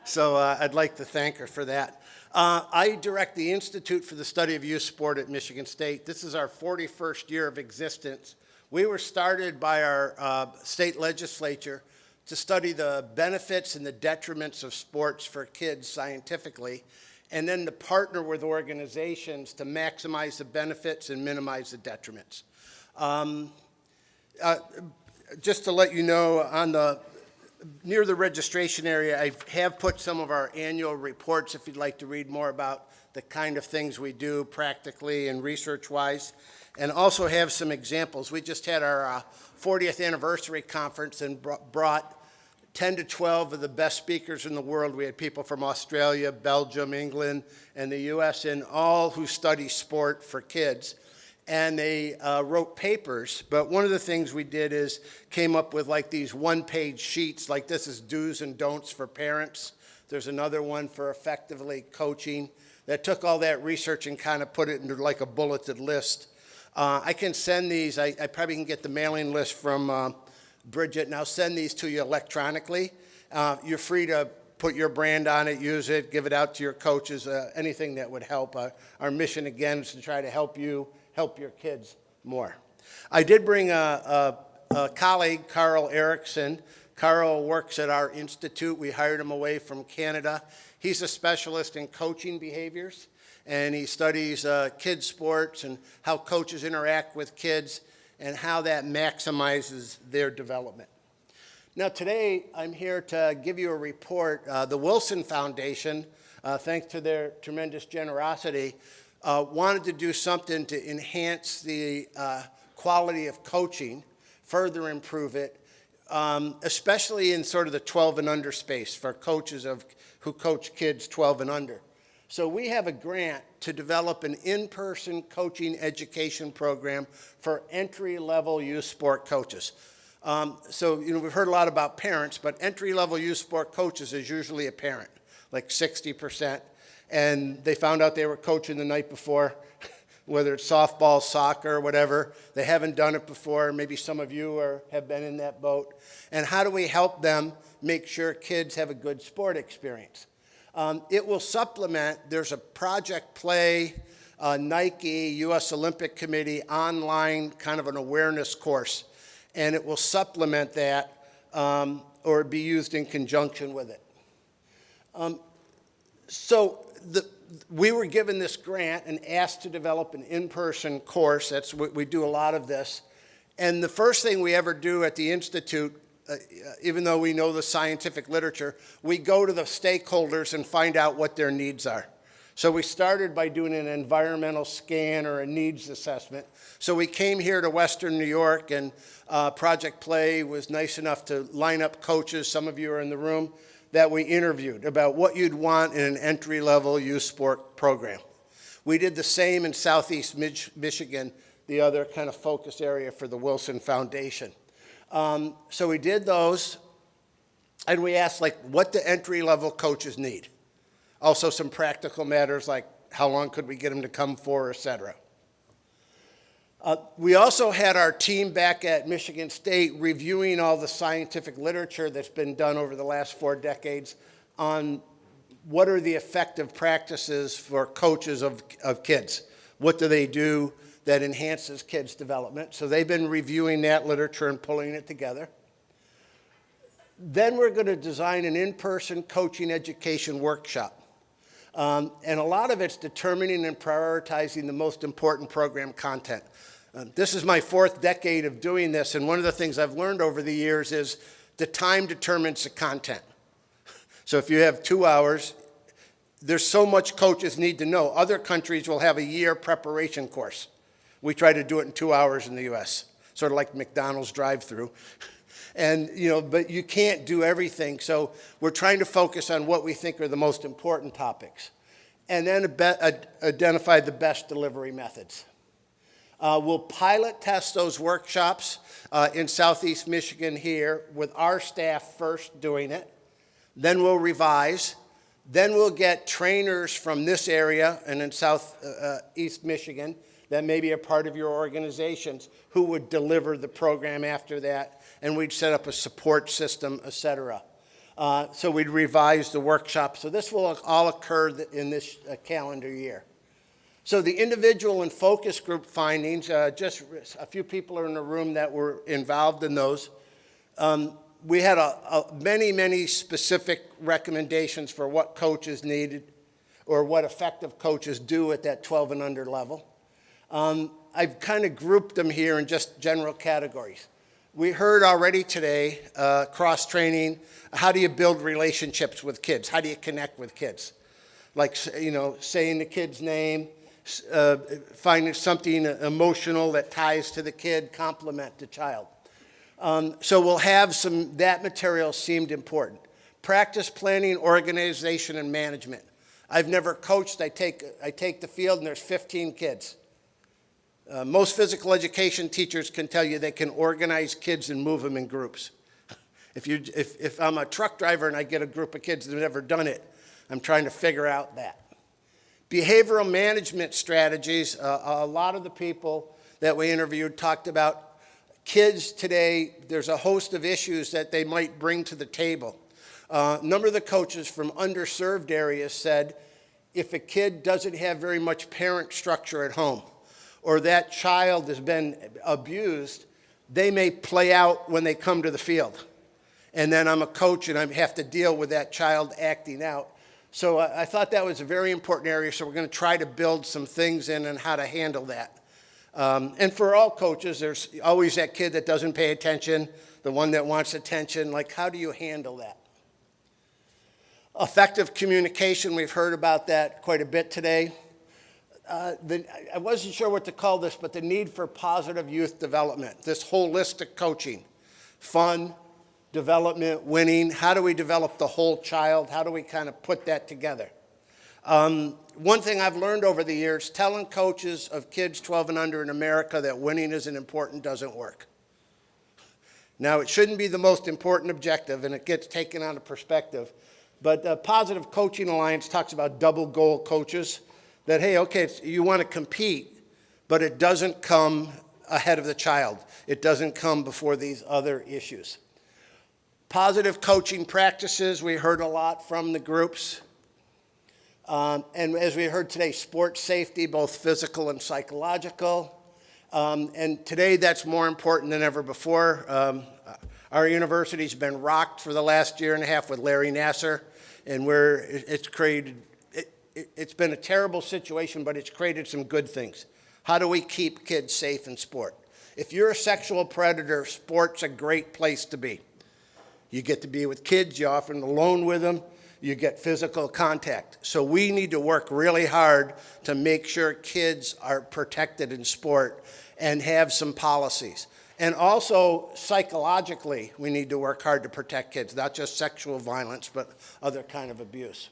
So I'd like to thank her for that. I direct the Institute for the Study of Youth Sport at Michigan State. This is our 41st year of existence. We were started by our state legislature to study the benefits and the detriments of sports for kids scientifically, and then to partner with organizations to maximize the benefits and minimize the detriments. Just to let you know, near the registration area, I have put some of our annual reports if you'd like to read more about the kind of things we do practically and research-wise, and also have some examples. We just had our 40th anniversary conference and brought 10 to 12 of the best speakers in the world. We had people from Australia, Belgium, England, and the U.S. in, all who study sport for kids. And they wrote papers, but one of the things we did is came up with like these one-page sheets, like this is do's and don'ts for parents. There's another one for effectively coaching that took all that research and kind of put it into like a bulleted list. I can send these, I probably can get the mailing list from Bridget, and I'll send these to you electronically. You're free to put your brand on it, use it, give it out to your coaches, anything that would help. Our mission, again, is to try to help you help your kids more. I did bring a colleague, Carl Erickson. Carl works at our institute. We hired him away from Canada. He's a specialist in coaching behaviors, and he studies kids sports and how coaches interact with kids and how that maximizes their development. Now today, I'm here to give you a report. The Wilson Foundation, thanks to their tremendous generosity, wanted to do something to enhance the quality of coaching, further improve it, especially in sort of the 12 and under space for coaches who coach kids 12 and under. So we have a grant to develop an in-person coaching education program for entry-level youth sport coaches. So we've heard a lot about parents, but entry-level youth sport coaches is usually a parent, like 60%. And they found out they were coaching the night before, whether it's softball, soccer, whatever. They haven't done it before. Maybe some of you have been in that boat. And how do we help them make sure kids have a good sport experience? It will supplement, there's a Project Play, Nike, U.S. Olympic Committee online kind of an awareness course. And it will supplement that or be used in conjunction with it. We were given this grant and asked to develop an in-person course. That's what we do, a lot of this. And the first thing we ever do at the Institute, even though we know the scientific literature, we go to the stakeholders and find out what their needs are. So we started by doing an environmental scan or a needs assessment. So we came here to Western New York, and Project Play was nice enough to line up coaches. Some of you are in the room that we interviewed about what you'd want in an entry-level youth sport program. We did the same in Southeast Michigan, the other kind of focus area for the Wilson Foundation. So we did those, and we asked like what the entry-level coaches need. Also some practical matters like how long could we get them to come for, et cetera. We also had our team back at Michigan State reviewing all the scientific literature that's been done over the last 4 decades on what are the effective practices for coaches of kids. What do they do that enhances kids' development? So they've been reviewing that literature and pulling it together. Then we're going to design an in-person coaching education workshop. And a lot of it's determining and prioritizing the most important program content. This is my 4th decade of doing this, and one of the things I've learned over the years is the time determines the content. So if you have 2 hours, there's so much coaches need to know. Other countries will have a year preparation course. We try to do it in 2 hours in the US, sort of like McDonald's drive-through. And, but you can't do everything. So we're trying to focus on what we think are the most important topics. And then identify the best delivery methods. We'll pilot test those workshops in Southeast Michigan here with our staff first doing it. Then we'll revise. Then we'll get trainers from this area and in Southeast Michigan that may be a part of your organizations who would deliver the program after that. And we'd set up a support system, et cetera. So we'd revise the workshop. So this will all occur in this calendar year. So the individual and focus group findings, just a few people are in the room that were involved in those. We had many specific recommendations for what coaches needed or what effective coaches do at that 12 and under level. I've kind of grouped them here in just general categories. We heard already today, cross-training, how do you build relationships with kids? How do you connect with kids? Like, saying the kid's name, finding something emotional that ties to the kid, compliment the child. So we'll have that material seemed important. Practice planning, organization, and management. I've never coached. I take the field and there's 15 kids. Most physical education teachers can tell you they can organize kids and move them in groups. If I'm a truck driver and I get a group of kids that have never done it, I'm trying to figure out that. Behavioral management strategies, a lot of the people that we interviewed talked about kids today. There's a host of issues that they might bring to the table. A number of the coaches from underserved areas said if a kid doesn't have very much parent structure at home, or that child has been abused, they may play out when they come to the field. And then I'm a coach and I have to deal with that child acting out. So I thought that was a very important area, so we're going to try to build some things in on how to handle that. And for all coaches, there's always that kid that doesn't pay attention, the one that wants attention. Like, how do you handle that? Effective communication, we've heard about that quite a bit today. I wasn't sure what to call this, but the need for positive youth development, this holistic coaching, fun, development, winning. How do we develop the whole child? How do we kind of put that together? One thing I've learned over the years, telling coaches of kids 12 and under in America that winning isn't important doesn't work. Now, it shouldn't be the most important objective, and it gets taken out of perspective. But the Positive Coaching Alliance talks about double goal coaches. That, hey, okay, you want to compete, but it doesn't come ahead of the child. It doesn't come before these other issues. Positive coaching practices, we heard a lot from the groups. And as we heard today, sports safety, both physical and psychological. And today that's more important than ever before. Our university's been rocked for the last year and a half with Larry Nassar, and it's been a terrible situation, but it's created some good things. How do we keep kids safe in sport? If you're a sexual predator, sport's a great place to be. You get to be with kids, you're often alone with them, you get physical contact. So we need to work really hard to make sure kids are protected in sport and have some policies. And also, psychologically, we need to work hard to protect kids, not just sexual violence, but other kind of abuse.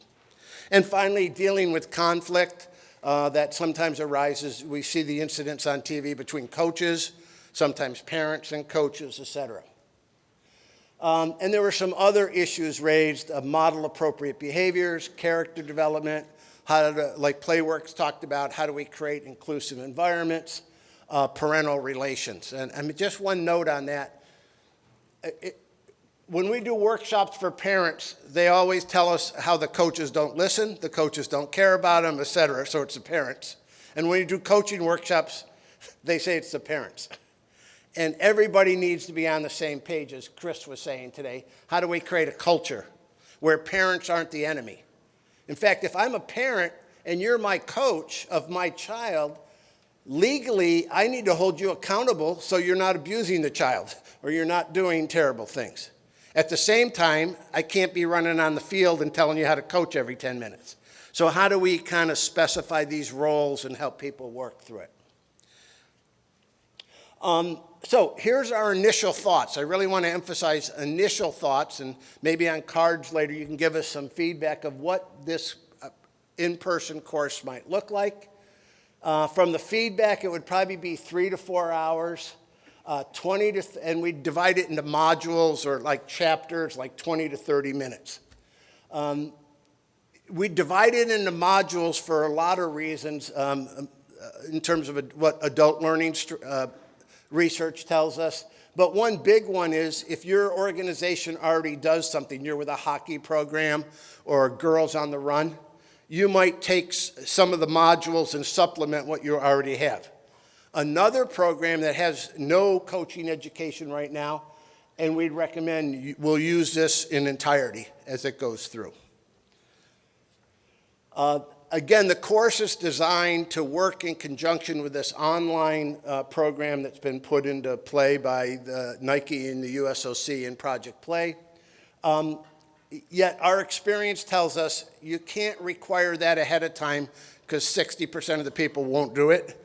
And finally, dealing with conflict that sometimes arises. We see the incidents on TV between coaches, sometimes parents and coaches, etc. And there were some other issues raised, model appropriate behaviors, character development, how to, like Playworks talked about, how do we create inclusive environments, parental relations. And I mean, just one note on that. When we do workshops for parents, they always tell us how the coaches don't listen, the coaches don't care about them, etc. So it's the parents. And when you do coaching workshops, they say it's the parents. And everybody needs to be on the same page, as Chris was saying today. How do we create a culture where parents aren't the enemy? In fact, if I'm a parent and you're my coach of my child, legally, I need to hold you accountable so you're not abusing the child or you're not doing terrible things. At the same time, I can't be running on the field and telling you how to coach every 10 minutes. So how do we kind of specify these roles and help people work through it? So here's our initial thoughts. I really want to emphasize initial thoughts, and maybe on cards later you can give us some feedback of what this in-person course might look like. From the feedback, it would probably be 3 to 4 hours, and we divide it into modules or like chapters, like 20 to 30 minutes. We divide it into modules for a lot of reasons in terms of what adult learning research tells us. But one big one is if your organization already does something, you're with a hockey program or Girls on the Run, you might take some of the modules and supplement what you already have. Another program that has no coaching education right now, and we'd recommend we'll use this in entirety as it goes through. Again, the course is designed to work in conjunction with this online program that's been put into play by Nike and the USOC in Project Play. Yet our experience tells us you can't require that ahead of time because 60% of the people won't do it.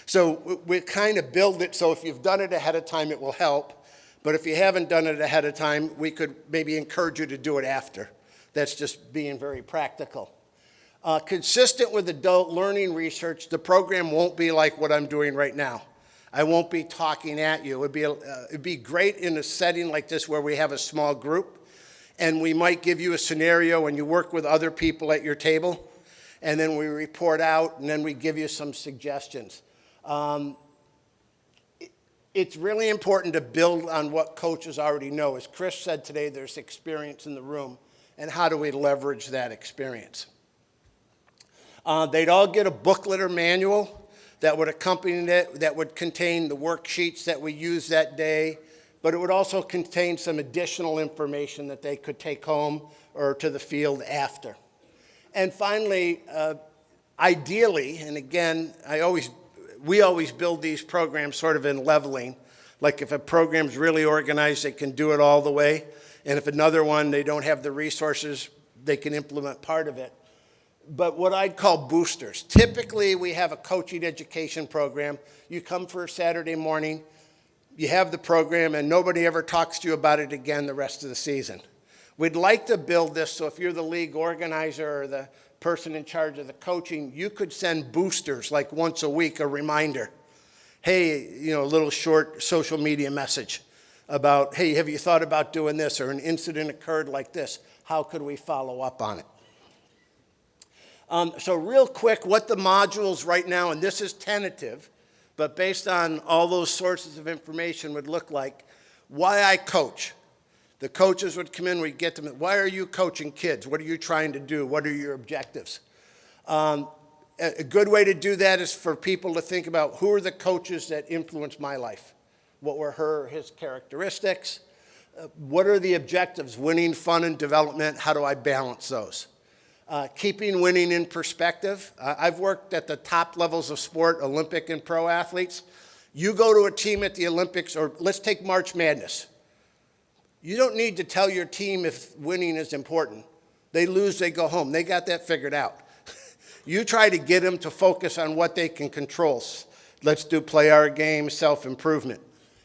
So we kind of build it so if you've done it ahead of time, it will help. But if you haven't done it ahead of time, we could maybe encourage you to do it after. That's just being very practical. Consistent with adult learning research, the program won't be like what I'm doing right now. I won't be talking at you. It'd be great in a setting like this where we have a small group, and we might give you a scenario and you work with other people at your table, and then we report out, and then we give you some suggestions. It's really important to build on what coaches already know. As Chris said today, there's experience in the room, and how do we leverage that experience? They'd all get a booklet or manual that would accompany it, that would contain the worksheets that we use that day, but it would also contain some additional information that they could take home or to the field after. And finally, ideally, and again, we always build these programs sort of in leveling. Like if a program's really organized, they can do it all the way. And if another one, they don't have the resources, they can implement part of it. But what I'd call boosters. Typically, we have a coaching education program. You come for a Saturday morning, you have the program, and nobody ever talks to you about it again the rest of the season. We'd like to build this so if you're the league organizer or the person in charge of the coaching, you could send boosters like once a week, a reminder. Hey, a little short social media message about, hey, have you thought about doing this, or an incident occurred like this? How could we follow up on it? So real quick, what the modules right now, and this is tentative, but based on all those sources of information would look like, why I coach. The coaches would come in, we'd get them, why are you coaching kids? What are you trying to do? What are your objectives? A good way to do that is for people to think about who are the coaches that influenced my life? What were his characteristics? What are the objectives? Winning, fun, and development, how do I balance those? Keeping winning in perspective. I've worked at the top levels of sport, Olympic and pro athletes. You go to a team at the Olympics, or let's take March Madness. You don't need to tell your team if winning is important. They lose, they go home. They got that figured out. You try to get them to focus on what they can control. Let's play our game, self-improvement.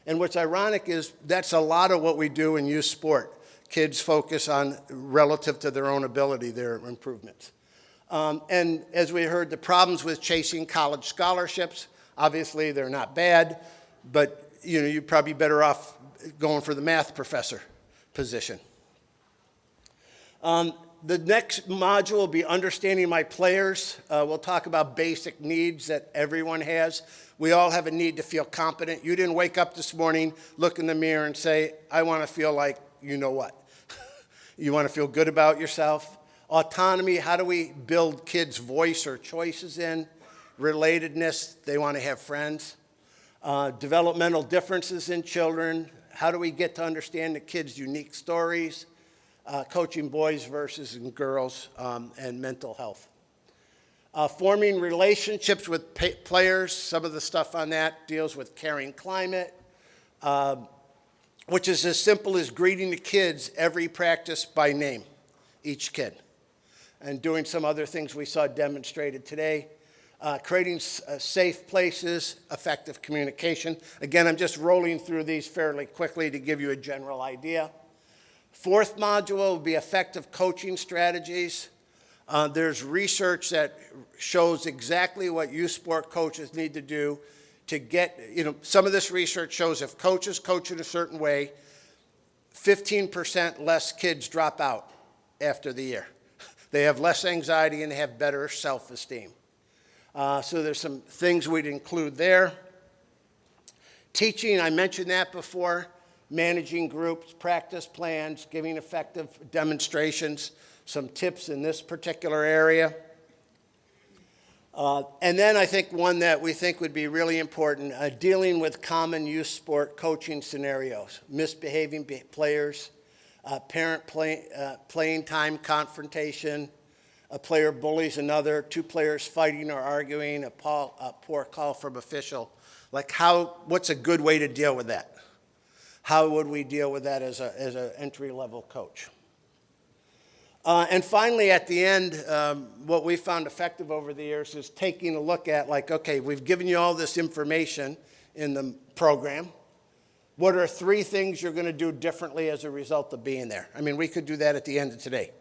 And what's ironic is that's a lot of what we do in youth sport. Kids focus on, relative to their own ability, their improvements. And as we heard, the problems with chasing college scholarships, obviously they're not bad, but you're probably better off going for the math professor position. The next module will be understanding my players. We'll talk about basic needs that everyone has. We all have a need to feel competent. You didn't wake up this morning, look in the mirror and say, I want to feel like you know what. You want to feel good about yourself. Autonomy, how do we build kids' voice or choices in? Relatedness, they want to have friends. Developmental differences in children, how do we get to understand the kids' unique stories? Coaching boys versus girls, and mental health. Forming relationships with players, some of the stuff on that deals with caring climate, which is as simple as greeting the kids every practice by name, each kid, and doing some other things we saw demonstrated today. Creating safe places, effective communication. Again, I'm just rolling through these fairly quickly to give you a general idea. Fourth module will be effective coaching strategies. There's research that shows exactly what youth sport coaches need to do to get, some of this research shows if coaches coach in a certain way, 15% less kids drop out after the year. They have less anxiety and they have better self-esteem. So there's some things we'd include there. Teaching, I mentioned that before. Managing groups, practice plans, giving effective demonstrations, some tips in this particular area. And then I think one that we think would be really important, dealing with common youth sport coaching scenarios, misbehaving players, parent playing time confrontation, a player bullies another, two players fighting or arguing, a poor call from official. Like what's a good way to deal with that? How would we deal with that as an entry-level coach? And finally, at the end, what we found effective over the years is taking a look at, okay, we've given you all this information in the program. What are 3 things you're going to do differently as a result of being there? I mean, we could do that at the end of today.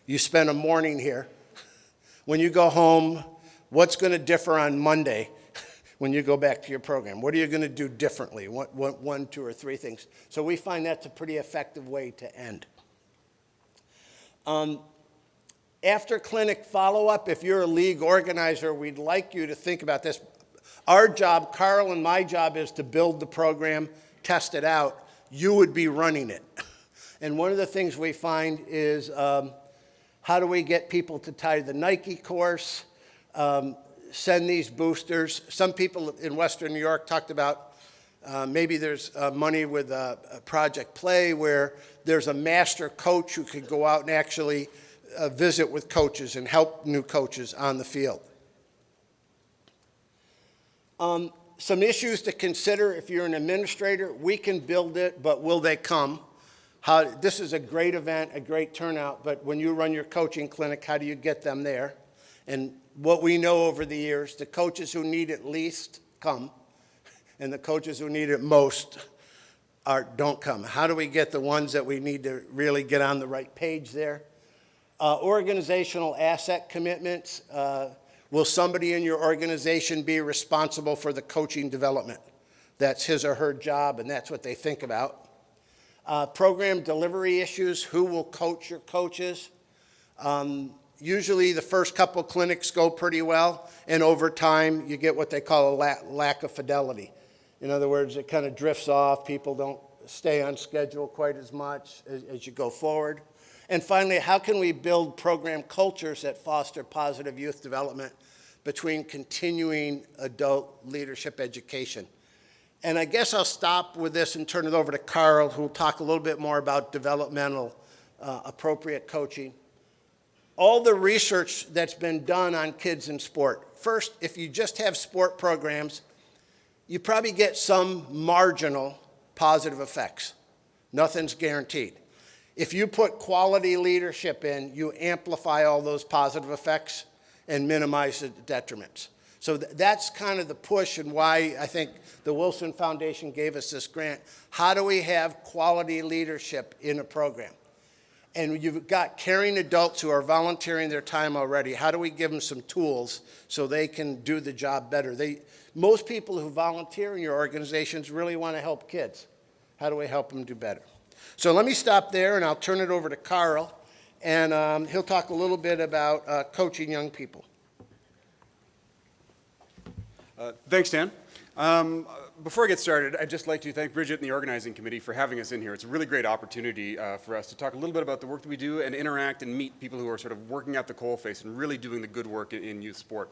You spend a morning here. When you go home, what's going to differ on Monday when you go back to your program? What are you going to do differently? What 1, 2, or 3 things? So we find that's a pretty effective way to end. After clinic follow-up, if you're a league organizer, we'd like you to think about this. Our job, Carl and my job, is to build the program, test it out. You would be running it. And one of the things we find is how do we get people to tie the Nike course, send these boosters. Some people in Western New York talked about maybe there's money with a Project Play where there's a master coach who could go out and actually visit with coaches and help new coaches on the field. Some issues to consider if you're an administrator. We can build it, but will they come? This is a great event, a great turnout, but when you run your coaching clinic, how do you get them there? And what we know over the years, the coaches who need it least come, and the coaches who need it most don't come. How do we get the ones that we need to really get on the right page there? Organizational asset commitments. Will somebody in your organization be responsible for the coaching development? That's his or her job, and that's what they think about. Program delivery issues. Who will coach your coaches? Usually the first couple clinics go pretty well, and over time you get what they call a lack of fidelity. In other words, it kind of drifts off. People don't stay on schedule quite as much as you go forward. And finally, how can we build program cultures that foster positive youth development between continuing adult leadership education? And I guess I'll stop with this and turn it over to Carl, who will talk a little bit more about developmental appropriate coaching. All the research that's been done on kids in sport. First, if you just have sport programs, you probably get some marginal positive effects. Nothing's guaranteed. If you put quality leadership in, you amplify all those positive effects and minimize the detriments. So that's kind of the push and why I think the Wilson Foundation gave us this grant. How do we have quality leadership in a program? And you've got caring adults who are volunteering their time already. How do we give them some tools so they can do the job better? Most people who volunteer in your organizations really want to help kids. How do we help them do better? So let me stop there, and I'll turn it over to Carl, and he'll talk a little bit about coaching young people. Thanks, Dan. Before I get started, I'd just like to thank Bridget and the organizing committee for having us in here. It's a really great opportunity for us to talk a little bit about the work that we do and interact and meet people who are sort of working at the coalface and really doing the good work in youth sport.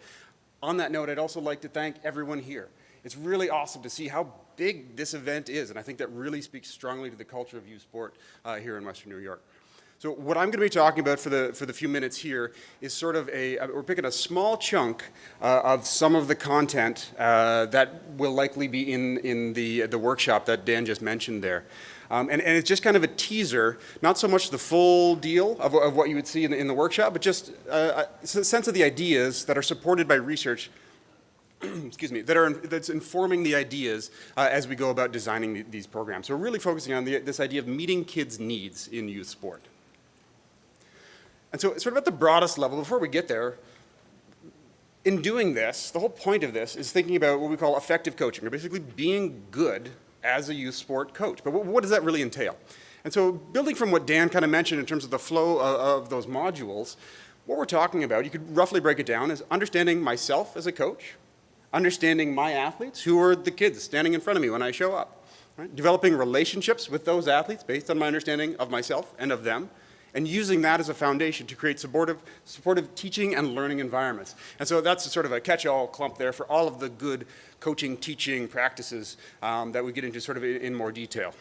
On that note, I'd also like to thank everyone here. It's really awesome to see how big this event is, and I think that really speaks strongly to the culture of youth sport here in Western New York. So what I'm going to be talking about for the few minutes here is sort of we're picking a small chunk of some of the content that will likely be in the workshop that Dan just mentioned there. And it's just kind of a teaser, not so much the full deal of what you would see in the workshop, but just a sense of the ideas that are supported by research excuse me, that's informing the ideas as we go about designing these programs. So we're really focusing on this idea of meeting kids' needs in youth sport. And so sort of at the broadest level, before we get there, in doing this, the whole point of this is thinking about what we call effective coaching, or basically being good as a youth sport coach. But what does that really entail? And so building from what Dan kind of mentioned in terms of the flow of those modules, what we're talking about, you could roughly break it down as understanding myself as a coach, understanding my athletes, who are the kids standing in front of me when I show up, right? Developing relationships with those athletes based on my understanding of myself and of them, and using that as a foundation to create supportive teaching and learning environments. And so that's sort of a catch-all clump there for all of the good coaching, teaching practices that we get into sort of in more detail.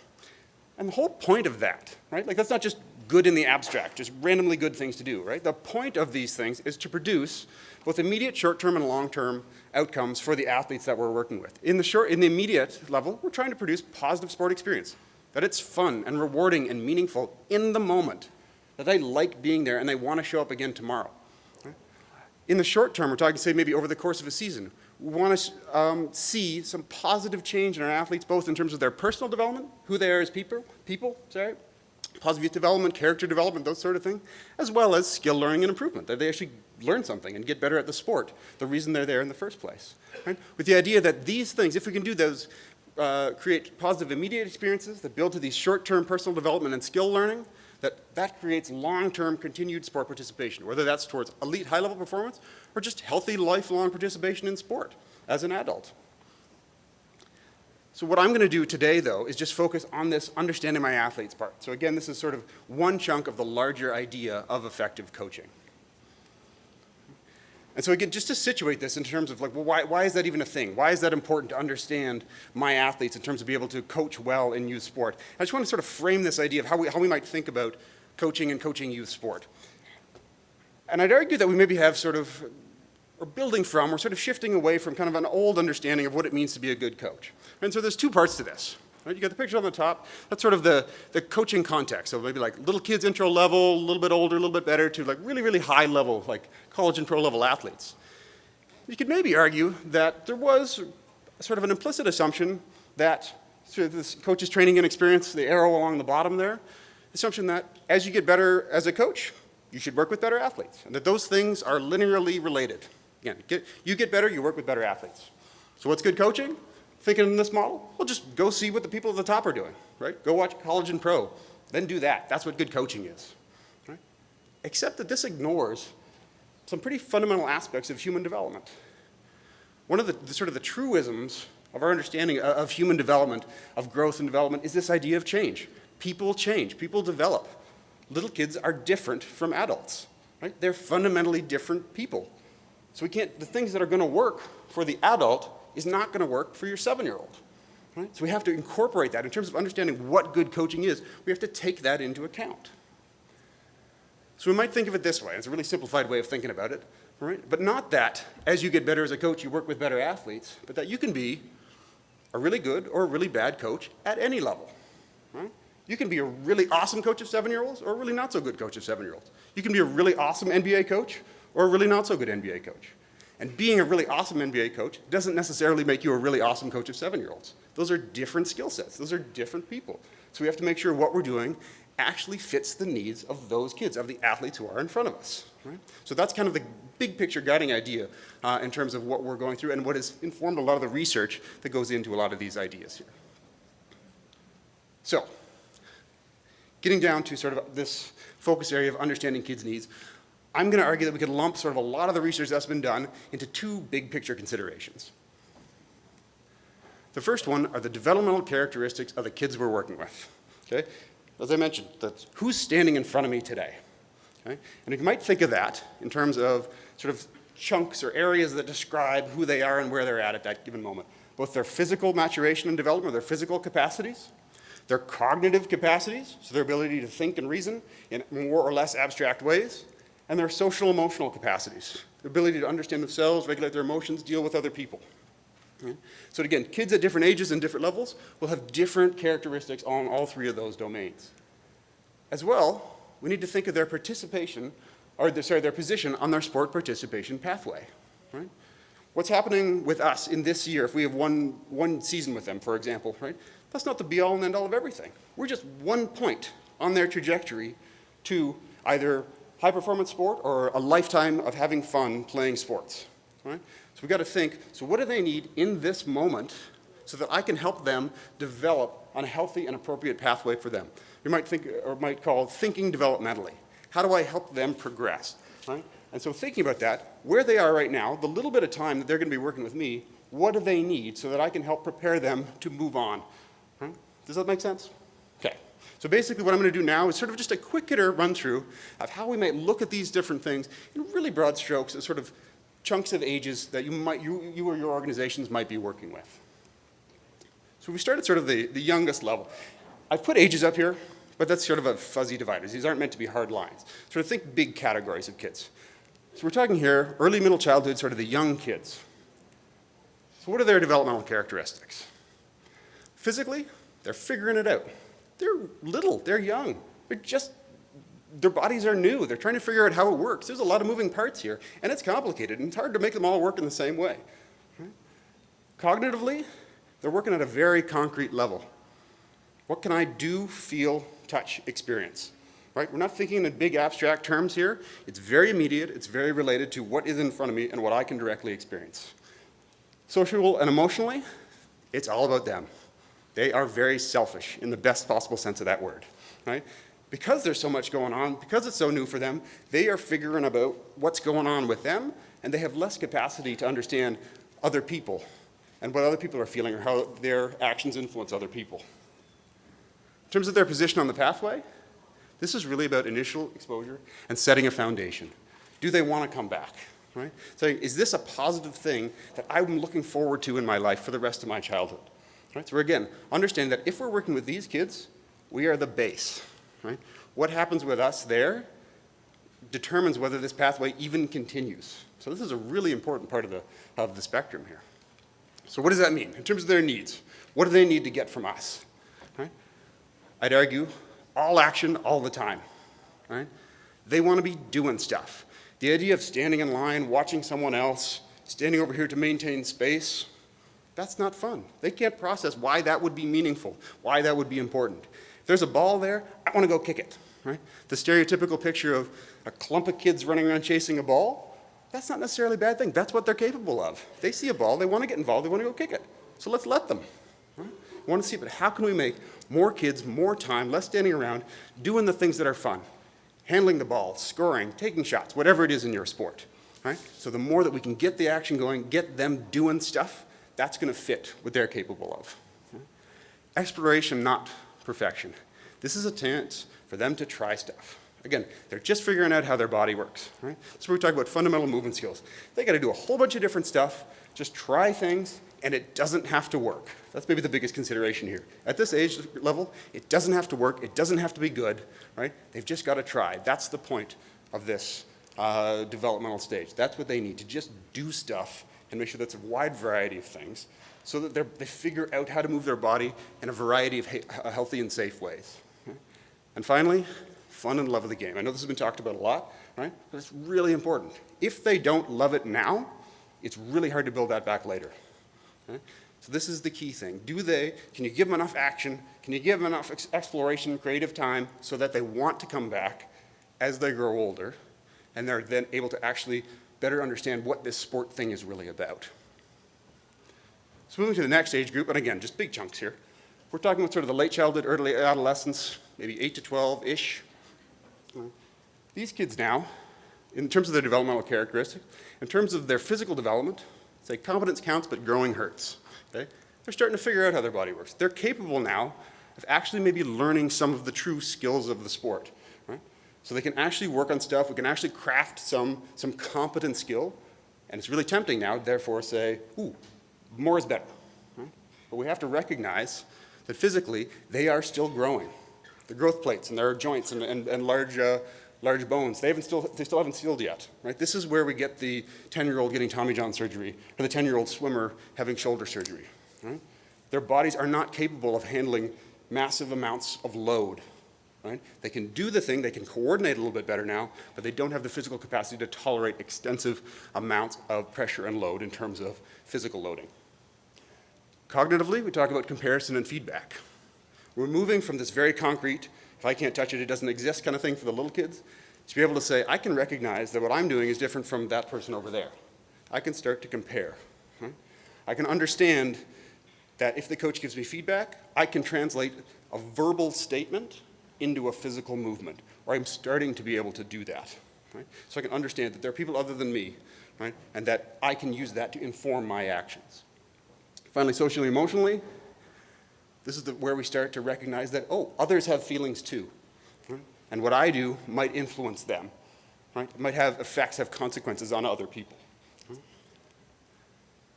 And the whole point of that, right? Like that's not just good in the abstract, just randomly good things to do, right? The point of these things is to produce both immediate short-term and long-term outcomes for the athletes that we're working with. In the immediate level, we're trying to produce positive sport experience, that it's fun and rewarding and meaningful in the moment, that they like being there and they want to show up again tomorrow. Right? In the short term, we're talking, say, maybe over the course of a season, we want to see some positive change in our athletes, both in terms of their personal development, who they are as people, positive development, character development, those sort of things, as well as skill learning and improvement, that they actually learn something and get better at the sport, the reason they're there in the first place. Right? With the idea that these things, if we can do those, create positive immediate experiences that build to these short-term personal development and skill learning, that creates long-term continued sport participation, whether that's towards elite high-level performance or just healthy lifelong participation in sport as an adult. So what I'm going to do today, though, is just focus on this understanding my athletes part. So again, this is sort of one chunk of the larger idea of effective coaching. And so again, just to situate this in terms of like, well, why is that even a thing? Why is that important to understand my athletes in terms of being able to coach well in youth sport? I just want to sort of frame this idea of how we might think about coaching and coaching youth sport. And I'd argue that we maybe have sort of, or building from, or sort of shifting away from kind of an old understanding of what it means to be a good coach. And so there's two parts to this. Right? You got the picture on the top. That's sort of the coaching context. So maybe like little kids intro level, a little bit older, a little bit better, to like really, really high level, like college and pro level athletes. You could maybe argue that there was sort of an implicit assumption that sort of this coach's training and experience, the arrow along the bottom there, assumption that as you get better as a coach, you should work with better athletes, and that those things are linearly related. Again, you get better, you work with better athletes. So what's good coaching? Thinking in this model, well, just go see what the people at the top are doing, right? Go watch college and pro, then do that. That's what good coaching is, right? Except that this ignores some pretty fundamental aspects of human development. One of the sort of the truisms of our understanding of human development, of growth and development, is this idea of change. People change, people develop. Little kids are different from adults, right? They're fundamentally different people. So the things that are going to work for the adult is not going to work for your 7-year-old. Right? So we have to incorporate that in terms of understanding what good coaching is. We have to take that into account. So we might think of it this way. It's a really simplified way of thinking about it. Right? But not that as you get better as a coach, you work with better athletes, but that you can be a really good or a really bad coach at any level. Right? You can be a really awesome coach of 7-year-olds or a really not so good coach of 7-year-olds. You can be a really awesome NBA coach or a really not so good NBA coach. And being a really awesome NBA coach doesn't necessarily make you a really awesome coach of 7-year-olds. Those are different skill sets. Those are different people. So we have to make sure what we're doing actually fits the needs of those kids, of the athletes who are in front of us. Right? So that's kind of the big picture guiding idea in terms of what we're going through and what has informed a lot of the research that goes into a lot of these ideas here. So, getting down to sort of this focus area of understanding kids' needs, I'm going to argue that we could lump sort of a lot of the research that's been done into two big picture considerations. The first one are the developmental characteristics of the kids we're working with. Okay? As I mentioned, that's who's standing in front of me today. Okay? And you might think of that in terms of sort of chunks or areas that describe who they are and where they're at that given moment. Both their physical maturation and development, their physical capacities, their cognitive capacities, so their ability to think and reason in more or less abstract ways, and their social emotional capacities, the ability to understand themselves, regulate their emotions, deal with other people. Okay? So again, kids at different ages and different levels will have different characteristics on all three of those domains. As well, we need to think of their participation, or their position on their sport participation pathway. Right? What's happening with us in this year if we have one season with them, for example, right? That's not the be-all and end-all of everything. We're just one point on their trajectory to either high-performance sport or a lifetime of having fun playing sports. Right? So we've got to think, so what do they need in this moment so that I can help them develop on a healthy and appropriate pathway for them? You might think, or might call thinking developmentally. How do I help them progress? Right? And so thinking about that, where they are right now, the little bit of time that they're going to be working with me, what do they need so that I can help prepare them to move on? Right? Does that make sense? Okay. So basically what I'm going to do now is sort of just a quick hitter run through of how we might look at these different things in really broad strokes as sort of chunks of ages that you or your organizations might be working with. So we start at sort of the youngest level. I've put ages up here, but that's sort of a fuzzy divider. These aren't meant to be hard lines. Sort of think big categories of kids. So we're talking here early middle childhood, sort of the young kids. So what are their developmental characteristics? Physically, they're figuring it out. They're little, they're young. Their bodies are new. They're trying to figure out how it works. There's a lot of moving parts here, and it's complicated, and it's hard to make them all work in the same way. Right? Cognitively, they're working at a very concrete level. What can I do, feel, touch, experience? Right? We're not thinking in big abstract terms here. It's very immediate. It's very related to what is in front of me and what I can directly experience. Social and emotionally, it's all about them. They are very selfish in the best possible sense of that word. Right? Because there's so much going on, because it's so new for them, they are figuring out what's going on with them, and they have less capacity to understand other people and what other people are feeling or how their actions influence other people. In terms of their position on the pathway, this is really about initial exposure and setting a foundation. Do they want to come back? Right? Saying, is this a positive thing that I'm looking forward to in my life for the rest of my childhood? Right? So again, understand that if we're working with these kids, we are the base. Right? What happens with us there determines whether this pathway even continues. So this is a really important part of the spectrum here. So what does that mean in terms of their needs? What do they need to get from us? Right? I'd argue all action all the time. Right? They want to be doing stuff. The idea of standing in line, watching someone else, standing over here to maintain space, that's not fun. They can't process why that would be meaningful, why that would be important. If there's a ball there, I want to go kick it. Right? The stereotypical picture of a clump of kids running around chasing a ball, that's not necessarily a bad thing. That's what they're capable of. They see a ball, they want to get involved, they want to go kick it. So let's let them. Right? We want to see, but how can we make more kids, more time, less standing around, doing the things that are fun? Handling the ball, scoring, taking shots, whatever it is in your sport. Right? So the more that we can get the action going, get them doing stuff, that's going to fit what they're capable of. Right? Exploration, not perfection. This is a chance for them to try stuff. Again, they're just figuring out how their body works. Right? So we talk about fundamental movement skills. They got to do a whole bunch of different stuff, just try things, and it doesn't have to work. That's maybe the biggest consideration here. At this age level, it doesn't have to work, it doesn't have to be good, right? They've just got to try. That's the point of this developmental stage. That's what they need, to just do stuff and make sure that's a wide variety of things so that they figure out how to move their body in a variety of healthy and safe ways. Right? And finally, fun and love of the game. I know this has been talked about a lot, right? But it's really important. If they don't love it now, it's really hard to build that back later. Okay? So this is the key thing. Can you give them enough action? Can you give them enough exploration, creative time so that they want to come back as they grow older and they're then able to actually better understand what this sport thing is really about? So moving to the next age group, and again, just big chunks here. We're talking about sort of the late childhood, early adolescence, maybe 8 to 12-ish. These kids now, in terms of their developmental characteristics, in terms of their physical development, say competence counts, but growing hurts. Okay? They're starting to figure out how their body works. They're capable now of actually maybe learning some of the true skills of the sport. Right? So they can actually work on stuff. We can actually craft some competent skill. And it's really tempting now, therefore, say, ooh, more is better. Right? But we have to recognize that physically, they are still growing. The growth plates and their joints and large bones, they still haven't healed yet. Right? This is where we get the 10-year-old getting Tommy John surgery or the 10-year-old swimmer having shoulder surgery. Right? Their bodies are not capable of handling massive amounts of load. Right? They can do the thing, they can coordinate a little bit better now, but they don't have the physical capacity to tolerate extensive amounts of pressure and load in terms of physical loading. Cognitively, we talk about comparison and feedback. We're moving from this very concrete, if I can't touch it, it doesn't exist kind of thing for the little kids, to be able to say, I can recognize that what I'm doing is different from that person over there. I can start to compare. Right? I can understand that if the coach gives me feedback, I can translate a verbal statement into a physical movement, or I'm starting to be able to do that. Right? So I can understand that there are people other than me, right? And that I can use that to inform my actions. Finally, socially, emotionally, this is where we start to recognize that, oh, others have feelings too. Right? And what I do might influence them. Right? It might have effects, have consequences on other people. Right?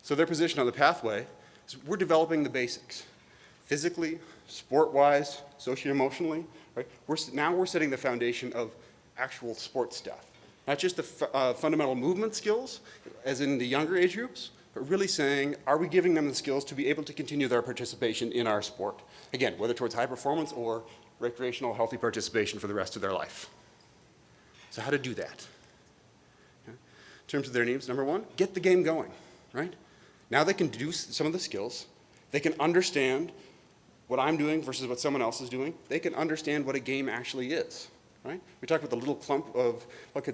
So their position on the pathway is we're developing the basics. Physically, sport-wise, socio-emotionally. Right? Now we're setting the foundation of actual sport stuff. Not just the fundamental movement skills, as in the younger age groups, but really saying, are we giving them the skills to be able to continue their participation in our sport? Again, whether towards high performance or recreational, healthy participation for the rest of their life. So how to do that? Okay. In terms of their needs, number one, get the game going, right? Now they can do some of the skills. They can understand what I'm doing versus what someone else is doing. They can understand what a game actually is, right? We talk about the little clump of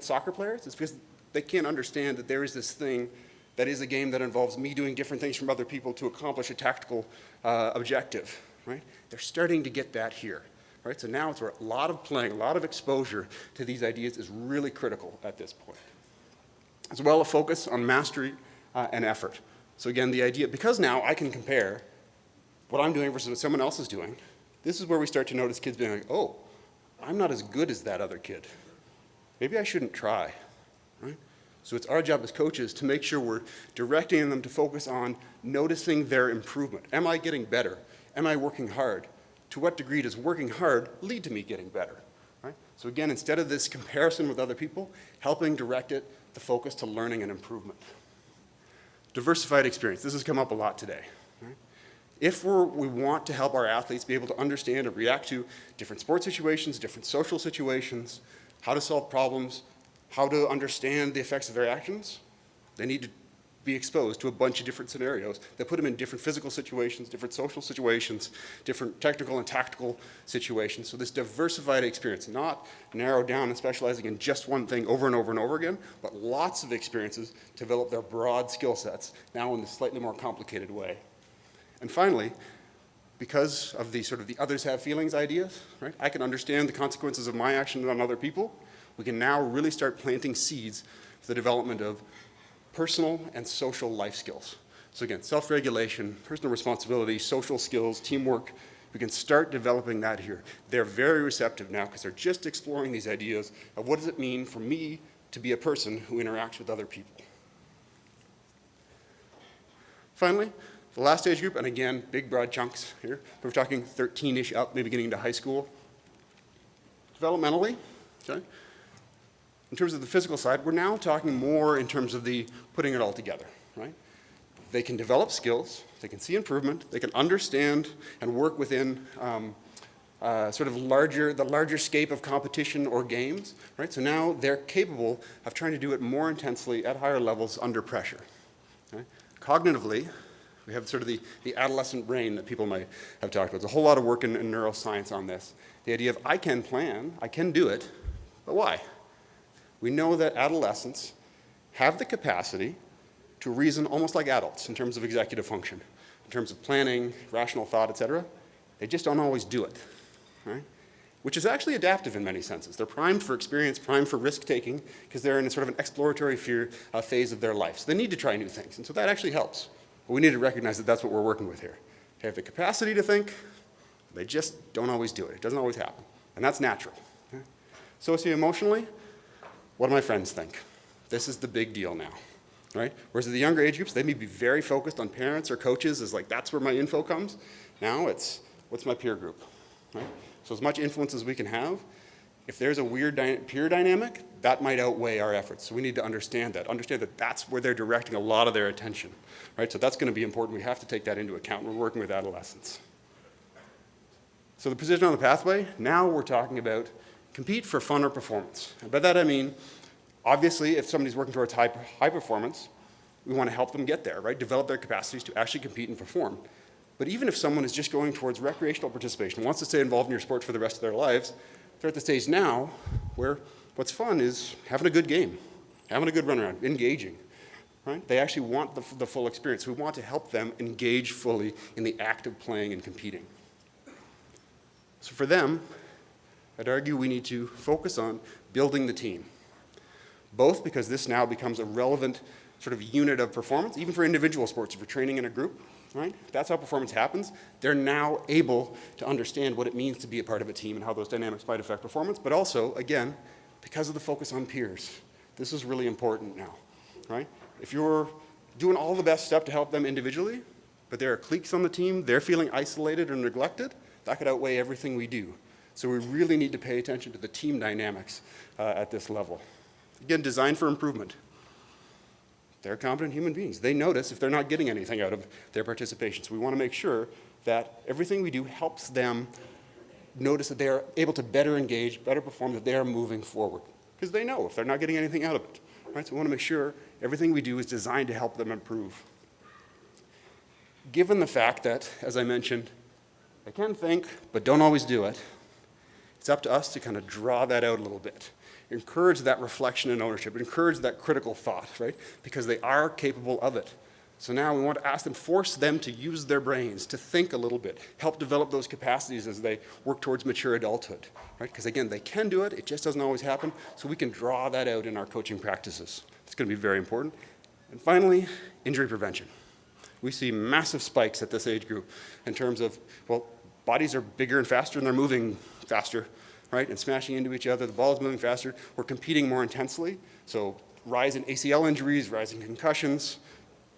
soccer players. It's because they can't understand that there is this thing that is a game that involves me doing different things from other people to accomplish a tactical objective, right? They're starting to get that here, right? So now it's where a lot of playing, a lot of exposure to these ideas is really critical at this point. As well, a focus on mastery and effort. So again, the idea, because now I can compare what I'm doing versus what someone else is doing, this is where we start to notice kids being like, oh, I'm not as good as that other kid. Maybe I shouldn't try, right? So it's our job as coaches to make sure we're directing them to focus on noticing their improvement. Am I getting better? Am I working hard? To what degree does working hard lead to me getting better? Right? So again, instead of this comparison with other people, helping direct the focus to learning and improvement. Diversified experience. This has come up a lot today. Right? If we want to help our athletes be able to understand and react to different sports situations, different social situations, how to solve problems, how to understand the effects of their actions, they need to be exposed to a bunch of different scenarios that put them in different physical situations, different social situations, different technical and tactical situations. So this diversified experience, not narrowed down and specializing in just one thing over and over and over again, but lots of experiences to develop their broad skill sets, now in this slightly more complicated way. And finally, because of the sort of the others have feelings ideas, right? I can understand the consequences of my actions on other people. We can now really start planting seeds for the development of personal and social life skills. So again, self-regulation, personal responsibility, social skills, teamwork, we can start developing that here. They're very receptive now because they're just exploring these ideas of what does it mean for me to be a person who interacts with other people. Finally, the last age group, and again, big broad chunks here, we're talking 13-ish up, maybe getting into high school. Developmentally, okay? In terms of the physical side, we're now talking more in terms of the putting it all together, right? They can develop skills, they can see improvement, they can understand and work within sort of the larger scape of competition or games, right? So now they're capable of trying to do it more intensely at higher levels under pressure. Okay? Cognitively, we have sort of the adolescent brain that people might have talked about. There's a whole lot of work in neuroscience on this. The idea of I can plan, I can do it, but why? We know that adolescents have the capacity to reason almost like adults in terms of executive function, in terms of planning, rational thought, etc. They just don't always do it, right? Which is actually adaptive in many senses. They're primed for experience, primed for risk-taking, because they're in a sort of an exploratory phase of their life. So they need to try new things, and so that actually helps. But we need to recognize that that's what we're working with here. They have the capacity to think, they just don't always do it. It doesn't always happen, and that's natural. Okay? Socio-emotionally, what do my friends think? This is the big deal now, right? Whereas at the younger age groups, they may be very focused on parents or coaches as like, that's where my info comes. Now it's, what's my peer group, right? So as much influence as we can have, if there's a weird peer dynamic, that might outweigh our efforts. So we need to understand that that's where they're directing a lot of their attention, right? So that's going to be important. We have to take that into account. We're working with adolescents. So the position on the pathway, now we're talking about compete for fun or performance. And by that I mean, obviously, if somebody's working towards high performance, we want to help them get there, right? Develop their capacities to actually compete and perform. But even if someone is just going towards recreational participation, wants to stay involved in your sport for the rest of their lives, they're at the stage now where what's fun is having a good game, having a good run around, engaging, right? They actually want the full experience. We want to help them engage fully in the act of playing and competing. So for them, I'd argue we need to focus on building the team, both because this now becomes a relevant sort of unit of performance, even for individual sports, if you're training in a group, right? That's how performance happens. They're now able to understand what it means to be a part of a team and how those dynamics might affect performance, but also, again, because of the focus on peers. This is really important now, right? If you're doing all the best stuff to help them individually, but there are cliques on the team, they're feeling isolated or neglected, that could outweigh everything we do. So we really need to pay attention to the team dynamics at this level. Again, designed for improvement. They're competent human beings. They notice if they're not getting anything out of their participation. So we want to make sure that everything we do helps them notice that they are able to better engage, better perform, that they are moving forward. Because they know if they're not getting anything out of it. Right? So we want to make sure everything we do is designed to help them improve. Given the fact that, as I mentioned, they can think, but don't always do it, it's up to us to kind of draw that out a little bit. Encourage that reflection and ownership. Encourage that critical thought, right? Because they are capable of it. So now we want to ask them, force them to use their brains, to think a little bit, help develop those capacities as they work towards mature adulthood, right? Because again, they can do it, it just doesn't always happen, so we can draw that out in our coaching practices. It's going to be very important. And finally, injury prevention. We see massive spikes at this age group in terms of, well, bodies are bigger and faster and they're moving faster, right? And smashing into each other, the ball is moving faster, we're competing more intensely, so rise in ACL injuries, rise in concussions,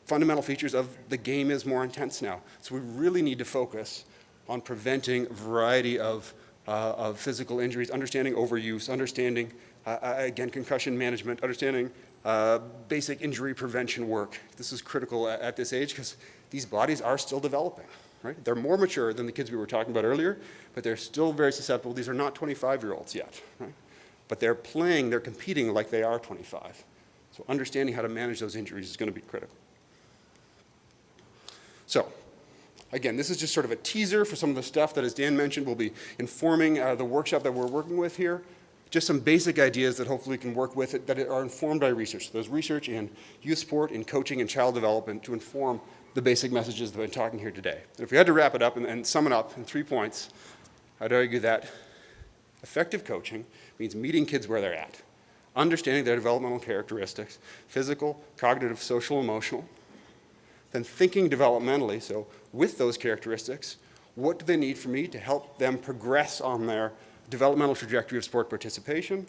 fundamental features of the game is more intense now. So we really need to focus on preventing a variety of physical injuries, understanding overuse, understanding, again, concussion management, understanding basic injury prevention work. This is critical at this age because these bodies are still developing, right? They're more mature than the kids we were talking about earlier, but they're still very susceptible. These are not 25-year-olds yet, right? But they're playing, they're competing like they are 25. So understanding how to manage those injuries is going to be critical. So, again, this is just sort of a teaser for some of the stuff that, as Dan mentioned, will be informing the workshop that we're working with here. Just some basic ideas that hopefully can work with it that are informed by research. So there's research in youth sport, in coaching, and child development to inform the basic messages that I've been talking here today. And if we had to wrap it up and sum it up in 3 points, I'd argue that effective coaching means meeting kids where they're at, understanding their developmental characteristics, physical, cognitive, social, emotional, then thinking developmentally, so with those characteristics, what do they need from me to help them progress on their developmental trajectory of sport participation?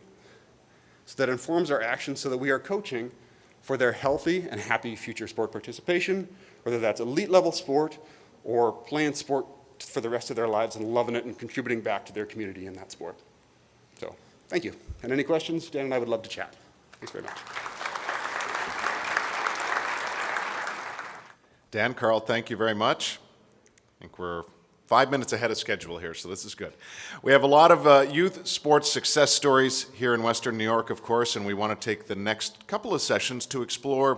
So that informs our actions so that we are coaching for their healthy and happy future sport participation, whether that's elite level sport or playing sport for the rest of their lives and loving it and contributing back to their community in that sport. So, thank you. And any questions? Dan and I would love to chat. Thanks very much. Dan, Carl, thank you very much. I think we're 5 minutes ahead of schedule here, so this is good. We have a lot of youth sports success stories here in Western New York, of course, and we want to take the next couple of sessions to explore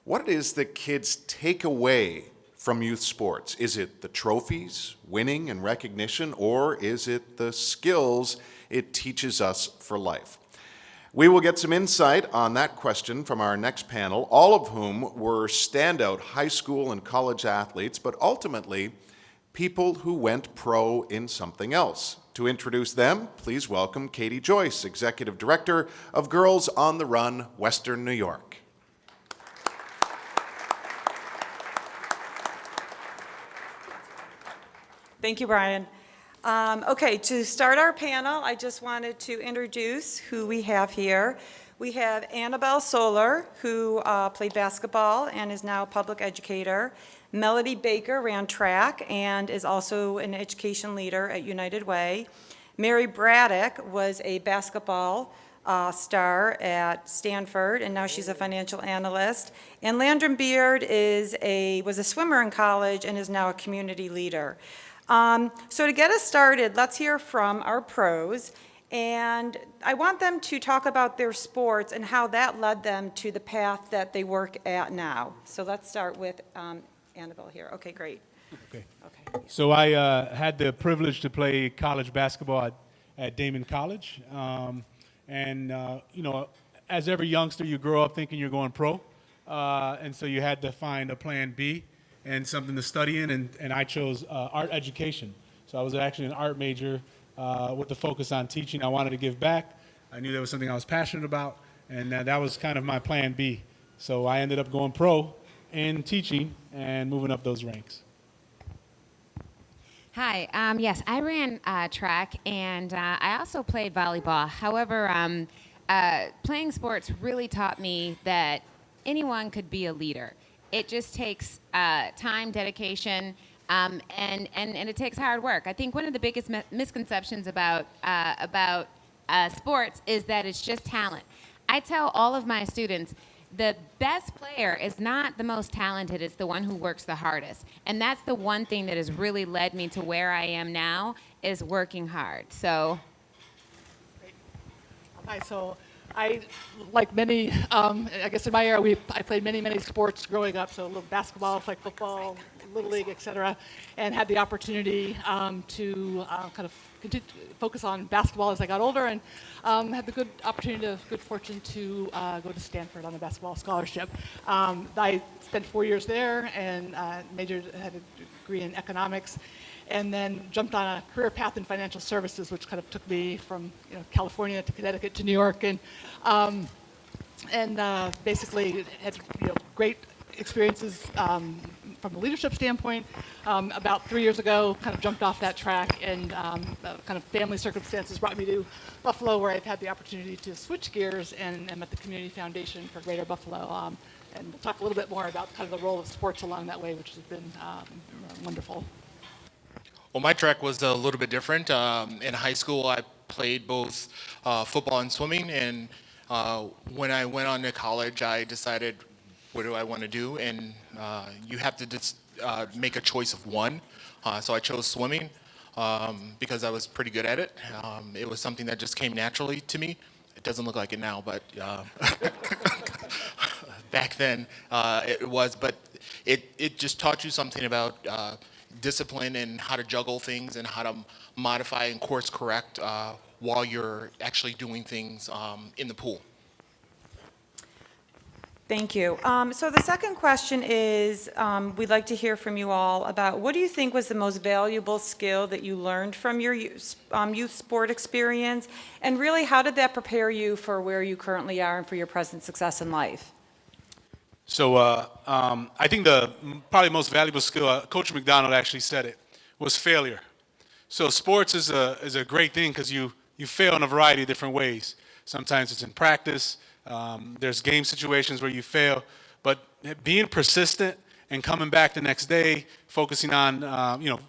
what it is that kids take away from youth sports. Is it the trophies, winning and recognition, or is it the skills it teaches us for life? We will get some insight on that question from our next panel, all of whom were standout high school and college athletes, but ultimately people who went pro in something else. To introduce them, please welcome Katie Joyce, Executive Director of Girls on the Run, Western New York. Thank you, Brian. Okay, to start our panel, I just wanted to introduce who we have here. We have Annabelle Solar, who played basketball and is now a public educator. Melody Baker ran track and is also an education leader at United Way. Mary Braddock was a basketball star at Stanford, and now she's a financial analyst. And Landon Beard was a swimmer in college and is now a community leader. So to get us started, let's hear from our pros. And I want them to talk about their sports and how that led them to the path that they work at now. So let's start with Annabelle here. Okay, great. Okay. So I had the privilege to play college basketball at Damon College. As every youngster, you grow up thinking you're going pro. And so you had to find a plan B and something to study in, and I chose art education. So I was actually an art major with the focus on teaching. I wanted to give back. I knew that was something I was passionate about, and that was kind of my plan B. So I ended up going pro in teaching and moving up those ranks. Hi, yes, I ran track, and I also played volleyball. However, playing sports really taught me that anyone could be a leader. It just takes time, dedication, and it takes hard work. I think one of the biggest misconceptions about sports is that it's just talent. I tell all of my students, the best player is not the most talented, it's the one who works the hardest. And that's the one thing that has really led me to where I am now, is working hard. So. Hi, so I, like many, I guess in my era, I played many sports growing up, so a little basketball, played football, Little League, et cetera, and had the opportunity to kind of focus on basketball as I got older, and had the good fortune to go to Stanford on a basketball scholarship. I spent 4 years there and had a degree in economics, and then jumped on a career path in financial services, which kind of took me from California to Connecticut to New York, and basically had great experiences from a leadership standpoint. About 3 years ago, kind of jumped off that track, and kind of family circumstances brought me to Buffalo, where I've had the opportunity to switch gears, and I'm at the Community Foundation for Greater Buffalo, and we'll talk a little bit more about kind of the role of sports along that way, which has been wonderful. Well, my track was a little bit different. In high school, I played both football and swimming, and when I went on to college, I decided, what do I want to do? And you have to just make a choice of one. So I chose swimming because I was pretty good at it. It was something that just came naturally to me. It doesn't look like it now, but back then it was. But it just taught you something about discipline and how to juggle things and how to modify and course correct while you're actually doing things in the pool. Thank you. So the second question is, we'd like to hear from you all about what do you think was the most valuable skill that you learned from your youth sport experience, and really how did that prepare you for where you currently are and for your present success in life? So I think the probably most valuable skill, Coach McDonald actually said it, was failure. So sports is a great thing because you fail in a variety of different ways. Sometimes it's in practice. There's game situations where you fail, but being persistent and coming back the next day, focusing on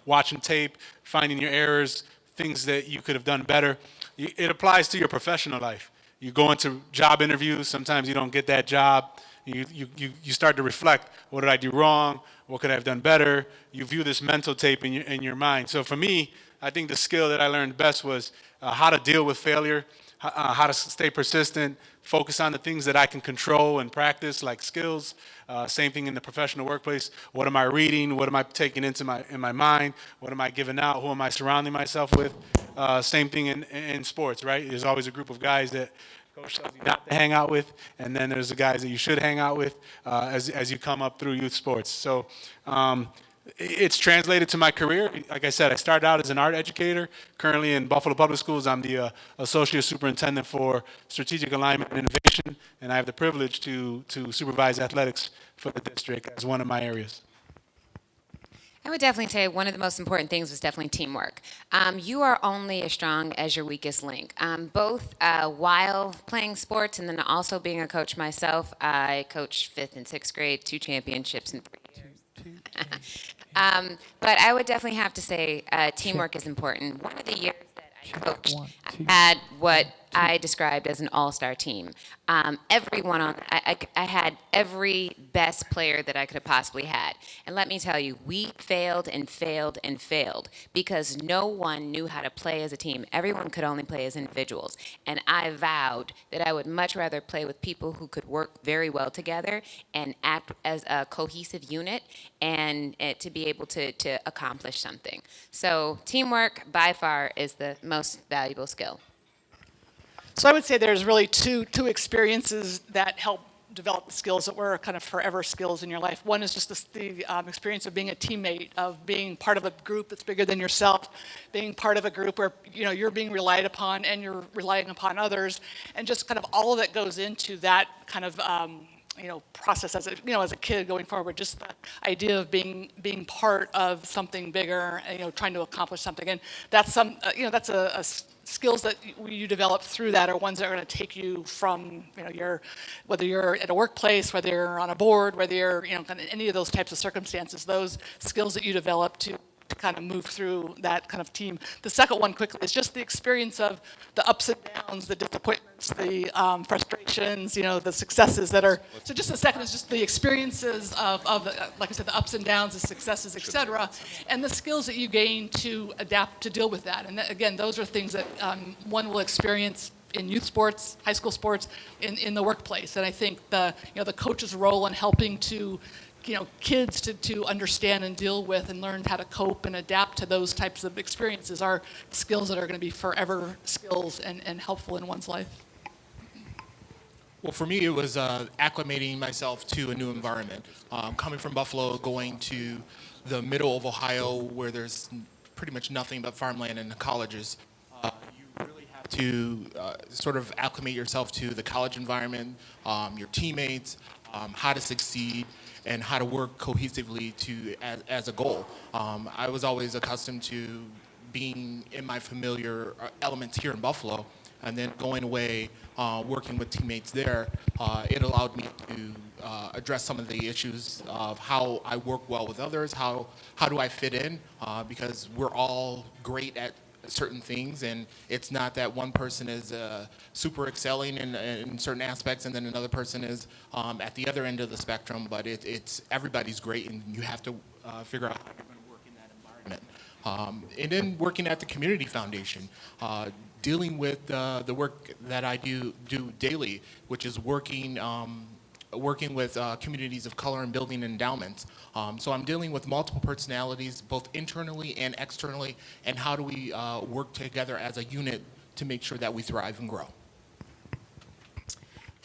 watching tape, finding your errors, things that you could have done better. It applies to your professional life. You go into job interviews. Sometimes you don't get that job. You start to reflect, what did I do wrong? What could I have done better? You view this mental tape in your mind. So for me, I think the skill that I learned best was how to deal with failure, how to stay persistent, focus on the things that I can control and practice, like skills. Same thing in the professional workplace. What am I reading? What am I taking into in my mind? What am I giving out? Who am I surrounding myself with? Same thing in sports, right? There's always a group of guys that Coach tells you not to hang out with, and then there's the guys that you should hang out with as you come up through youth sports. So it's translated to my career. Like I said, I started out as an art educator. Currently in Buffalo Public Schools, I'm the Associate Superintendent for Strategic Alignment and Innovation, and I have the privilege to supervise athletics for the district as one of my areas. I would definitely say one of the most important things was definitely teamwork. You are only as strong as your weakest link. Both while playing sports and then also being a coach myself, I coached 5th and 6th grade, 2 championships in 3 years. But I would definitely have to say teamwork is important. One of the years that I coached, I had what I described as an all-star team. Everyone on, I had every best player that I could have possibly had. And let me tell you, we failed and failed and failed because no one knew how to play as a team. Everyone could only play as individuals. And I vowed that I would much rather play with people who could work very well together and act as a cohesive unit and to be able to accomplish something. So teamwork, by far, is the most valuable skill. So I would say there's really two experiences that help develop the skills that were kind of forever skills in your life. One is just the experience of being a teammate, of being part of a group that's bigger than yourself, being part of a group where you're being relied upon and you're relying upon others, and just kind of all that goes into that kind of process as a kid going forward. Just the idea of being part of something bigger, trying to accomplish something, and that's that's a skills that you develop through that are ones that are going to take you from whether you're at a workplace, whether you're on a board, whether you're kind of any of those types of circumstances. Those skills that you develop to kind of move through that kind of team. The second one quickly is just the experience of the ups and downs, the disappointments, the frustrations, the successes that are. So just the second is just the experiences of like I said, the ups and downs, the successes, et cetera, and the skills that you gain to adapt to deal with that. And again, those are things that one will experience in youth sports, high school sports, in the workplace. And I think the coach's role in helping to kids to understand and deal with and learn how to cope and adapt to those types of experiences are skills that are going to be forever skills and helpful in one's life. Well, for me, it was acclimating myself to a new environment. Coming from Buffalo, going to the middle of Ohio, where there's pretty much nothing but farmland and colleges, you really have to sort of acclimate yourself to the college environment, your teammates, how to succeed, and how to work cohesively as a goal. I was always accustomed to being in my familiar elements here in Buffalo, and then going away, working with teammates there, it allowed me to address some of the issues of how I work well with others, how do I fit in, because we're all great at certain things, and it's not that one person is super excelling in certain aspects and then another person is at the other end of the spectrum, but it's everybody's great, and you have to figure out how you're going to work in that environment. And then working at the Community Foundation, dealing with the work that I do daily, which is working with communities of color and building endowments. So I'm dealing with multiple personalities, both internally and externally, and how do we work together as a unit to make sure that we thrive and grow.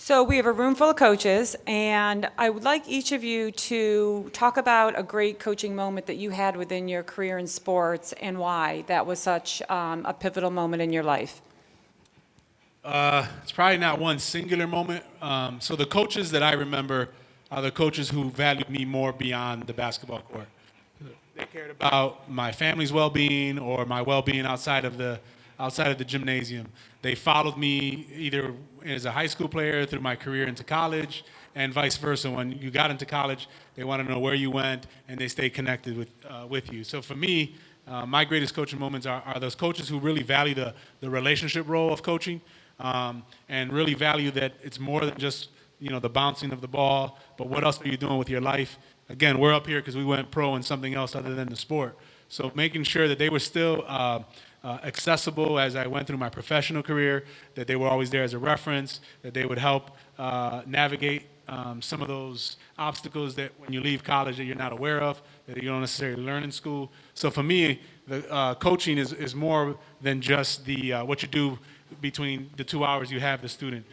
So we have a room full of coaches, and I would like each of you to talk about a great coaching moment that you had within your career in sports and why that was such a pivotal moment in your life. It's probably not one singular moment. So the coaches that I remember are the coaches who valued me more beyond the basketball court. They cared about my family's well-being or my well-being outside of the gymnasium. They followed me either as a high school player through my career into college and vice versa. When you got into college, they want to know where you went and they stay connected with you. So for me, my greatest coaching moments are those coaches who really value the relationship role of coaching. And really value that it's more than just the bouncing of the ball, but what else are you doing with your life? Again, we're up here because we went pro in something else other than the sport. So making sure that they were still accessible as I went through my professional career, that they were always there as a reference, that they would help navigate some of those obstacles that when you leave college that you're not aware of, that you don't necessarily learn in school. So for me, the coaching is more than just the what you do between the 2 hours you have the student.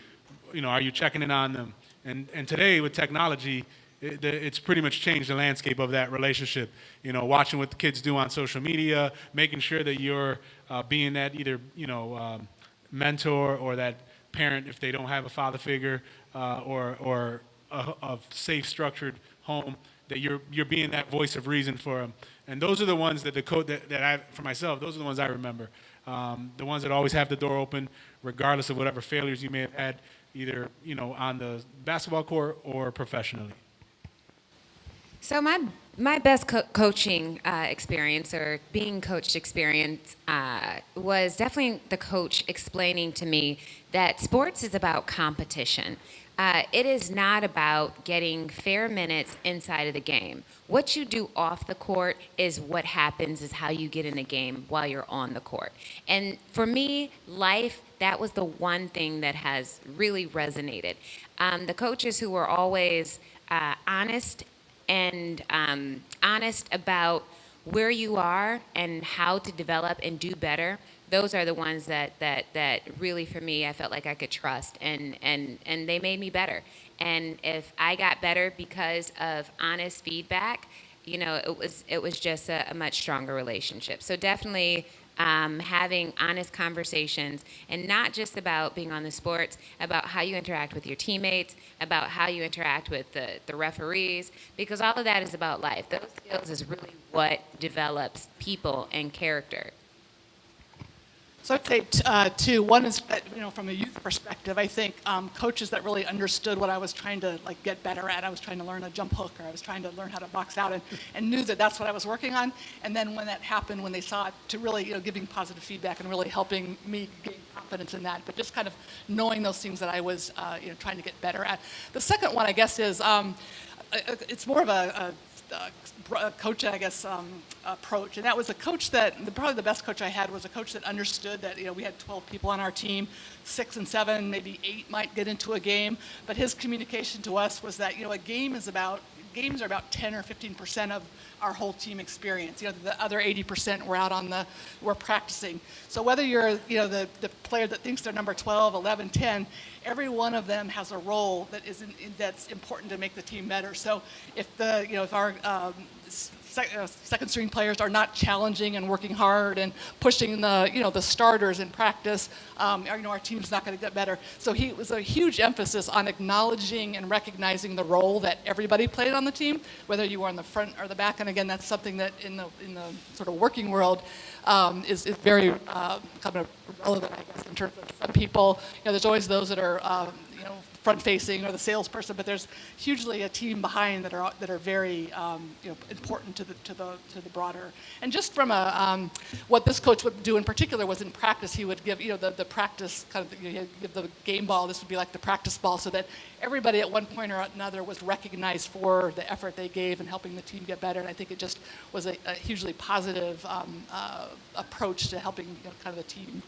You know, are you checking in on them? And today with technology, it's pretty much changed the landscape of that relationship. You know, watching what the kids do on social media, making sure that you're being that either, mentor or that parent if they don't have a father figure or a safe, structured home, that you're being that voice of reason for them. And those are the ones that for myself, those are the ones I remember. The ones that always have the door open, regardless of whatever failures you may have had, either, on the basketball court or professionally. So my best coaching experience or being coached experience was definitely the coach explaining to me that sports is about competition. It is not about getting fair minutes inside of the game. What you do off the court is what happens, is how you get in the game while you're on the court. And for me, life, that was the one thing that has really resonated. The coaches who were always honest and honest about where you are and how to develop and do better, those are the ones that really, for me, I felt like I could trust, and they made me better. And if I got better because of honest feedback, it was just a much stronger relationship. So definitely having honest conversations, and not just about being on the sports, about how you interact with your teammates, about how you interact with the referees, because all of that is about life. Those skills is really what develops people and character. So I'd say two. One is that, from a youth perspective, I think coaches that really understood what I was trying to get better at. I was trying to learn a jump hook, or I was trying to learn how to box out, and knew that that's what I was working on. And then when that happened, when they saw it, to really giving positive feedback and really helping me gain confidence in that. But just kind of knowing those things that I was trying to get better at. The second one, I guess, is it's more of a coach, I guess, approach. And that was a coach that, probably the best coach I had was a coach that understood that, we had 12 people on our team, 6 and 7, maybe 8 might get into a game. But his communication to us was that, games are about 10 or 15% of our whole team experience. The other 80% we're practicing. So whether you're, the player that thinks they're number 12, 11, 10, every one of them has a role that's important to make the team better. So if our second string players are not challenging and working hard and pushing the starters in practice, our team's not going to get better. So it was a huge emphasis on acknowledging and recognizing the role that everybody played on the team, whether you were on the front or the back. And again, that's something that in the sort of working world is very kind of relevant, I guess, in terms of some people. There's always those that are front-facing or the salesperson, but there's hugely a team behind that are very important to the broader. And just from what this coach would do in particular was in practice, he would give the practice kind of give the game ball. This would be like the practice ball, so that everybody at one point or another was recognized for the effort they gave in helping the team get better. And I think it just was a hugely positive approach to helping kind of the team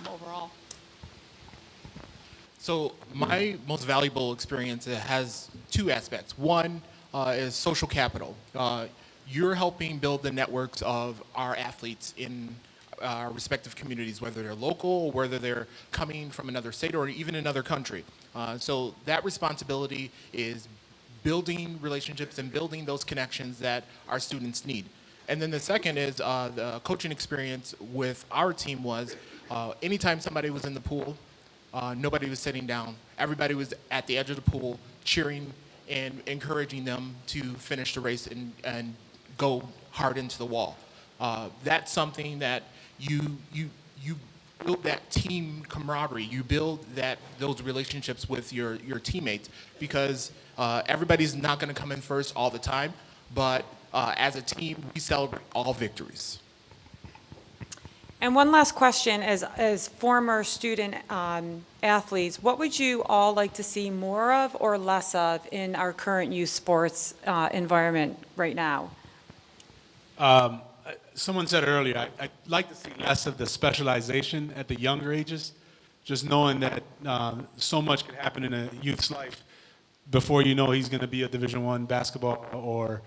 overall. So my most valuable experience has two aspects. One is social capital. You're helping build the networks of our athletes in our respective communities, whether they're local or whether they're coming from another state or even another country. So that responsibility is building relationships and building those connections that our students need. And then the second is the coaching experience with our team was anytime somebody was in the pool, nobody was sitting down. Everybody was at the edge of the pool cheering and encouraging them to finish the race and go hard into the wall. That's something that you build that team camaraderie. You build those relationships with your teammates, because everybody's not going to come in first all the time, but as a team, we celebrate all victories. And one last question, as former student athletes, what would you all like to see more of or less of in our current youth sports environment right now? someone said earlier, I'd like to see less of the specialization at the younger ages, just knowing that so much could happen in a youth's life before you know he's going to be a Division I basketball or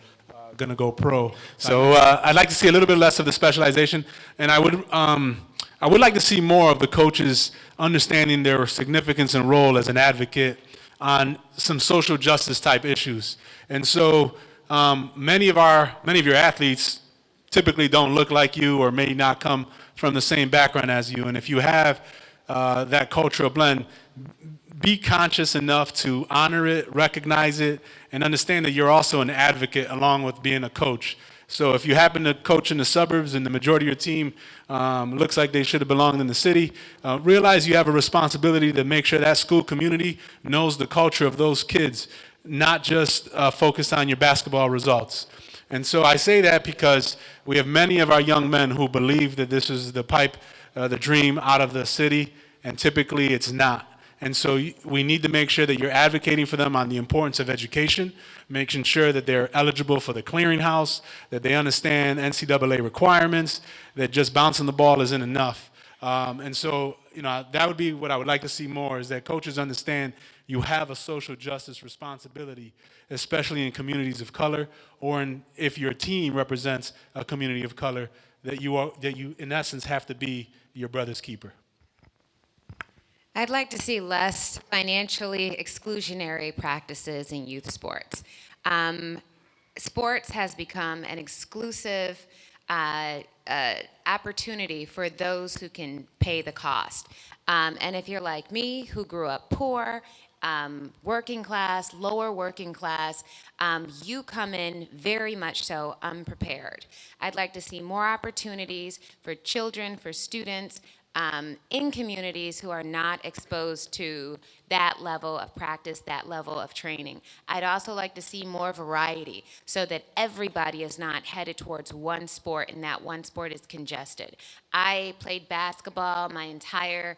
going to go pro. So I'd like to see a little bit less of the specialization, and I would like to see more of the coaches understanding their significance and role as an advocate on some social justice type issues. And so many of your athletes typically don't look like you or may not come from the same background as you. And if you have that cultural blend, be conscious enough to honor it, recognize it, and understand that you're also an advocate along with being a coach. So if you happen to coach in the suburbs and the majority of your team looks like they should have belonged in the city, realize you have a responsibility to make sure that school community knows the culture of those kids, not just focus on your basketball results. And so I say that because we have many of our young men who believe that this is the pipe, the dream out of the city, and typically it's not. And so we need to make sure that you're advocating for them on the importance of education, making sure that they're eligible for the clearinghouse, that they understand NCAA requirements, that just bouncing the ball isn't enough. And so, that would be what I would like to see more, is that coaches understand you have a social justice responsibility, especially in communities of color, or if your team represents a community of color, that you in essence have to be your brother's keeper. I'd like to see less financially exclusionary practices in youth sports. Sports has become an exclusive opportunity for those who can pay the cost. And if you're like me, who grew up poor, working class, lower working class, you come in very much so unprepared. I'd like to see more opportunities for children, for students, in communities who are not exposed to that level of practice, that level of training. I'd also like to see more variety so that everybody is not headed towards one sport and that one sport is congested. I played basketball my entire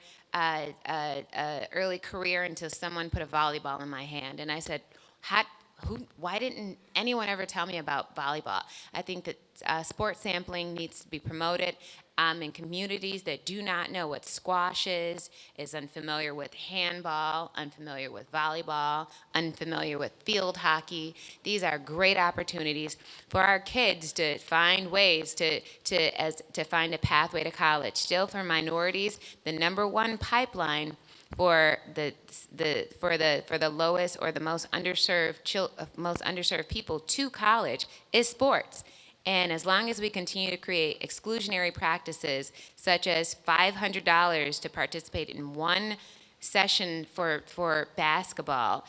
early career until someone put a volleyball in my hand, and I said, why didn't anyone ever tell me about volleyball? I think that sports sampling needs to be promoted in communities that do not know what squash is unfamiliar with handball, unfamiliar with volleyball, unfamiliar with field hockey. These are great opportunities for our kids to find ways to find a pathway to college. Still, for minorities, the number one pipeline for the lowest or the most underserved people to college is sports. And as long as we continue to create exclusionary practices, such as $500 to participate in one session for basketball,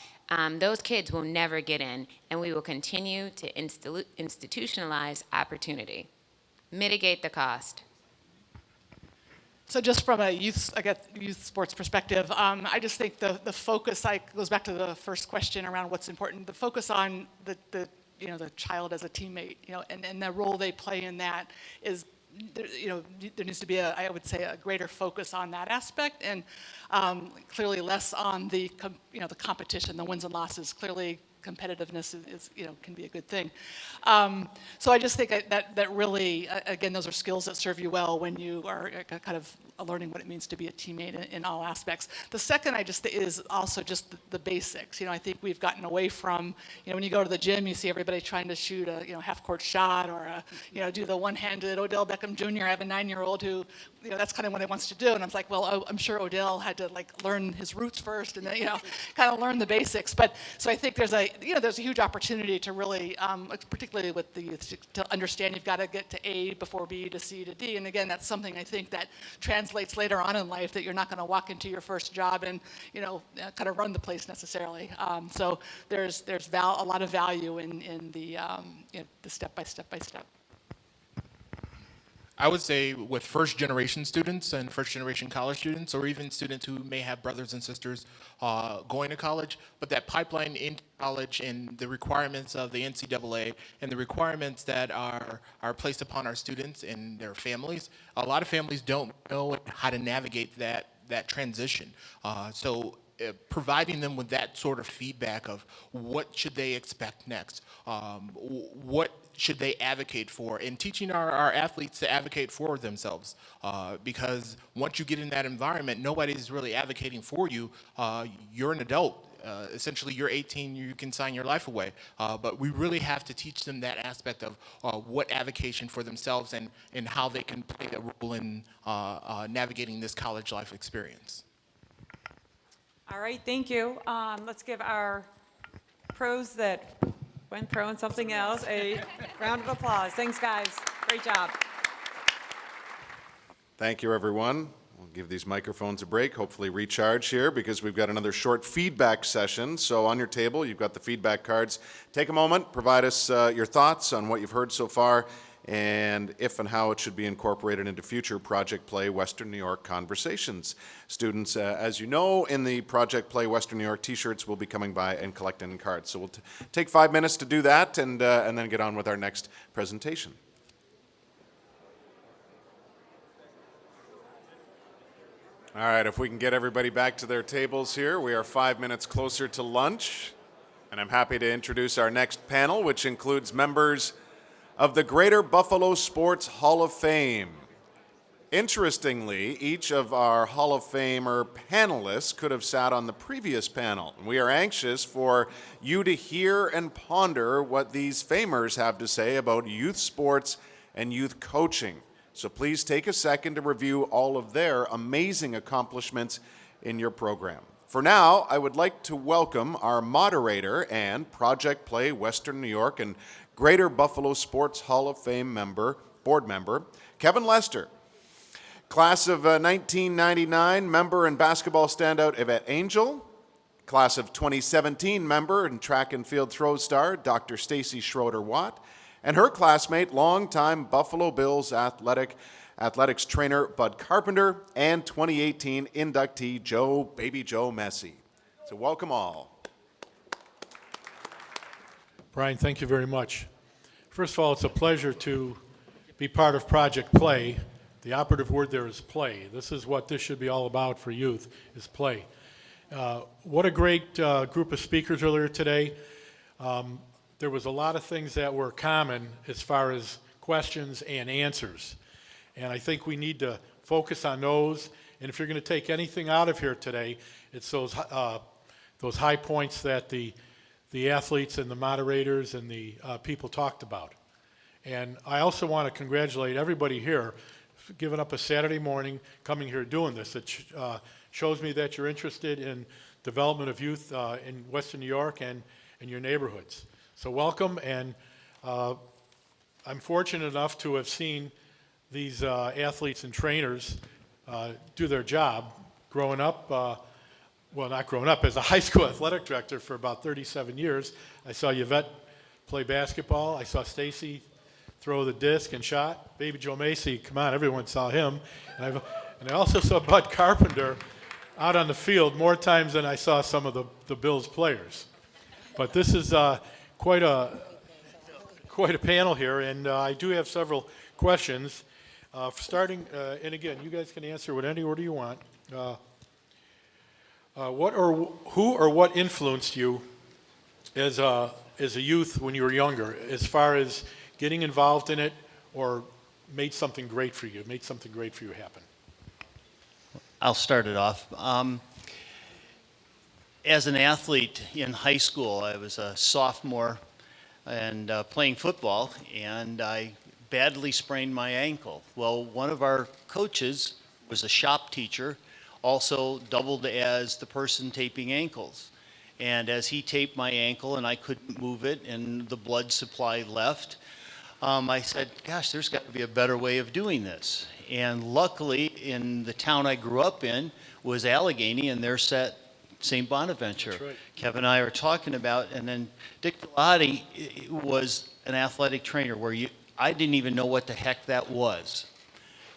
those kids will never get in, and we will continue to institutionalize opportunity. Mitigate the cost. So just from a youth sports perspective, I just think the focus goes back to the first question around what's important. The focus on the child as a teammate, and the role they play in that is, there needs to be I would say a greater focus on that aspect, and clearly less on the competition, the wins and losses. Clearly, competitiveness is can be a good thing. So I just think that really, again, those are skills that serve you well when you are kind of learning what it means to be a teammate in all aspects. The second, I just think, is also just the basics. I think we've gotten away from, when you go to the gym, you see everybody trying to shoot a half-court shot or do the one-handed Odell Beckham Jr. I have a 9-year-old who, that's kind of what he wants to do, and I'm like, well, I'm sure Odell had to learn his roots first, and then kind of learn the basics. But so I think there's a huge opportunity to really, particularly with the youth, to understand you've got to get to A before B to C to D, and again, that's something I think that translates later on in life, that you're not going to walk into your first job and kind of run the place necessarily. So there's a lot of value in the step by step. I would say with first-generation students and first-generation college students, or even students who may have brothers and sisters going to college, but that pipeline into college and the requirements of the NCAA and the requirements that are placed upon our students and their families, a lot of families don't know how to navigate that transition. So providing them with that sort of feedback of what should they expect next, what should they advocate for, and teaching our athletes to advocate for themselves. Because once you get in that environment, nobody's really advocating for you. You're an adult. Essentially, you're 18, you can sign your life away. But we really have to teach them that aspect of what advocation for themselves and how they can play a role in navigating this college life experience. All right, thank you. Let's give our pros that went pro in something else a round of applause. Thanks, guys. Great job. Thank you, everyone. We'll give these microphones a break, hopefully recharge here, because we've got another short feedback session. So on your table, you've got the feedback cards. Take a moment, provide us your thoughts on what you've heard so far, and if and how it should be incorporated into future Project Play Western New York conversations. Students, as you know, in the Project Play Western New York t-shirts will be coming by and collecting cards. So we'll take 5 minutes to do that and then get on with our next presentation. All right, if we can get everybody back to their tables here, we are 5 minutes closer to lunch. And I'm happy to introduce our next panel, which includes members of the Greater Buffalo Sports Hall of Fame. Interestingly, each of our Hall of Famer panelists could have sat on the previous panel. We are anxious for you to hear and ponder what these famers have to say about youth sports and youth coaching. So please take a second to review all of their amazing accomplishments in your program. For now, I would like to welcome our moderator and Project Play Western New York and Greater Buffalo Sports Hall of Fame board member, Kevin Lester. Class of 1999, member and basketball standout Yvette Angel. Class of 2017, member and track and field throw star Dr. Stacy Schroeder-Watt. And her classmate, longtime Buffalo Bills athletics trainer Bud Carpenter, and 2018 inductee Baby Joe Messi. So welcome all. Brian, thank you very much. First of all, it's a pleasure to be part of Project Play. The operative word there is play. This is what this should be all about for youth, is play. What a great group of speakers earlier today. There was a lot of things that were common as far as questions and answers. And I think we need to focus on those. And if you're going to take anything out of here today, it's those high points that the athletes and the moderators and the people talked about. And I also want to congratulate everybody here for giving up a Saturday morning, coming here doing this. It shows me that you're interested in development of youth in Western New York and in your neighborhoods. So welcome, and I'm fortunate enough to have seen these athletes and trainers do their job growing up. Well, not growing up, as a high school athletic director for about 37 years. I saw Yvette play basketball. I saw Stacy throw the disc and shot. Baby Joe Macy, come on, everyone saw him. And I also saw Bud Carpenter out on the field more times than I saw some of the Bills players. But this is quite a panel here, and I do have several questions. Starting, and again, you guys can answer with any order you want. Who or what influenced you as a youth when you were younger, as far as getting involved in it, or made something great for you happen? I'll start it off. As an athlete in high school, I was a sophomore and playing football, and I badly sprained my ankle. Well, one of our coaches was a shop teacher, also doubled as the person taping ankles. And as he taped my ankle and I couldn't move it and the blood supply left, I said, gosh, there's got to be a better way of doing this. And luckily, in the town I grew up in was Allegheny, and there sat St. Bonaventure. That's right. Kevin and I are talking about, and then Dick Bellotti was an athletic trainer where I didn't even know what the heck that was.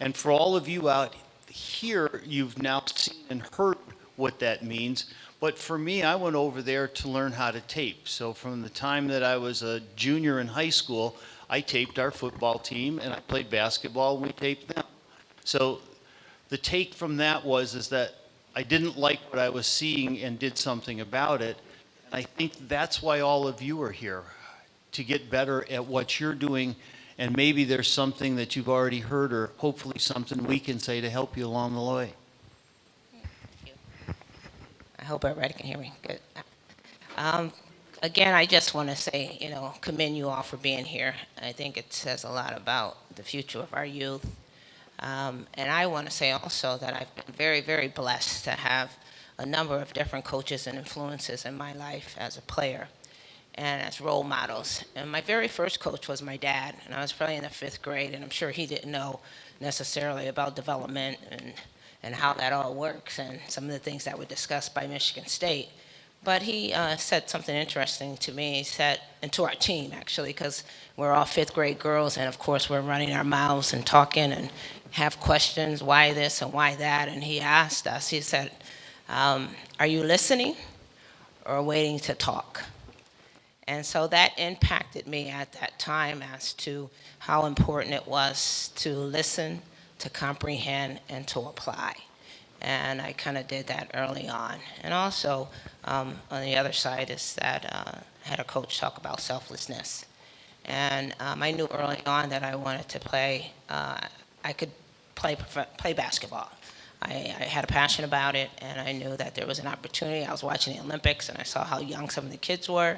And for all of you out here, you've now seen and heard what that means. But for me, I went over there to learn how to tape. So from the time that I was a junior in high school, I taped our football team, and I played basketball, and we taped them. So the take from that is that I didn't like what I was seeing and did something about it. And I think that's why all of you are here, to get better at what you're doing. And maybe there's something that you've already heard, or hopefully something we can say to help you along the way. I hope everybody can hear me. Good. Again, I just want to say, commend you all for being here. I think it says a lot about the future of our youth. And I want to say also that I've been very, very blessed to have a number of different coaches and influences in my life as a player and as role models. And my very first coach was my dad, and I was probably in the 5th grade, and I'm sure he didn't know necessarily about development and how that all works and some of the things that were discussed by Michigan State. But he said something interesting to me. He said, and to our team actually, because we're all 5th grade girls, and of course we're running our mouths and talking and have questions, why this and why that. And he asked us, he said, are you listening or waiting to talk? And so that impacted me at that time as to how important it was to listen, to comprehend, and to apply. And I kind of did that early on. And also, on the other side is that I had a coach talk about selflessness. And I knew early on that I wanted to play, I could play basketball. I had a passion about it, and I knew that there was an opportunity. I was watching the Olympics, and I saw how young some of the kids were.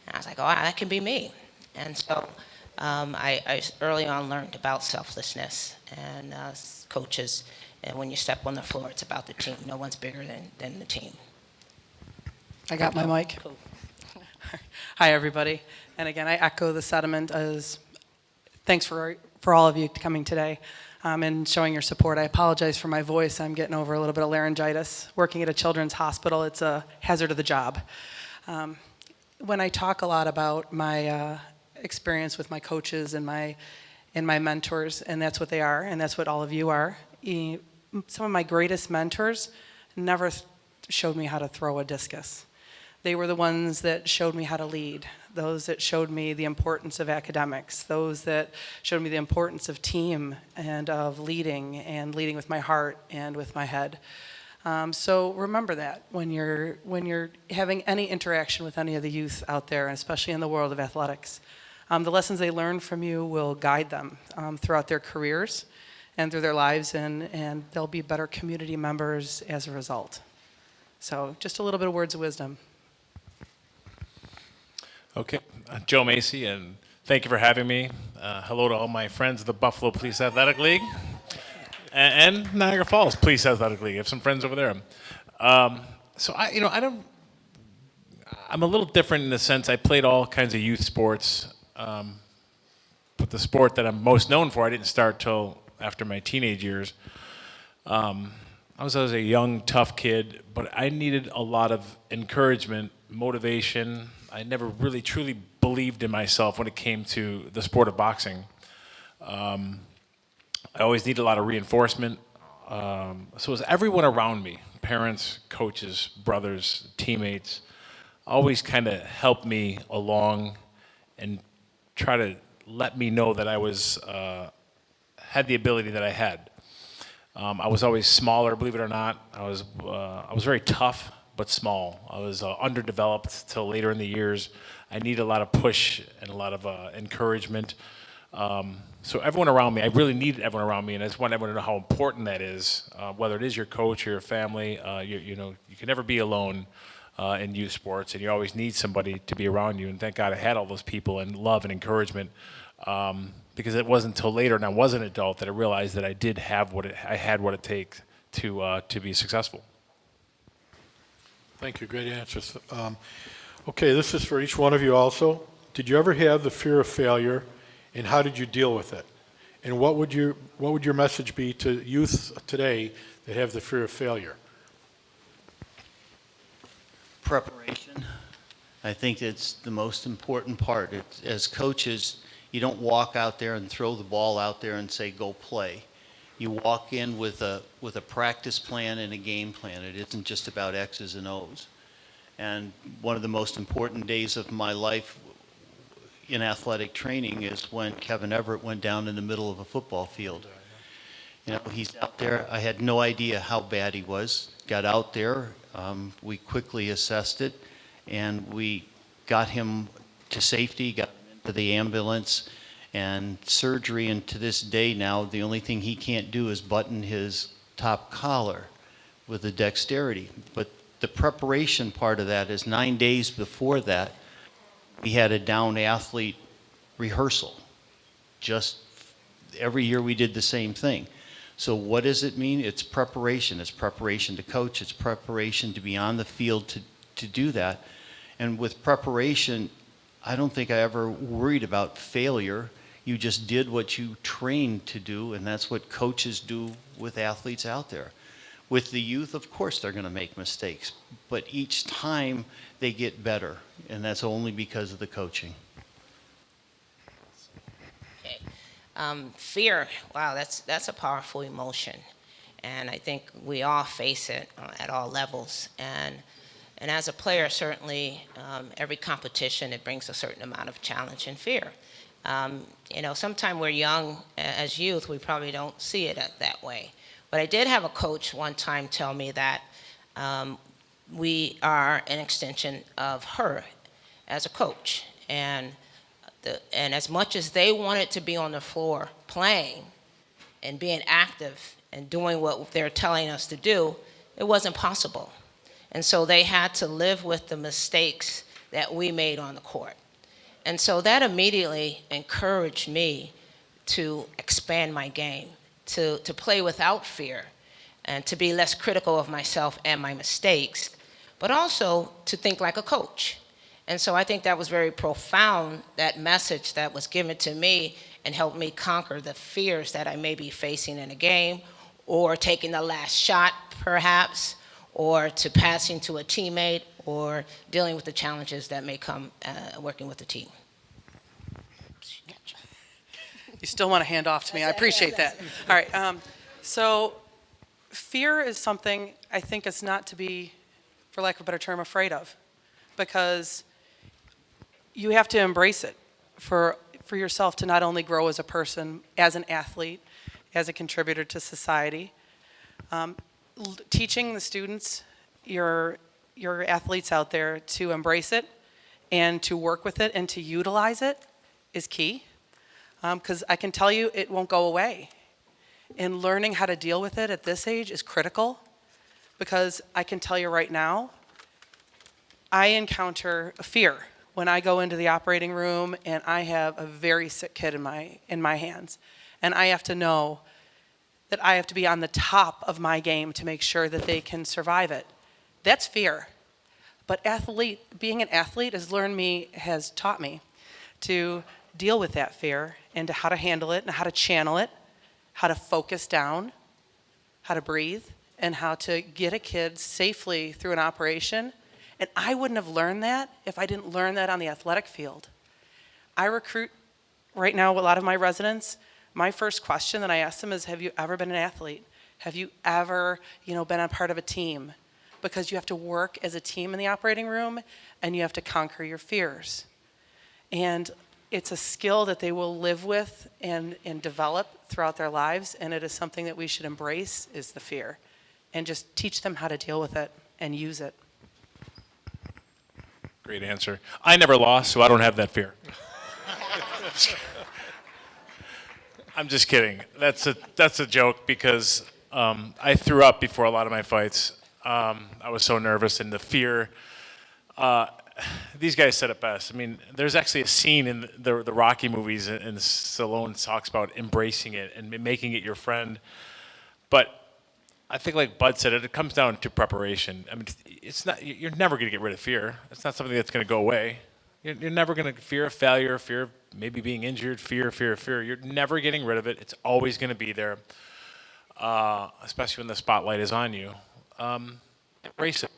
And I was like, oh, that can be me. And so I early on learned about selflessness and coaches. And when you step on the floor, it's about the team. No one's bigger than the team. I got my mic. Cool. Hi, everybody. And again, I echo the sentiment as thanks for all of you coming today and showing your support. I apologize for my voice. I'm getting over a little bit of laryngitis. Working at a children's hospital, it's a hazard of the job. When I talk a lot about my experience with my coaches and my mentors, and that's what they are, and that's what all of you are. Some of my greatest mentors never showed me how to throw a discus. They were the ones that showed me how to lead, those that showed me the importance of academics, those that showed me the importance of team and of leading, and leading with my heart and with my head. So remember that when you're having any interaction with any of the youth out there, and especially in the world of athletics. The lessons they learn from you will guide them throughout their careers and through their lives, and they'll be better community members as a result. So just a little bit of words of wisdom. Okay, Joe Macy, and thank you for having me. Hello to all my friends of the Buffalo Police Athletic League and Niagara Falls Police Athletic League. I have some friends over there. So I'm a little different in the sense I played all kinds of youth sports, but the sport that I'm most known for, I didn't start till after my teenage years. I was a young, tough kid, but I needed a lot of encouragement, motivation. I never really truly believed in myself when it came to the sport of boxing. I always needed a lot of reinforcement. So it was everyone around me, parents, coaches, brothers, teammates, always kind of helped me along and try to let me know that I was had the ability that I had. I was always smaller, believe it or not. I was very tough, but small. I was underdeveloped till later in the years. I needed a lot of push and a lot of encouragement. So everyone around me, I really needed everyone around me, and I just want everyone to know how important that is. Whether it is your coach or your family, you can never be alone in youth sports, and you always need somebody to be around you. And thank God I had all those people and love and encouragement. Because it wasn't until later, and I was an adult, that I realized that I did have I had what it takes to be successful. Thank you. Great answers. Okay, this is for each one of you also. Did you ever have the fear of failure, and how did you deal with it? And what would your message be to youth today that have the fear of failure? Preparation. I think it's the most important part. As coaches, you don't walk out there and throw the ball out there and say, go play. You walk in with a practice plan and a game plan. It isn't just about X's and O's. And one of the most important days of my life in athletic training is when Kevin Everett went down in the middle of a football field. You know, he's out there. I had no idea how bad he was. Got out there. We quickly assessed it, and we got him to safety, got him into the ambulance, and surgery. And to this day now, the only thing he can't do is button his top collar with the dexterity. But the preparation part of that is 9 days before that, we had a down athlete rehearsal. Just every year we did the same thing. So what does it mean? It's preparation. It's preparation to coach. It's preparation to be on the field to do that. And with preparation, I don't think I ever worried about failure. You just did what you trained to do, and that's what coaches do with athletes out there. With the youth, of course, they're going to make mistakes, but each time they get better, and that's only because of the coaching. Okay. Fear, wow, that's a powerful emotion. And I think we all face it at all levels. And as a player, certainly, every competition, it brings a certain amount of challenge and fear. You know, sometimes we're young, as youth, we probably don't see it that way. But I did have a coach one time tell me that we are an extension of her as a coach. And as much as they wanted to be on the floor playing and being active and doing what they're telling us to do, it wasn't possible. And so they had to live with the mistakes that we made on the court. And so that immediately encouraged me to expand my game, to play without fear, and to be less critical of myself and my mistakes, but also to think like a coach. And so I think that was very profound, that message that was given to me, and helped me conquer the fears that I may be facing in a game, or taking the last shot, perhaps, or to passing to a teammate, or dealing with the challenges that may come working with the team. You still want to hand off to me. I appreciate that. All right. So fear is something I think it's not to be, for lack of a better term, afraid of, because you have to embrace it for yourself to not only grow as a person, as an athlete, as a contributor to society. Teaching the students, your athletes out there, to embrace it and to work with it and to utilize it is key. Because I can tell you it won't go away. And learning how to deal with it at this age is critical, because I can tell you right now, I encounter a fear when I go into the operating room and I have a very sick kid in my hands. And I have to know that I have to be on the top of my game to make sure that they can survive it. That's fear. But being an athlete has taught me to deal with that fear and to how to handle it and how to channel it, how to focus down, how to breathe, and how to get a kid safely through an operation. And I wouldn't have learned that if I didn't learn that on the athletic field. I recruit right now a lot of my residents. My first question that I ask them is, have you ever been an athlete? Have you ever, been a part of a team? Because you have to work as a team in the operating room, and you have to conquer your fears. And it's a skill that they will live with and develop throughout their lives, and it is something that we should embrace, is the fear, and just teach them how to deal with it and use it. Great answer. I never lost, so I don't have that fear. I'm just kidding. That's a joke, because I threw up before a lot of my fights. I was so nervous, and the fear. These guys said it best. I mean, there's actually a scene in the Rocky movies, and Stallone talks about embracing it and making it your friend. But I think, like Bud said, it comes down to preparation. I mean, it's not. You're never going to get rid of fear. It's not something that's going to go away. You're never going to fear of failure, fear of maybe being injured, fear. You're never getting rid of it. It's always going to be there, especially when the spotlight is on you. Embrace it.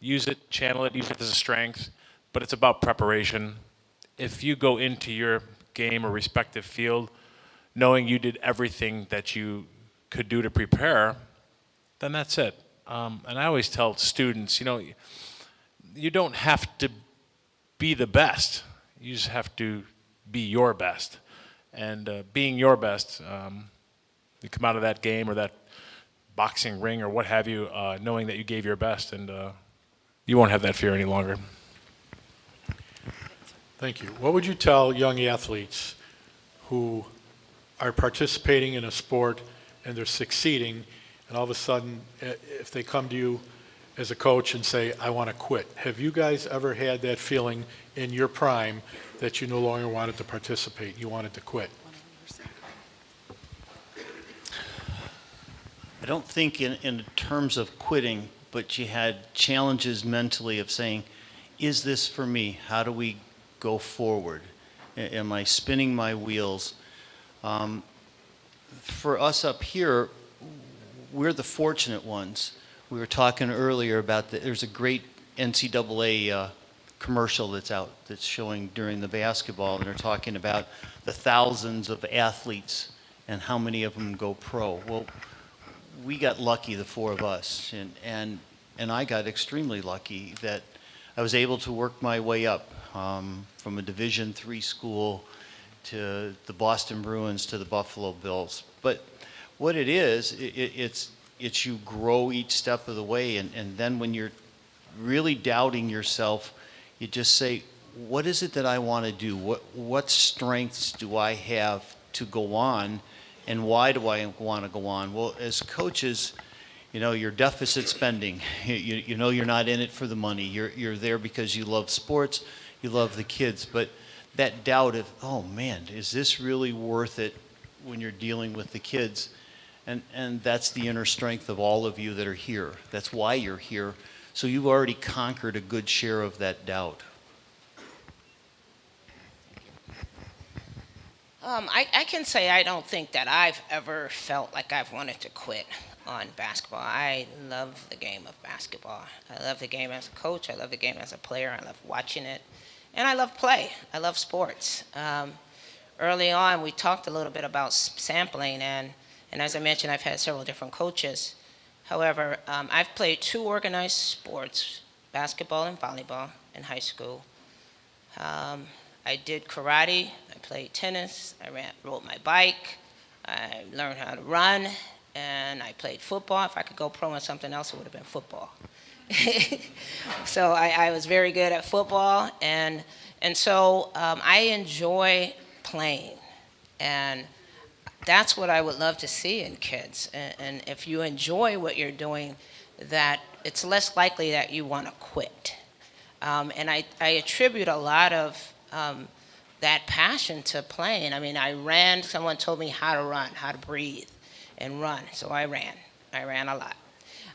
Use it, channel it, use it as a strength, but it's about preparation. If you go into your game or respective field knowing you did everything that you could do to prepare, then that's it. And I always tell students, you don't have to be the best. You just have to be your best. And being your best, You come out of that game or that boxing ring or what have you, knowing that you gave your best, and you won't have that fear any longer. Thank you. What would you tell young athletes who are participating in a sport and they're succeeding, and all of a sudden, if they come to you as a coach and say, I want to quit? Have you guys ever had that feeling in your prime that you no longer wanted to participate, you wanted to quit? I don't think in terms of quitting, but you had challenges mentally of saying, is this for me? How do we go forward? Am I spinning my wheels? For us up here, we're the fortunate ones. We were talking earlier about there's a great NCAA commercial that's out that's showing during the basketball, and they're talking about the thousands of athletes and how many of them go pro. Well, we got lucky, the four of us, and I got extremely lucky that I was able to work my way up from a Division III school to the Boston Bruins to the Buffalo Bills. But what it is, it's you grow each step of the way, and then when you're really doubting yourself, you just say, what is it that I want to do? What strengths do I have to go on? And why do I want to go on? Well, as coaches, you know, you're deficit spending. You know you're not in it for the money. You're there because you love sports, you love the kids. But that doubt of, oh man, is this really worth it when you're dealing with the kids? And that's the inner strength of all of you that are here. That's why you're here. So you've already conquered a good share of that doubt. I can say I don't think that I've ever felt like I've wanted to quit on basketball. I love the game of basketball. I love the game as a coach. I love the game as a player. I love watching it. And I love play. I love sports. Early on, we talked a little bit about sampling, and as I mentioned, I've had several different coaches. However, I've played 2 organized sports, basketball and volleyball, in high school. I did karate, I played tennis, I rode my bike, I learned how to run, and I played football. If I could go pro in something else, it would have been football. So I was very good at football, and so I enjoy playing, and that's what I would love to see in kids. And if you enjoy what you're doing, that it's less likely that you want to quit. And I attribute a lot of that passion to playing. I mean, I ran. Someone told me how to run, how to breathe and run. So I ran. I ran a lot.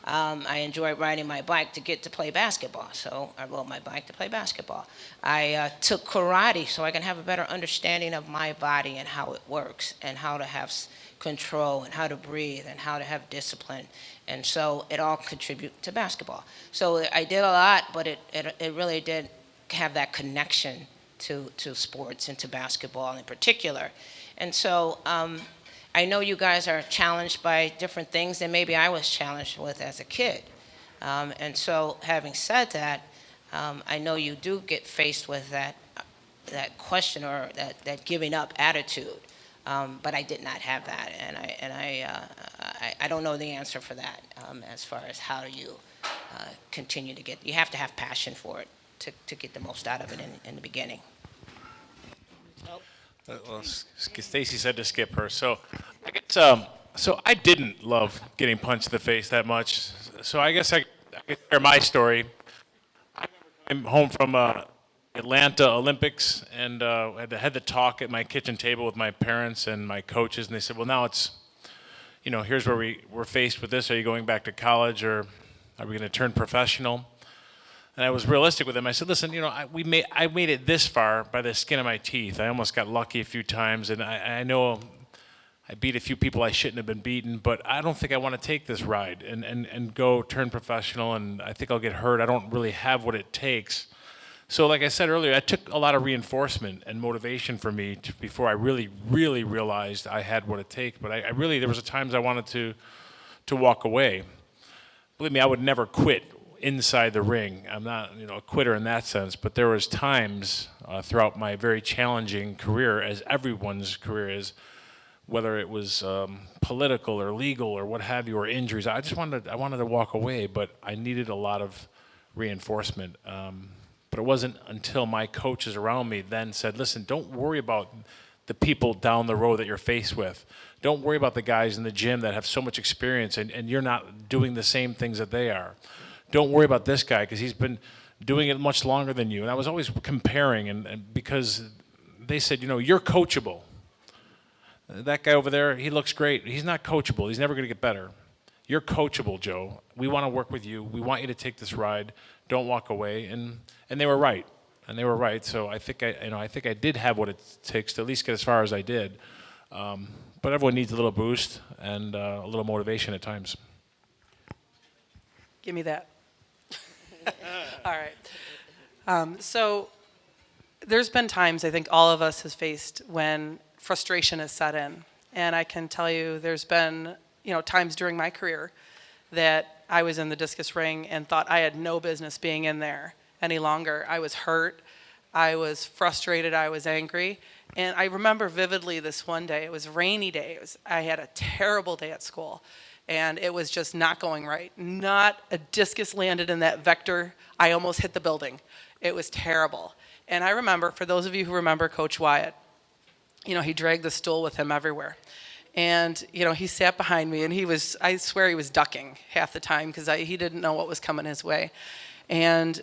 I enjoyed riding my bike to get to play basketball. So I rode my bike to play basketball. I took karate so I can have a better understanding of my body and how it works and how to have control and how to breathe and how to have discipline. And so it all contributes to basketball. So I did a lot, but it really did have that connection to sports and to basketball in particular. And so I know you guys are challenged by different things than maybe I was challenged with as a kid. And so having said that, I know you do get faced with that question or that giving up attitude. But I did not have that, and I don't know the answer for that as far as how you continue to get. You have to have passion for it to get the most out of it in the beginning. Well, Stacy said to skip her, so I guess so I didn't love getting punched in the face that much. So I guess I could share my story. I remember coming home from Atlanta Olympics and had the talk at my kitchen table with my parents and my coaches, and they said, well, now it's, here's where we're faced with this. Are you going back to college, or are we going to turn professional? And I was realistic with them. I said, listen, I made it this far by the skin of my teeth. I almost got lucky a few times, and I know I beat a few people I shouldn't have been beaten, but I don't think I want to take this ride and go turn professional, and I think I'll get hurt. I don't really have what it takes. So like I said earlier, it took a lot of reinforcement and motivation for me before I really, really realized I had what it takes. But I really, there was times I wanted to walk away. Believe me, I would never quit inside the ring. I'm not, a quitter in that sense, but there was times throughout my very challenging career, as everyone's career is, whether it was political or legal or what have you, or injuries. I wanted to walk away, but I needed a lot of reinforcement. But it wasn't until my coaches around me then said, listen, don't worry about the people down the road that you're faced with. Don't worry about the guys in the gym that have so much experience and you're not doing the same things that they are. Don't worry about this guy because he's been doing it much longer than you. And I was always comparing, and because they said, you're coachable. That guy over there, he looks great. He's not coachable. He's never going to get better. You're coachable, Joe. We want to work with you. We want you to take this ride. Don't walk away. And they were right. And they were right. So I think I did have what it takes to at least get as far as I did. But everyone needs a little boost and a little motivation at times. Give me that. All right. So there's been times I think all of us has faced when frustration has set in. And I can tell you there's been, times during my career that I was in the discus ring and thought I had no business being in there any longer. I was hurt. I was frustrated. I was angry. And I remember vividly this one day. It was a rainy day. I had a terrible day at school. And it was just not going right. Not a discus landed in that vector. I almost hit the building. It was terrible. And I remember, for those of you who remember Coach Wyatt, he dragged the stool with him everywhere. And, he sat behind me and I swear he was ducking half the time because he didn't know what was coming his way. And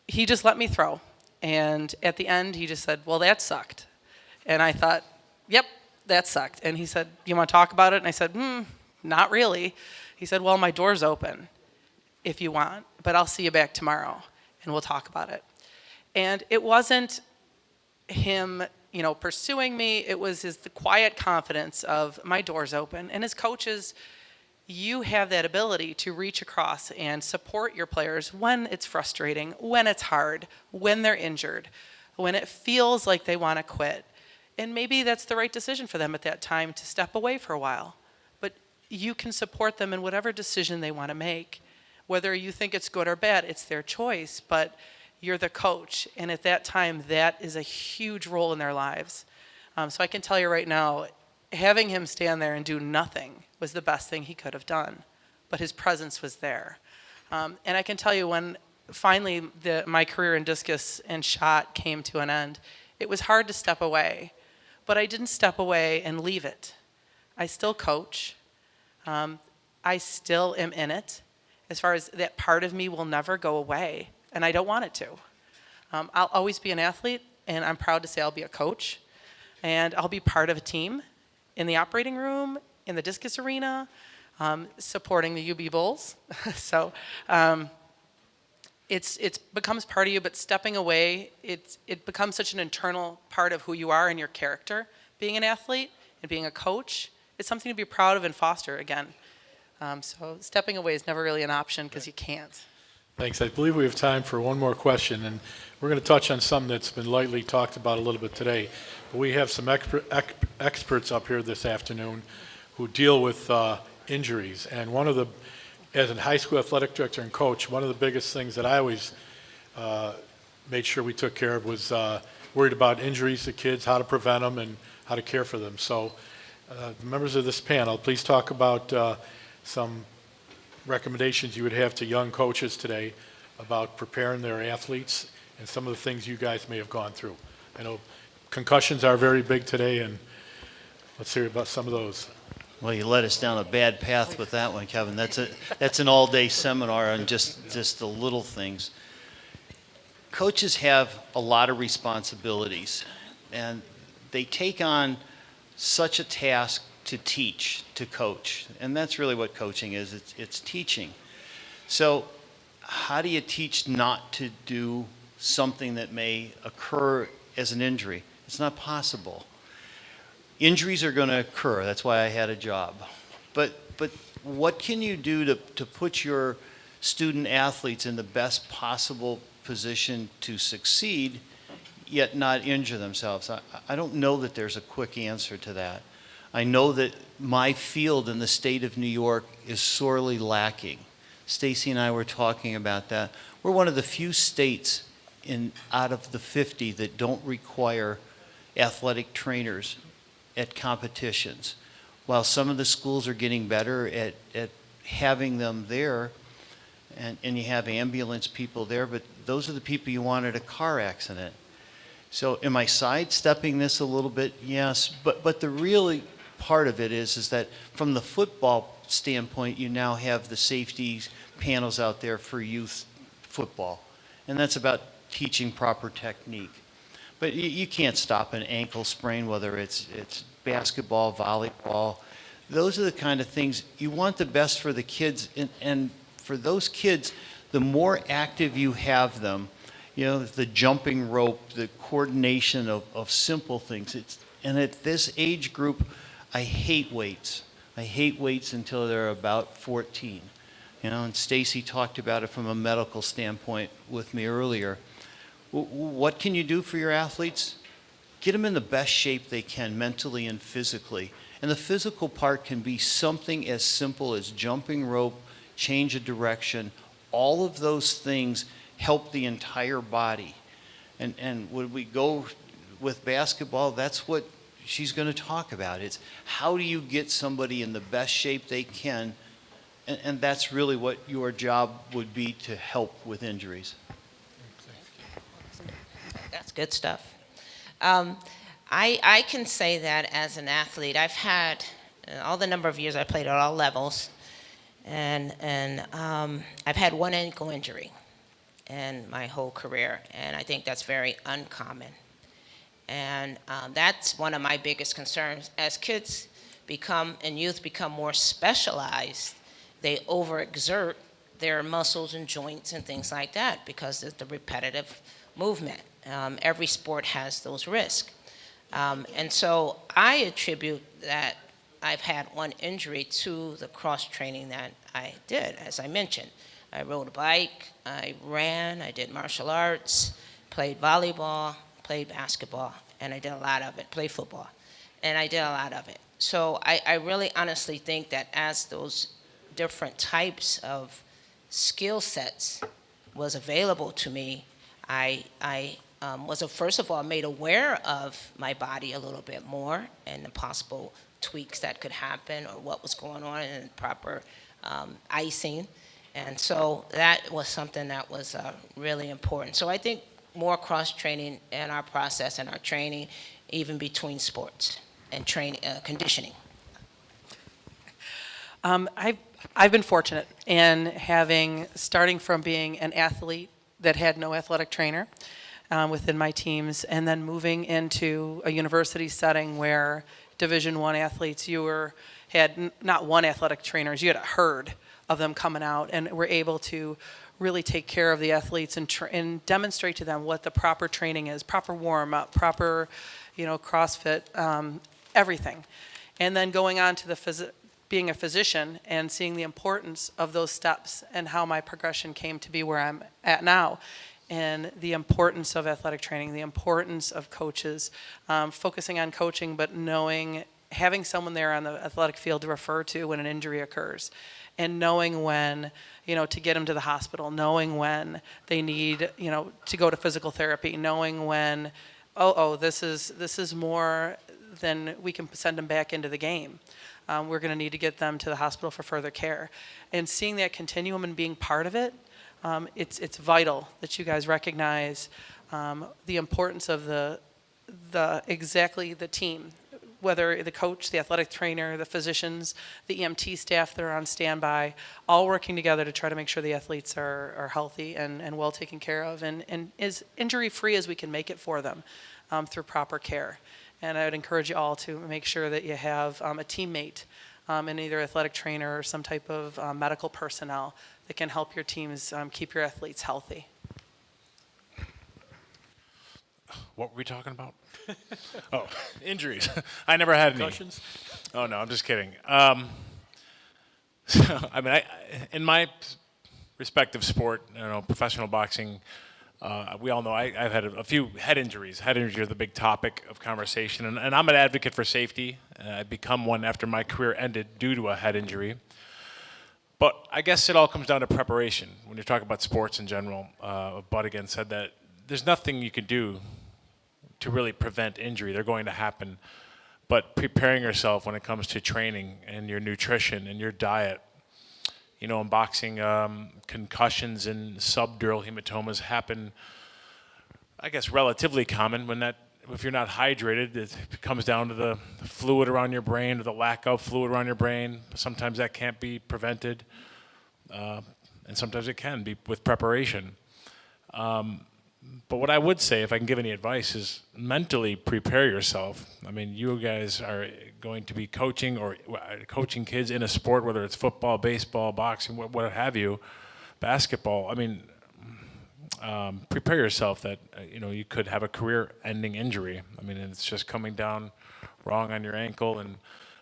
he just let me throw. And at the end, he just said, well, that sucked. And I thought, yep, that sucked. And he said, you want to talk about it? And I said, not really. He said, well, my door's open if you want, but I'll see you back tomorrow and we'll talk about it. And it wasn't him, pursuing me. It was the quiet confidence of my door's open. And as coaches, you have that ability to reach across and support your players when it's frustrating, when it's hard, when they're injured, when it feels like they want to quit. And maybe that's the right decision for them at that time to step away for a while. But you can support them in whatever decision they want to make. Whether you think it's good or bad, it's their choice, but you're the coach. And at that time, that is a huge role in their lives. So I can tell you right now, having him stand there and do nothing was the best thing he could have done. But his presence was there. And I can tell you when finally my career in discus and shot came to an end, it was hard to step away. But I didn't step away and leave it. I still coach. I still am in it. As far as that part of me will never go away, and I don't want it to. I'll always be an athlete, and I'm proud to say I'll be a coach, and I'll be part of a team in the operating room, in the discus arena, supporting the UB Bulls. So it becomes part of you, but stepping away, it becomes such an internal part of who you are and your character. Being an athlete and being a coach, it's something to be proud of and foster again. So stepping away is never really an option because you can't. Thanks. I believe we have time for one more question, and we're going to touch on something that's been lightly talked about a little bit today. But we have some experts up here this afternoon who deal with injuries. And as a high school athletic director and coach, one of the biggest things that I always made sure we took care of was worried about injuries to kids, how to prevent them, and how to care for them. So the members of this panel, please talk about some recommendations you would have to young coaches today about preparing their athletes and some of the things you guys may have gone through. I know concussions are very big today, and let's hear about some of those. Well, you led us down a bad path with that one, Kevin. That's an all-day seminar on just the little things. Coaches have a lot of responsibilities, and they take on such a task to teach, to coach. And that's really what coaching is. It's teaching. So how do you teach not to do something that may occur as an injury? It's not possible. Injuries are going to occur. That's why I had a job. But what can you do to put your student athletes in the best possible position to succeed, yet not injure themselves? I don't know that there's a quick answer to that. I know that my field in the state of New York is sorely lacking. Stacy and I were talking about that. We're one of the few states out of the 50 that don't require athletic trainers at competitions. While some of the schools are getting better at having them there, and you have ambulance people there, but those are the people you want at a car accident. So am I sidestepping this a little bit? Yes, but the really part of it is that from the football standpoint, you now have the safety panels out there for youth football, and that's about teaching proper technique. But you can't stop an ankle sprain, whether it's basketball, volleyball. Those are the kind of things you want the best for the kids, and for those kids, the more active you have them, you know, the jumping rope, the coordination of simple things. And at this age group, I hate weights. I hate weights until they're about 14. You know, and Stacy talked about it from a medical standpoint with me earlier. What can you do for your athletes? Get them in the best shape they can mentally and physically. And the physical part can be something as simple as jumping rope, change of direction. All of those things help the entire body. And when we go with basketball, that's what she's going to talk about. It's how do you get somebody in the best shape they can, and that's really what your job would be, to help with injuries. That's good stuff. I can say that as an athlete, I've had all the number of years I played at all levels, and I've had one ankle injury in my whole career, and I think that's very uncommon. And that's one of my biggest concerns. As kids become and youth become more specialized, they overexert their muscles and joints and things like that because of the repetitive movement. Every sport has those risks. And so I attribute that I've had one injury to the cross training that I did, as I mentioned. I rode a bike, I ran, I did martial arts, played volleyball, played basketball, and I did a lot of it, played football, and I did a lot of it. So I really honestly think that as those different types of skill sets was available to me, I was first of all made aware of my body a little bit more and the possible tweaks that could happen or what was going on in proper icing. And so that was something that was really important. So I think more cross-training in our process and our training, even between sports and training, conditioning. I've been fortunate in starting from being an athlete that had no athletic trainer within my teams, and then moving into a university setting where Division I athletes, had not one athletic trainers, you had a herd of them coming out, and were able to really take care of the athletes and demonstrate to them what the proper training is, proper warm-up, proper, CrossFit, everything. And then going on to being a physician and seeing the importance of those steps and how my progression came to be where I'm at now, and the importance of athletic training, the importance of coaches, focusing on coaching, but having someone there on the athletic field to refer to when an injury occurs, and knowing when, to get them to the hospital, knowing when they need, to go to physical therapy, knowing when, this is more than we can send them back into the game. We're going to need to get them to the hospital for further care. And seeing that continuum and being part of it, it's vital that you guys recognize the importance of the team, whether the coach, the athletic trainer, the physicians, the EMT staff that are on standby, all working together to try to make sure the athletes are healthy and well taken care of, and as injury-free as we can make it for them through proper care. And I would encourage you all to make sure that you have a teammate, and either athletic trainer or some type of medical personnel that can help your teams keep your athletes healthy. What were we talking about? Oh, injuries. I never had any. Concussions? Oh, no, I'm just kidding. In my respective sport, professional boxing, we all know I've had a few head injuries. Head injuries are the big topic of conversation, and I'm an advocate for safety. I've become one after my career ended due to a head injury. But I guess it all comes down to preparation. When you talk about sports in general, Bud again said that there's nothing you can do to really prevent injury. They're going to happen. but preparing yourself when it comes to training and your nutrition and your diet. You know, in boxing, concussions and subdural hematomas happen, I guess, relatively common when if you're not hydrated, it comes down to the fluid around your brain or the lack of fluid around your brain. Sometimes that can't be prevented, and sometimes it can be with preparation. But what I would say, if I can give any advice, is mentally prepare yourself. I mean, you guys are going to be coaching or coaching kids in a sport, whether it's football, baseball, boxing, what have you, basketball. I mean, prepare yourself that you could have a career-ending injury. I mean, it's just coming down wrong on your ankle. And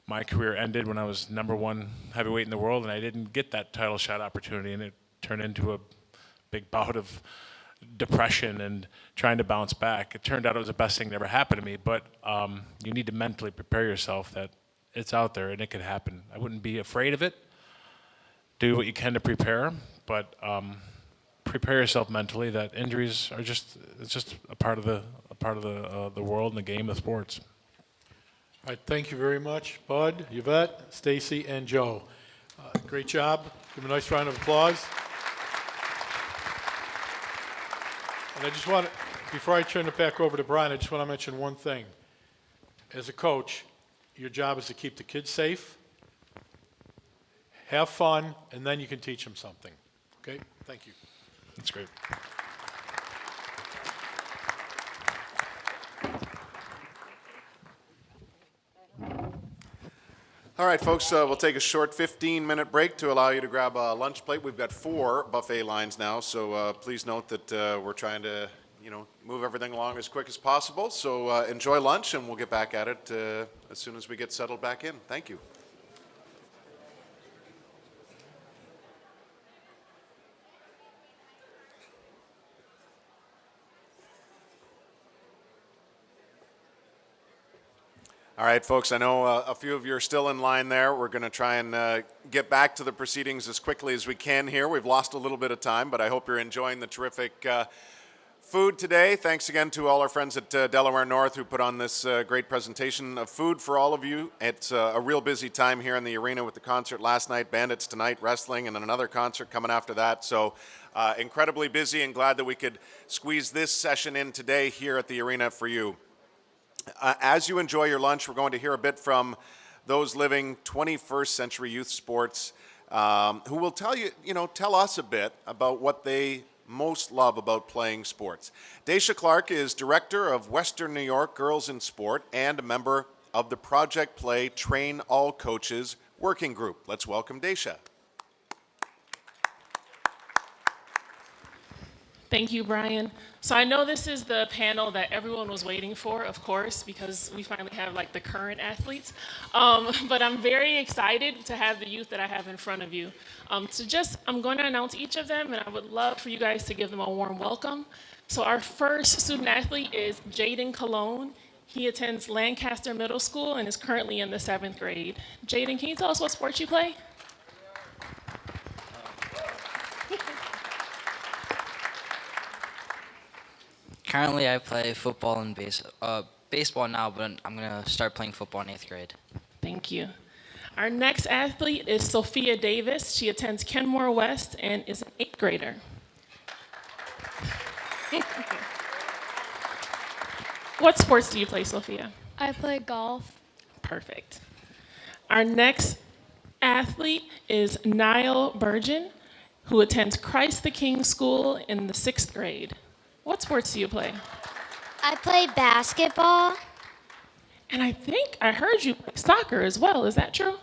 my career ended when I was #1 heavyweight in the world, and I didn't get that title shot opportunity, and it turned into a big bout of depression and trying to bounce back. It turned out it was the best thing that ever happened to me, but you need to mentally prepare yourself that it's out there and it could happen. I wouldn't be afraid of it. Do what you can to prepare, but prepare yourself mentally that injuries are just a part of the world and the game of sports. All right, thank you very much, Bud, Yvette, Stacy, and Joe. Great job. Give them a nice round of applause. And I just want to, before I turn it back over to Brian, I just want to mention one thing. As a coach, your job is to keep the kids safe, have fun, and then you can teach them something. Okay? Thank you. That's great. All right, folks, we'll take a short 15-minute break to allow you to grab a lunch plate. We've got 4 buffet lines now, so please note that we're trying to, move everything along as quick as possible. So enjoy lunch, and we'll get back at it as soon as we get settled back in. Thank you. All right, folks, I know a few of you are still in line there. We're going to try and get back to the proceedings as quickly as we can here. We've lost a little bit of time, but I hope you're enjoying the terrific food today. Thanks again to all our friends at Delaware North who put on this great presentation of food for all of you. It's a real busy time here in the arena with the concert last night, Bandits tonight, wrestling, and then another concert coming after that. So incredibly busy, and glad that we could squeeze this session in today here at the arena for you. As you enjoy your lunch, we're going to hear a bit from those living 21st century youth sports who will tell us a bit about what they most love about playing sports. Daisha Clark is director of Western New York Girls in Sport and a member of the Project Play Train All Coaches Working Group. Let's welcome Daisha. Thank you, Brian. So I know this is the panel that everyone was waiting for, of course, because we finally have the current athletes. But I'm very excited to have the youth that I have in front of you. I'm going to announce each of them, and I would love for you guys to give them a warm welcome. So our first student athlete is Jaden Cologne. He attends Lancaster Middle School and is currently in the 7th grade. Jaden, can you tell us what sport you play? Currently, I play football and baseball now, but I'm going to start playing football in 8th grade. Thank you. Our next athlete is Sophia Davis. She attends Kenmore West and is an 8th grader. What sports do you play, Sophia? I play golf. Perfect. Our next athlete is Niall Burgeon, who attends Christ the King School in the 6th grade. What sports do you play? I play basketball. And I think I heard you play soccer as well. Is that true?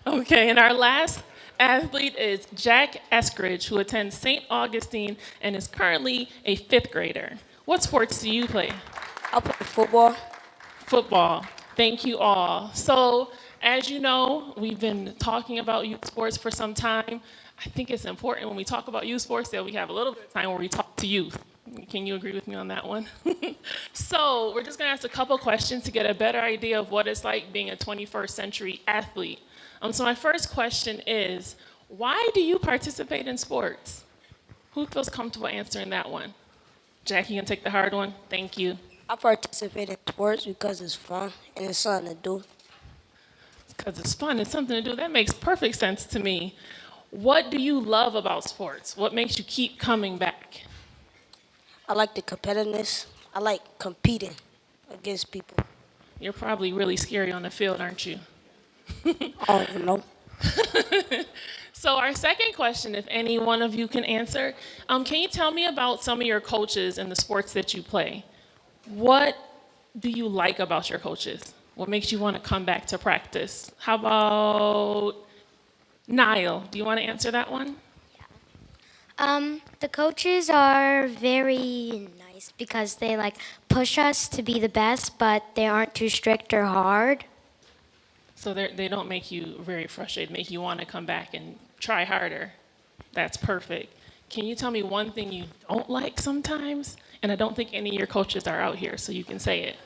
Okay, and our last athlete is Jack Eskridge, who attends St. Augustine and is currently a 5th grader. What sports do you play? I play football. Football. Thank you all. So, as you know, we've been talking about youth sports for some time. I think it's important when we talk about youth sports that we have a little bit of time where we talk to youth. Can you agree with me on that one? So we're just going to ask a couple questions to get a better idea of what it's like being a 21st century athlete. So my first question is, why do you participate in sports? Who feels comfortable answering that one? Jackie, you can take the hard one. Thank you. I participate in sports because it's fun and it's something to do. Because it's fun, it's something to do. That makes perfect sense to me. What do you love about sports? What makes you keep coming back? I like the competitiveness. I like competing against people. You're probably really scary on the field, aren't you? I don't even know. So our second question, if any one of you can answer, can you tell me about some of your coaches and the sports that you play? What do you like about your coaches? What makes you want to come back to practice? How about Niall? Do you want to answer that one? The coaches are very nice because they like push us to be the best, but they aren't too strict or hard. So they don't make you very frustrated, make you want to come back and try harder. That's perfect. Can you tell me one thing you don't like sometimes? And I don't think any of your coaches are out here, so you can say it.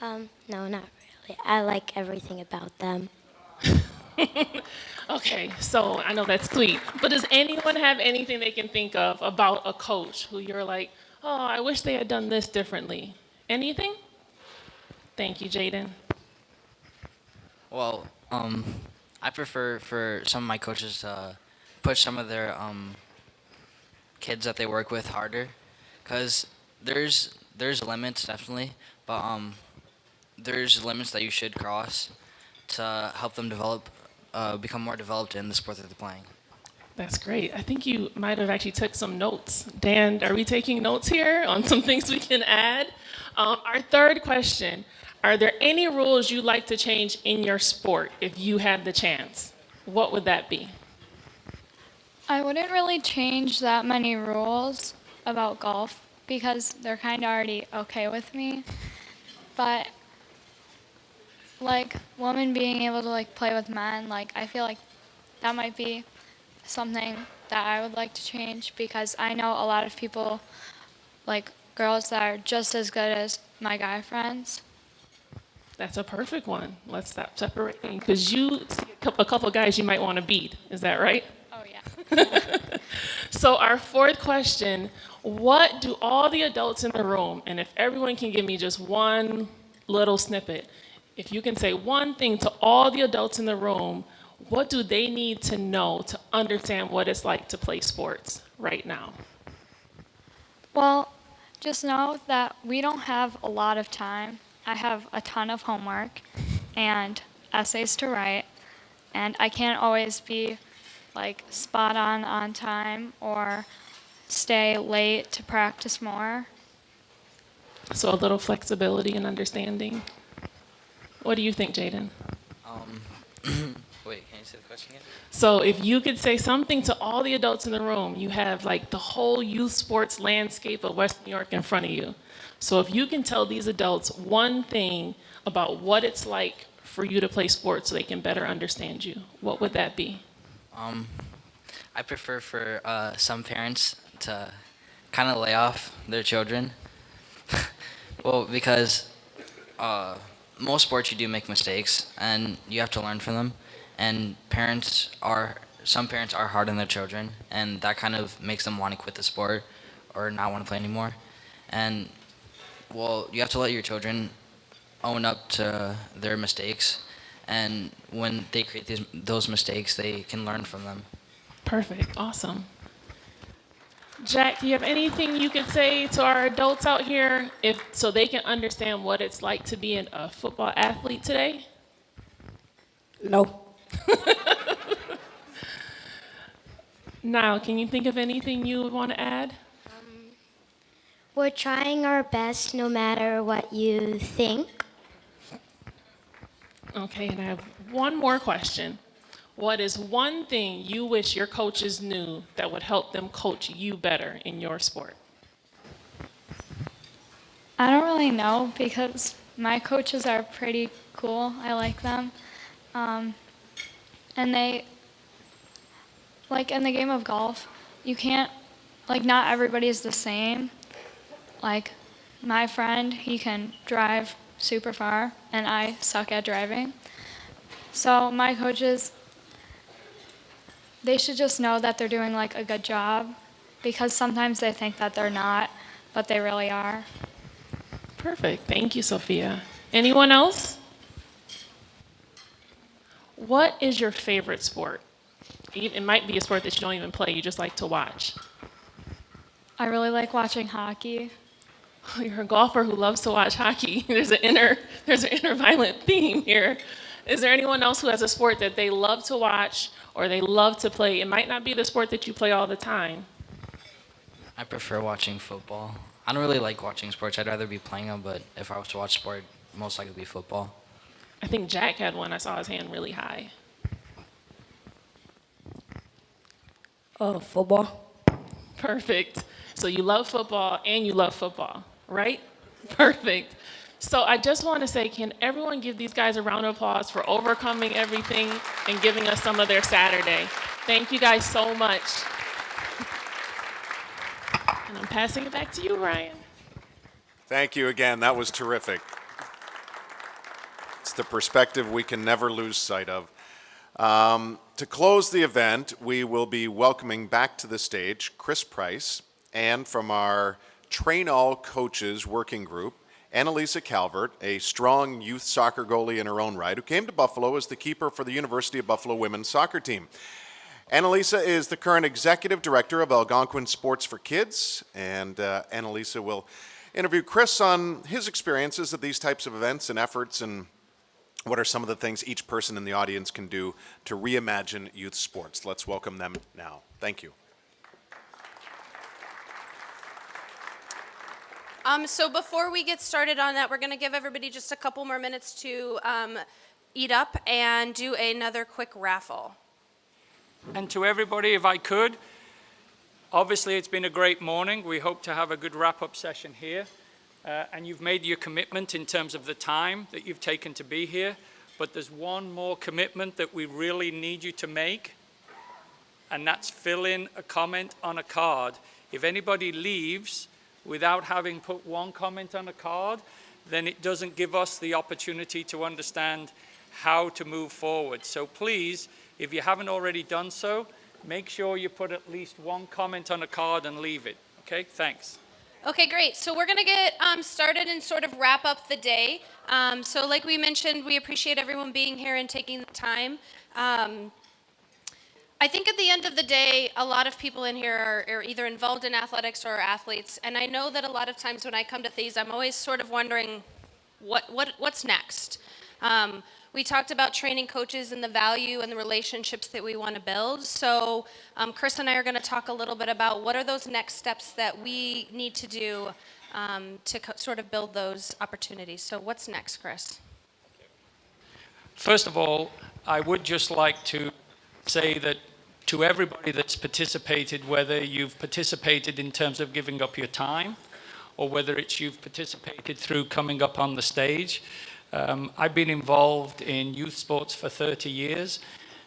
No, not really. I like everything about them. Okay, so I know that's sweet. But does anyone have anything they can think of about a coach who you're like, oh, I wish they had done this differently? Anything? Thank you, Jaden. Well, I prefer for some of my coaches to push some of their kids that they work with harder, because there's limits definitely, but there's limits that you should cross to help them develop, become more developed in the sport that they're playing. That's great. I think you might have actually took some notes. Dan, are we taking notes here on some things we can add? Our third question, are there any rules you'd like to change in your sport if you had the chance? What would that be? I wouldn't really change that many rules about golf because they're kind of already okay with me. But like women being able to like play with men, like I feel like that might be something that I would like to change because I know a lot of people, like girls that are just as good as my guy friends. That's a perfect one. Let's stop separating because you see a couple of guys you might want to beat. Is that right? Oh, yeah. So our fourth question, what do all the adults in the room, and if everyone can give me just one little snippet, if you can say one thing to all the adults in the room, what do they need to know to understand what it's like to play sports right now? Well, just know that we don't have a lot of time. I have a ton of homework and essays to write, and I can't always be like spot on time or stay late to practice more. So a little flexibility and understanding. What do you think, Jaden? Wait, can you say the question again? So if you could say something to all the adults in the room, you have like the whole youth sports landscape of West New York in front of you. So if you can tell these adults one thing about what it's like for you to play sports so they can better understand you, what would that be? I prefer for some parents to kind of lay off their children. Well, because most sports you do make mistakes and you have to learn from them. And some parents are hard on their children, and that kind of makes them want to quit the sport or not want to play anymore. And well, you have to let your children own up to their mistakes, and when they create those mistakes, they can learn from them. Perfect, awesome. Jack, do you have anything you could say to our adults out here so they can understand what it's like to be a football athlete today? No. Now, can you think of anything you would want to add? We're trying our best no matter what you think. Okay, and I have one more question. What is one thing you wish your coaches knew that would help them coach you better in your sport? I don't really know because my coaches are pretty cool. I like them. And they, like in the game of golf, you can't, like not everybody is the same. Like my friend, he can drive super far and I suck at driving. So my coaches, they should just know that they're doing like a good job because sometimes they think that they're not, but they really are. Perfect. Thank you, Sophia. Anyone else? What is your favorite sport? It might be a sport that you don't even play, you just like to watch. I really like watching hockey. You're a golfer who loves to watch hockey. There's an inner violent theme here. Is there anyone else who has a sport that they love to watch or they love to play? It might not be the sport that you play all the time. I prefer watching football. I don't really like watching sports. I'd rather be playing them, but if I was to watch sport, most likely be football. I think Jack had one. I saw his hand really high. Football. Perfect. So you love football and you love football, right? Perfect. So I just want to say, can everyone give these guys a round of applause for overcoming everything and giving us some of their Saturday? Thank you guys so much. And I'm passing it back to you, Ryan. Thank you again. That was terrific. It's the perspective we can never lose sight of. To close the event, we will be welcoming back to the stage Chris Price, and from our Train All Coaches working group, Annalisa Calvert, a strong youth soccer goalie in her own right, who came to Buffalo as the keeper for the University of Buffalo women's soccer team. Annalisa is the current executive director of Algonquin Sports for Kids, and Annalisa will interview Chris on his experiences at these types of events and efforts, and what are some of the things each person in the audience can do to reimagine youth sports. Let's welcome them now. Thank you. So before we get started on that, we're going to give everybody just a couple more minutes to eat up and do another quick raffle. And to everybody, if I could, obviously it's been a great morning. We hope to have a good wrap-up session here. And you've made your commitment in terms of the time that you've taken to be here. But there's one more commitment that we really need you to make, and that's fill in a comment on a card. If anybody leaves without having put one comment on a card, then it doesn't give us the opportunity to understand how to move forward. So please, if you haven't already done so, make sure you put at least one comment on a card and leave it. Okay, thanks. Okay, great. So we're going to get started and sort of wrap up the day. So like we mentioned, we appreciate everyone being here and taking the time. I think at the end of the day, a lot of people in here are either involved in athletics or are athletes. And I know that a lot of times when I come to these, I'm always sort of wondering what's next. We talked about training coaches and the value and the relationships that we want to build. So Chris and I are going to talk a little bit about what are those next steps that we need to do to sort of build those opportunities. So what's next, Chris? First of all, I would just like to say that to everybody that's participated, whether you've participated in terms of giving up your time or whether it's you've participated through coming up on the stage, I've been involved in youth sports for 30 years,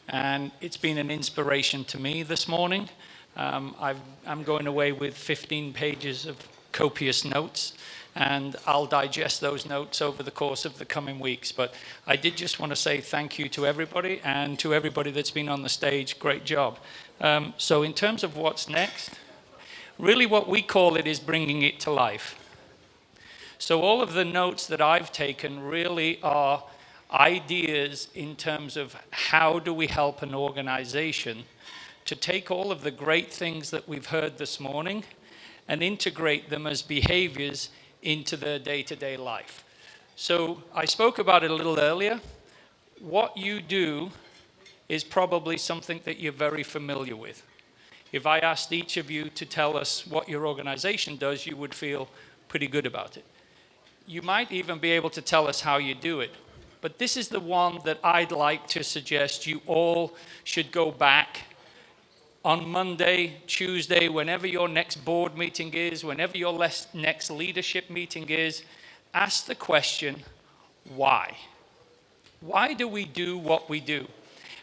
and it's been an inspiration to me this morning. I'm going away with 15 pages of copious notes, and I'll digest those notes over the course of the coming weeks. But I did just want to say thank you to everybody, and to everybody that's been on the stage, great job. So in terms of what's next, really what we call it is bringing it to life. So all of the notes that I've taken really are ideas in terms of how do we help an organization to take all of the great things that we've heard this morning and integrate them as behaviors into their day-to-day life. So I spoke about it a little earlier. What you do is probably something that you're very familiar with. If I asked each of you to tell us what your organization does, you would feel pretty good about it. You might even be able to tell us how you do it. But this is the one that I'd like to suggest you all should go back on Monday, Tuesday, whenever your next board meeting is, whenever your next leadership meeting is. Ask the question, why? Why do we do what we do?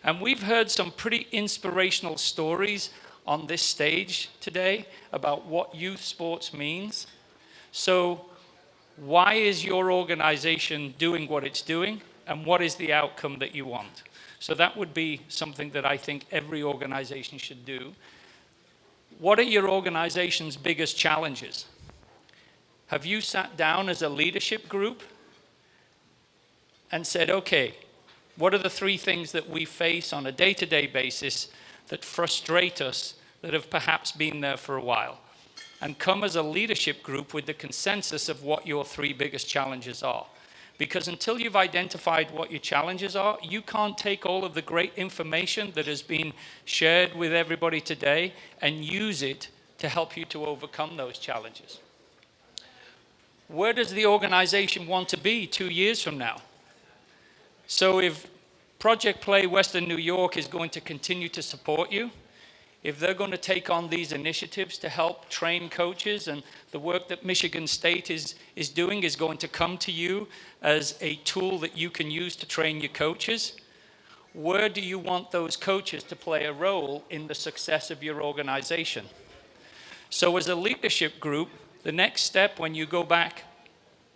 And we've heard some pretty inspirational stories on this stage today about what youth sports means. So why is your organization doing what it's doing, and what is the outcome that you want? So that would be something that I think every organization should do. What are your organization's biggest challenges? Have you sat down as a leadership group and said, okay, what are the 3 things that we face on a day-to-day basis that frustrate us, that have perhaps been there for a while? And come as a leadership group with the consensus of what your 3 biggest challenges are. Because until you've identified what your challenges are, you can't take all of the great information that has been shared with everybody today and use it to help you to overcome those challenges. Where does the organization want to be 2 years from now? So if Project Play Western New York is going to continue to support you, if they're going to take on these initiatives to help train coaches, and the work that Michigan State is doing is going to come to you as a tool that you can use to train your coaches, where do you want those coaches to play a role in the success of your organization? So as a leadership group, the next step when you go back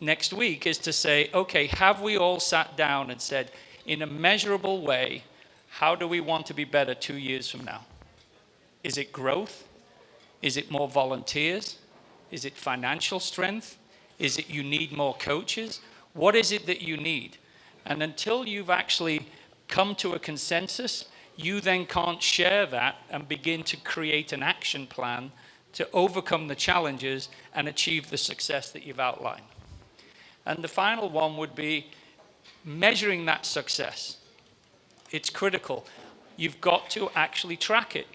next week is to say, okay, have we all sat down and said, in a measurable way, how do we want to be better 2 years from now? Is it growth? Is it more volunteers? Is it financial strength? Is it you need more coaches? What is it that you need? And until you've actually come to a consensus, you then can't share that and begin to create an action plan to overcome the challenges and achieve the success that you've outlined. And the final one would be measuring that success. It's critical. You've got to actually track it,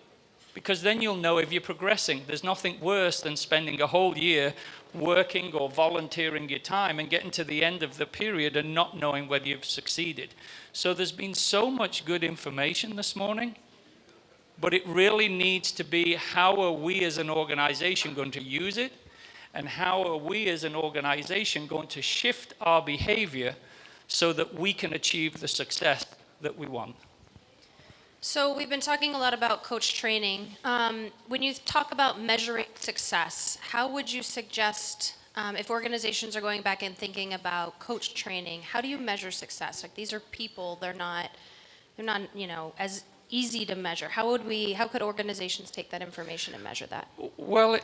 because then you'll know if you're progressing. There's nothing worse than spending a whole year working or volunteering your time and getting to the end of the period and not knowing whether you've succeeded. So there's been so much good information this morning, but it really needs to be, how are we as an organization going to use it? And how are we as an organization going to shift our behavior so that we can achieve the success that we want? So we've been talking a lot about coach training. When you talk about measuring success, how would you suggest, if organizations are going back and thinking about coach training, how do you measure success? Like, these are people, they're not, as easy to measure. How could organizations take that information and measure that? Well,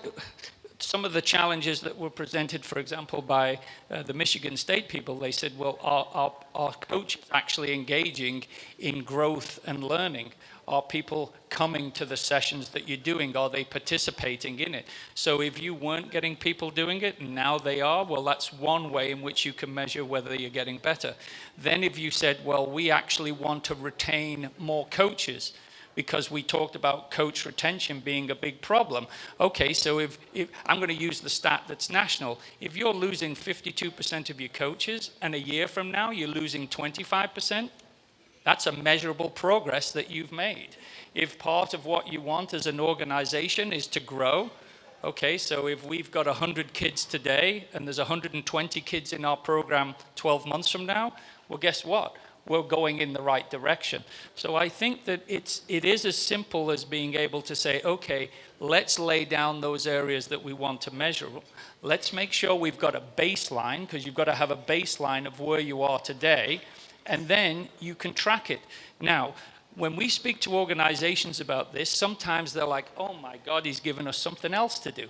some of the challenges that were presented, for example, by the Michigan State people, they said, well, are coaches actually engaging in growth and learning? Are people coming to the sessions that you're doing? Are they participating in it? So if you weren't getting people doing it and now they are, well, that's one way in which you can measure whether you're getting better. Then if you said, well, we actually want to retain more coaches, because we talked about coach retention being a big problem. Okay, so if I'm going to use the stat that's national, if you're losing 52% of your coaches and a year from now you're losing 25%, that's a measurable progress that you've made. If part of what you want as an organization is to grow, okay, so if we've got 100 kids today and there's 120 kids in our program 12 months from now, well, guess what? We're going in the right direction. So I think that it is as simple as being able to say, okay, let's lay down those areas that we want to measure. Let's make sure we've got a baseline, because you've got to have a baseline of where you are today, and then you can track it. Now, when we speak to organizations about this, sometimes they're like, oh my God, he's given us something else to do.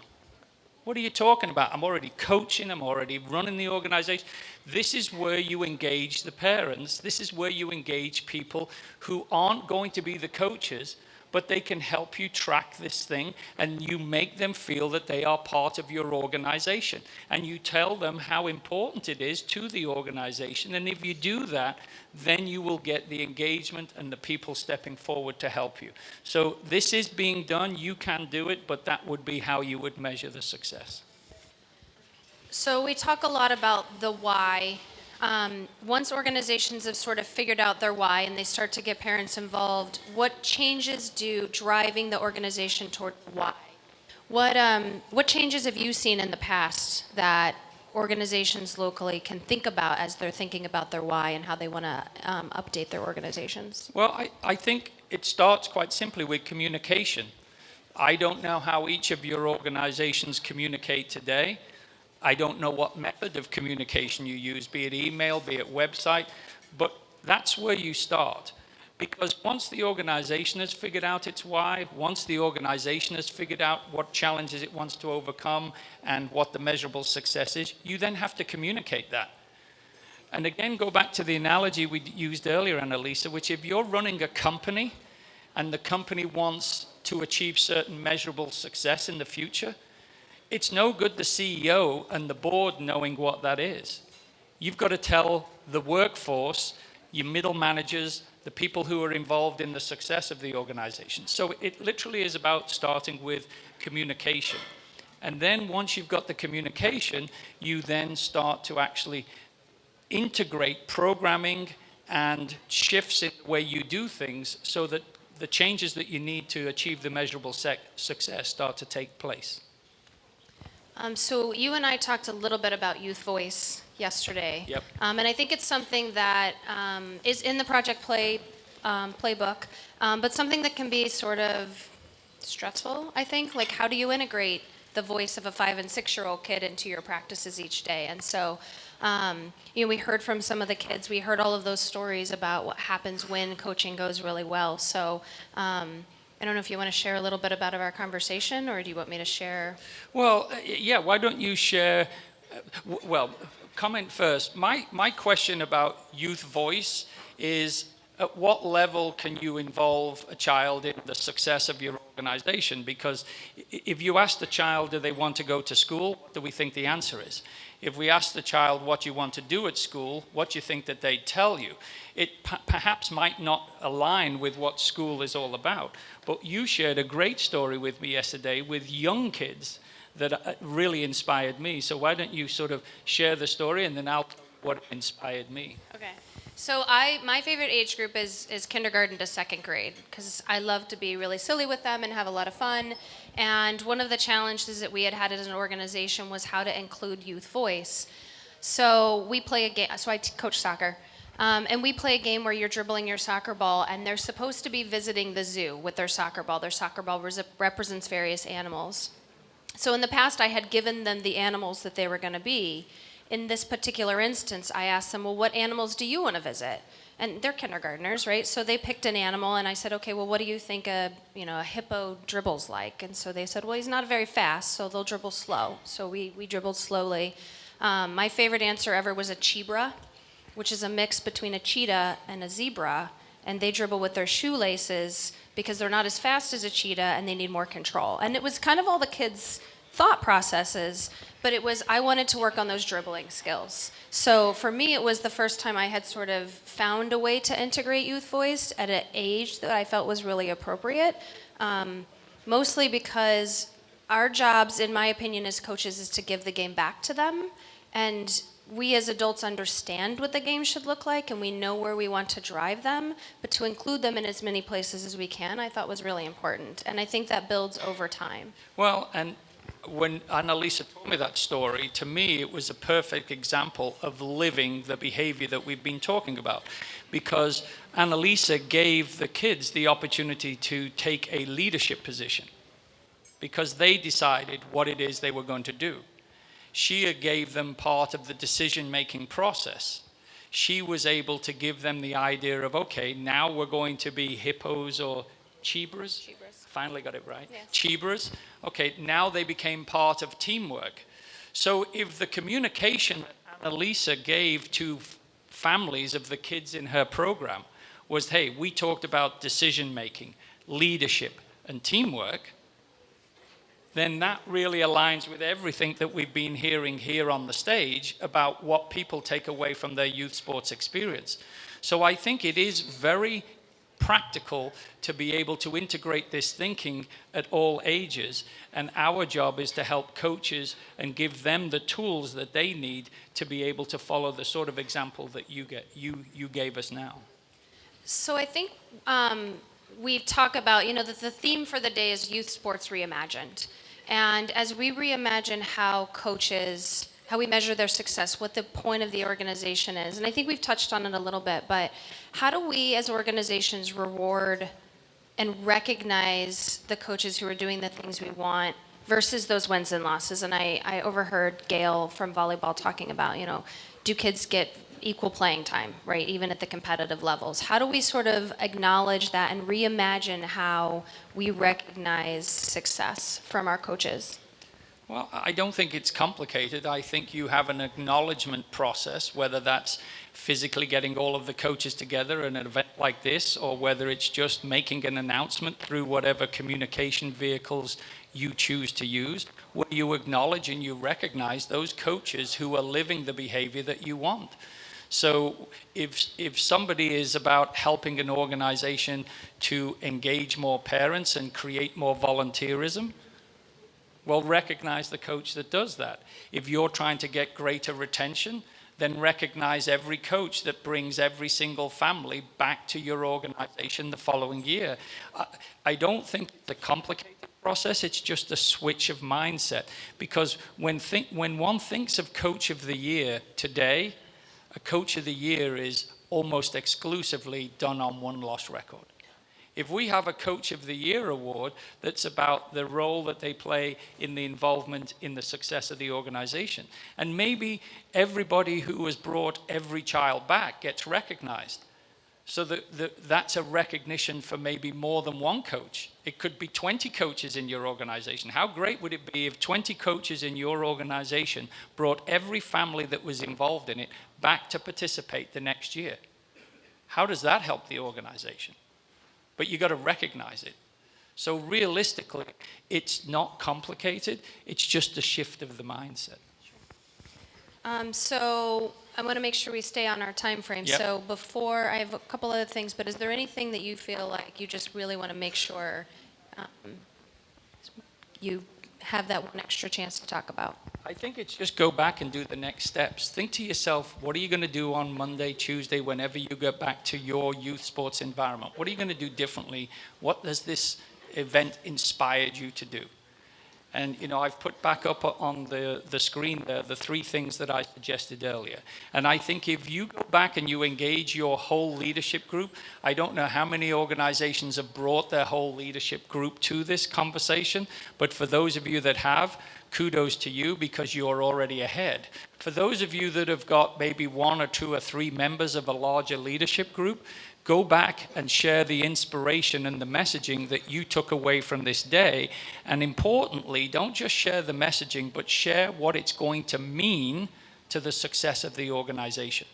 What are you talking about? I'm already coaching, I'm already running the organization. This is where you engage the parents. This is where you engage people who aren't going to be the coaches, but they can help you track this thing, and you make them feel that they are part of your organization. And you tell them how important it is to the organization. And if you do that, then you will get the engagement and the people stepping forward to help you. So this is being done. You can do it, but that would be how you would measure the success. So we talk a lot about the why. Once organizations have sort of figured out their why and they start to get parents involved, what changes do driving the organization toward why? What changes have you seen in the past that organizations locally can think about as they're thinking about their why and how they want to update their organizations? Well, I think it starts quite simply with communication. I don't know how each of your organizations communicate today. I don't know what method of communication you use, be it email, be it website, but that's where you start. Because once the organization has figured out its why, once the organization has figured out what challenges it wants to overcome and what the measurable success is, you then have to communicate that. And again, go back to the analogy we used earlier, Annalisa, which if you're running a company and the company wants to achieve certain measurable success in the future, it's no good the CEO and the board knowing what that is. You've got to tell the workforce, your middle managers, the people who are involved in the success of the organization. So it literally is about starting with communication. And then once you've got the communication, you then start to actually integrate programming and shifts in the way you do things so that the changes that you need to achieve the measurable success start to take place. So you and I talked a little bit about youth voice yesterday. Yep. And I think it's something that is in the Project Play playbook, but something that can be sort of stressful, I think. Like, how do you integrate the voice of a 5- and 6-year-old kid into your practices each day? And so, we heard from some of the kids, we heard all of those stories about what happens when coaching goes really well. So, I don't know if you want to share a little bit about our conversation, or do you want me to share? Well, yeah, why don't you share, well, comment first. My question about youth voice is, at what level can you involve a child in the success of your organization? Because if you ask the child, do they want to go to school, what do we think the answer is? If we ask the child what you want to do at school, what do you think that they tell you? It perhaps might not align with what school is all about. But you shared a great story with me yesterday with young kids that really inspired me. So why don't you sort of share the story, and then I'll tell you what inspired me. Okay. So my favorite age group is kindergarten to 2nd grade, because I love to be really silly with them and have a lot of fun. And one of the challenges that we had as an organization was how to include youth voice. So we play a game. So I coach soccer. And we play a game where you're dribbling your soccer ball, and they're supposed to be visiting the zoo with their soccer ball. Their soccer ball represents various animals. So in the past, I had given them the animals that they were going to be. In this particular instance, I asked them, well, what animals do you want to visit? And they're kindergartners, right? So they picked an animal, and I said, okay, well, what do you think a hippo dribbles like? And so they said, well, he's not very fast, so they'll dribble slow. So we dribbled slowly. My favorite answer ever was a chibra, which is a mix between a cheetah and a zebra, and they dribble with their shoelaces because they're not as fast as a cheetah and they need more control. And it was kind of all the kids' thought processes, but it was, I wanted to work on those dribbling skills. So for me, it was the first time I had sort of found a way to integrate youth voice at an age that I felt was really appropriate, mostly because our jobs, in my opinion, as coaches, is to give the game back to them. And we as adults understand what the game should look like, and we know where we want to drive them, but to include them in as many places as we can, I thought was really important. And I think that builds over time. Well, and when Annalisa told me that story, to me it was a perfect example of living the behavior that we've been talking about. Because Annalisa gave the kids the opportunity to take a leadership position because they decided what it is they were going to do. She gave them part of the decision-making process. She was able to give them the idea of, okay, now we're going to be hippos or chibras. Finally got it right. Yes. Chibras. Okay, now they became part of teamwork. So if the communication that Annalisa gave to families of the kids in her program was, hey, we talked about decision-making, leadership, and teamwork, then that really aligns with everything that we've been hearing here on the stage about what people take away from their youth sports experience. So I think it is very practical to be able to integrate this thinking at all ages, and our job is to help coaches and give them the tools that they need to be able to follow the sort of example that you gave us now. So I think we talk about, that the theme for the day is Youth Sports Reimagined. And as we reimagine how we measure their success, what the point of the organization is, and I think we've touched on it a little bit, but how do we as organizations reward and recognize the coaches who are doing the things we want versus those wins and losses? And I overheard Gail from volleyball talking about, do kids get equal playing time, right? Even at the competitive levels. How do we sort of acknowledge that and reimagine how we recognize success from our coaches? Well, I don't think it's complicated. I think you have an acknowledgement process, whether that's physically getting all of the coaches together in an event like this, or whether it's just making an announcement through whatever communication vehicles you choose to use, where you acknowledge and you recognize those coaches who are living the behavior that you want. So if somebody is about helping an organization to engage more parents and create more volunteerism, well, recognize the coach that does that. If you're trying to get greater retention, then recognize every coach that brings every single family back to your organization the following year. I don't think the complicated process, it's just a switch of mindset. Because when one thinks of Coach of the Year today, a Coach of the Year is almost exclusively done on one loss record. If we have a Coach of the Year award that's about the role that they play in the involvement in the success of the organization, and maybe everybody who has brought every child back gets recognized. So that's a recognition for maybe more than one coach. It could be 20 coaches in your organization. How great would it be if 20 coaches in your organization brought every family that was involved in it back to participate the next year? How does that help the organization? But you got to recognize it. So realistically, it's not complicated. It's just a shift of the mindset. So I want to make sure we stay on our time frame. Yep. So before, I have a couple other things, but is there anything that you feel like you just really want to make sure you have that one extra chance to talk about? I think it's just go back and do the next steps. Think to yourself, what are you going to do on Monday, Tuesday, whenever you get back to your youth sports environment? What are you going to do differently? What has this event inspired you to do? And, you know, I've put back up on the screen there the 3 things that I suggested earlier. And I think if you go back and you engage your whole leadership group, I don't know how many organizations have brought their whole leadership group to this conversation, but for those of you that have, kudos to you because you're already ahead. For those of you that have got maybe 1 or 2 or 3 members of a larger leadership group, go back and share the inspiration and the messaging that you took away from this day. And importantly, don't just share the messaging, but share what it's going to mean to the success of the organization.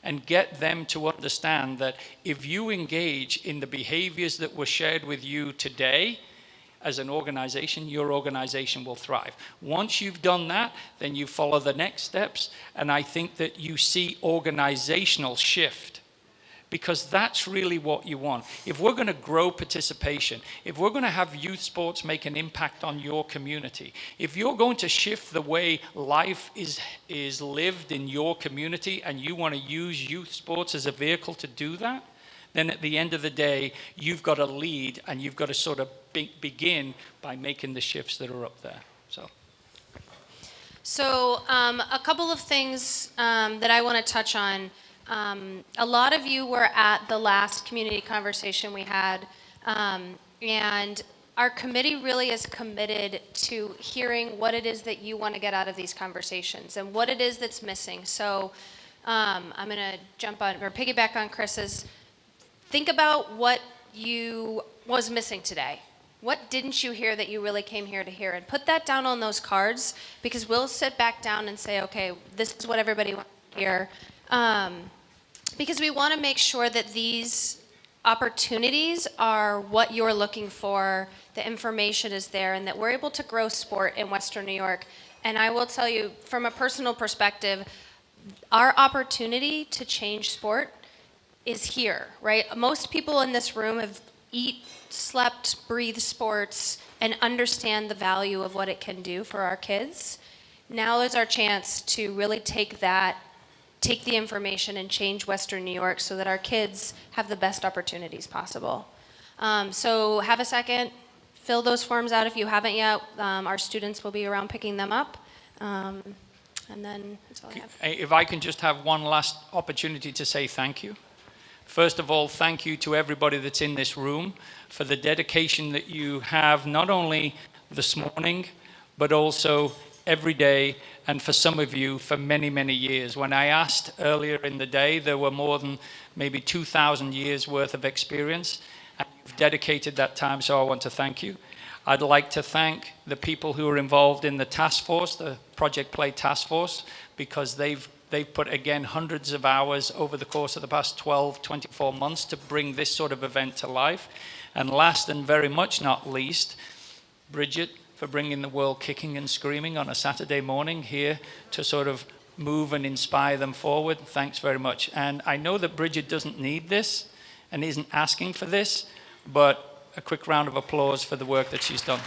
And get them to understand that if you engage in the behaviors that were shared with you today, as an organization, your organization will thrive. Once you've done that, then you follow the next steps, and I think that you see organizational shift, because that's really what you want. If we're going to grow participation, if we're going to have youth sports make an impact on your community, if you're going to shift the way life is lived in your community and you want to use youth sports as a vehicle to do that, then at the end of the day, you've got to lead and you've got to sort of begin by making the shifts that are up there. So a couple of things that I want to touch on. A lot of you were at the last community conversation we had, and our committee really is committed to hearing what it is that you want to get out of these conversations and what it is that's missing. So I'm going to jump on or piggyback on Chris's. Think about what was missing today. What didn't you hear that you really came here to hear? And put that down on those cards, because we'll sit back down and say, okay, this is what everybody wants to hear. Because we want to make sure that these opportunities are what you're looking for, the information is there, and that we're able to grow sport in Western New York. And I will tell you, from a personal perspective, our opportunity to change sport is here, right? Most people in this room have slept, breathed sports, and understand the value of what it can do for our kids. Now is our chance to really take the information and change Western New York so that our kids have the best opportunities possible. So have a second, fill those forms out if you haven't yet. Our students will be around picking them up. And then that's all I have. If I can just have one last opportunity to say thank you. First of all, thank you to everybody that's in this room for the dedication that you have, not only this morning, but also every day and for some of you, for many, many years. When I asked earlier in the day, there were more than maybe 2,000 years worth of experience, and you've dedicated that time, so I want to thank you. I'd like to thank the people who are involved in the task force, the Project Play task force, because they've put, again, hundreds of hours over the course of the past 12, 24 months to bring this sort of event to life. And last and very much not least, Bridget, for bringing the world kicking and screaming on a Saturday morning here to sort of move and inspire them forward. Thanks very much. And I know that Bridget doesn't need this and isn't asking for this, but a quick round of applause for the work that she's done.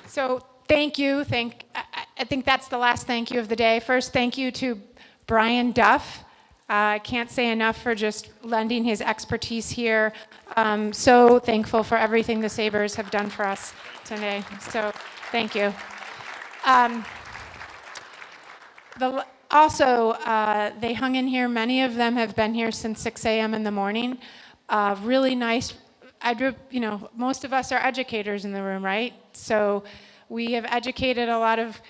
So thank you. I think that's the last thank you of the day. First, thank you to Brian Duff. I can't say enough for just lending his expertise here. So thankful for everything the Sabres have done for us today. So thank you. Also, they hung in here. Many of them have been here since 6 a.m. in the morning. Really nice. Most of us are educators in the room, right? So we have educated a lot of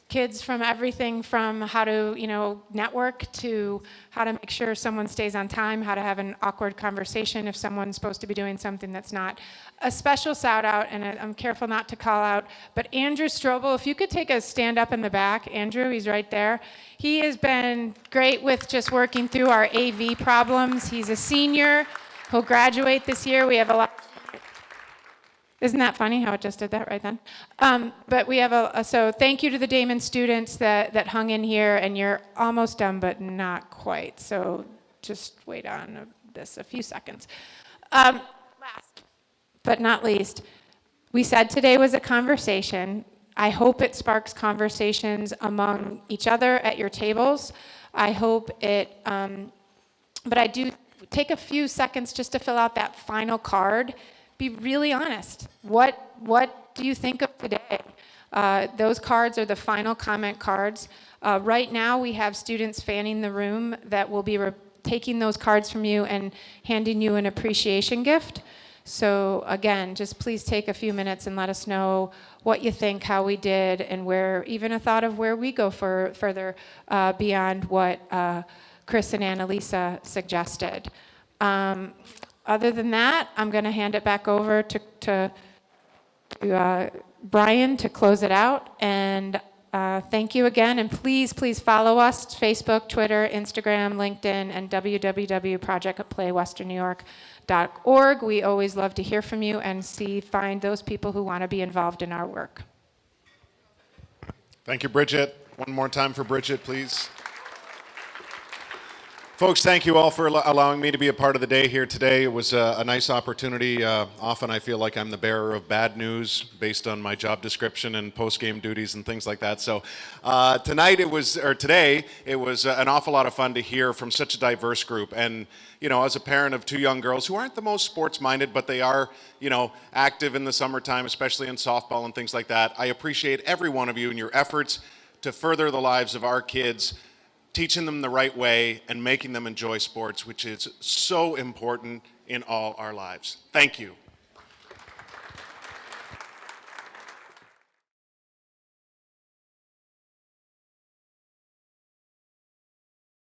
kids from everything from how to, network to how to make sure someone stays on time, how to have an awkward conversation if someone's supposed to be doing something that's not. A special shout out, and I'm careful not to call out, but Andrew Strobel, if you could take a stand up in the back. Andrew, he's right there. He has been great with just working through our AV problems. He's a senior. He'll graduate this year. We have a lot. Isn't that funny how it just did that right then? But we have so thank you to the Damon students that hung in here, and you're almost done, but not quite. So just wait on this a few seconds. Last but not least, we said today was a conversation. I hope it sparks conversations among each other at your tables. I hope it, but I do take a few seconds just to fill out that final card. Be really honest. What do you think of today? Those cards are the final comment cards. Right now, we have students fanning the room that will be taking those cards from you and handing you an appreciation gift. So again, just please take a few minutes and let us know what you think, how we did, and even a thought of where we go further beyond what Chris and Annalisa suggested. Other than that, I'm going to hand it back over to Brian to close it out. And thank you again. And please follow us, Facebook, Twitter, Instagram, LinkedIn, and www.projectplaywesternnewyork.org. We always love to hear from you and find those people who want to be involved in our work. Thank you, Bridget. One more time for Bridget, please. Folks, thank you all for allowing me to be a part of the day here today. It was a nice opportunity. Often I feel like I'm the bearer of bad news based on my job description and post-game duties and things like that. So today, it was an awful lot of fun to hear from such a diverse group. And, as a parent of two young girls who aren't the most sports-minded, but they are, active in the summertime, especially in softball and things like that, I appreciate every one of you and your efforts to further the lives of our kids, teaching them the right way and making them enjoy sports, which is so important in all our lives. Thank you.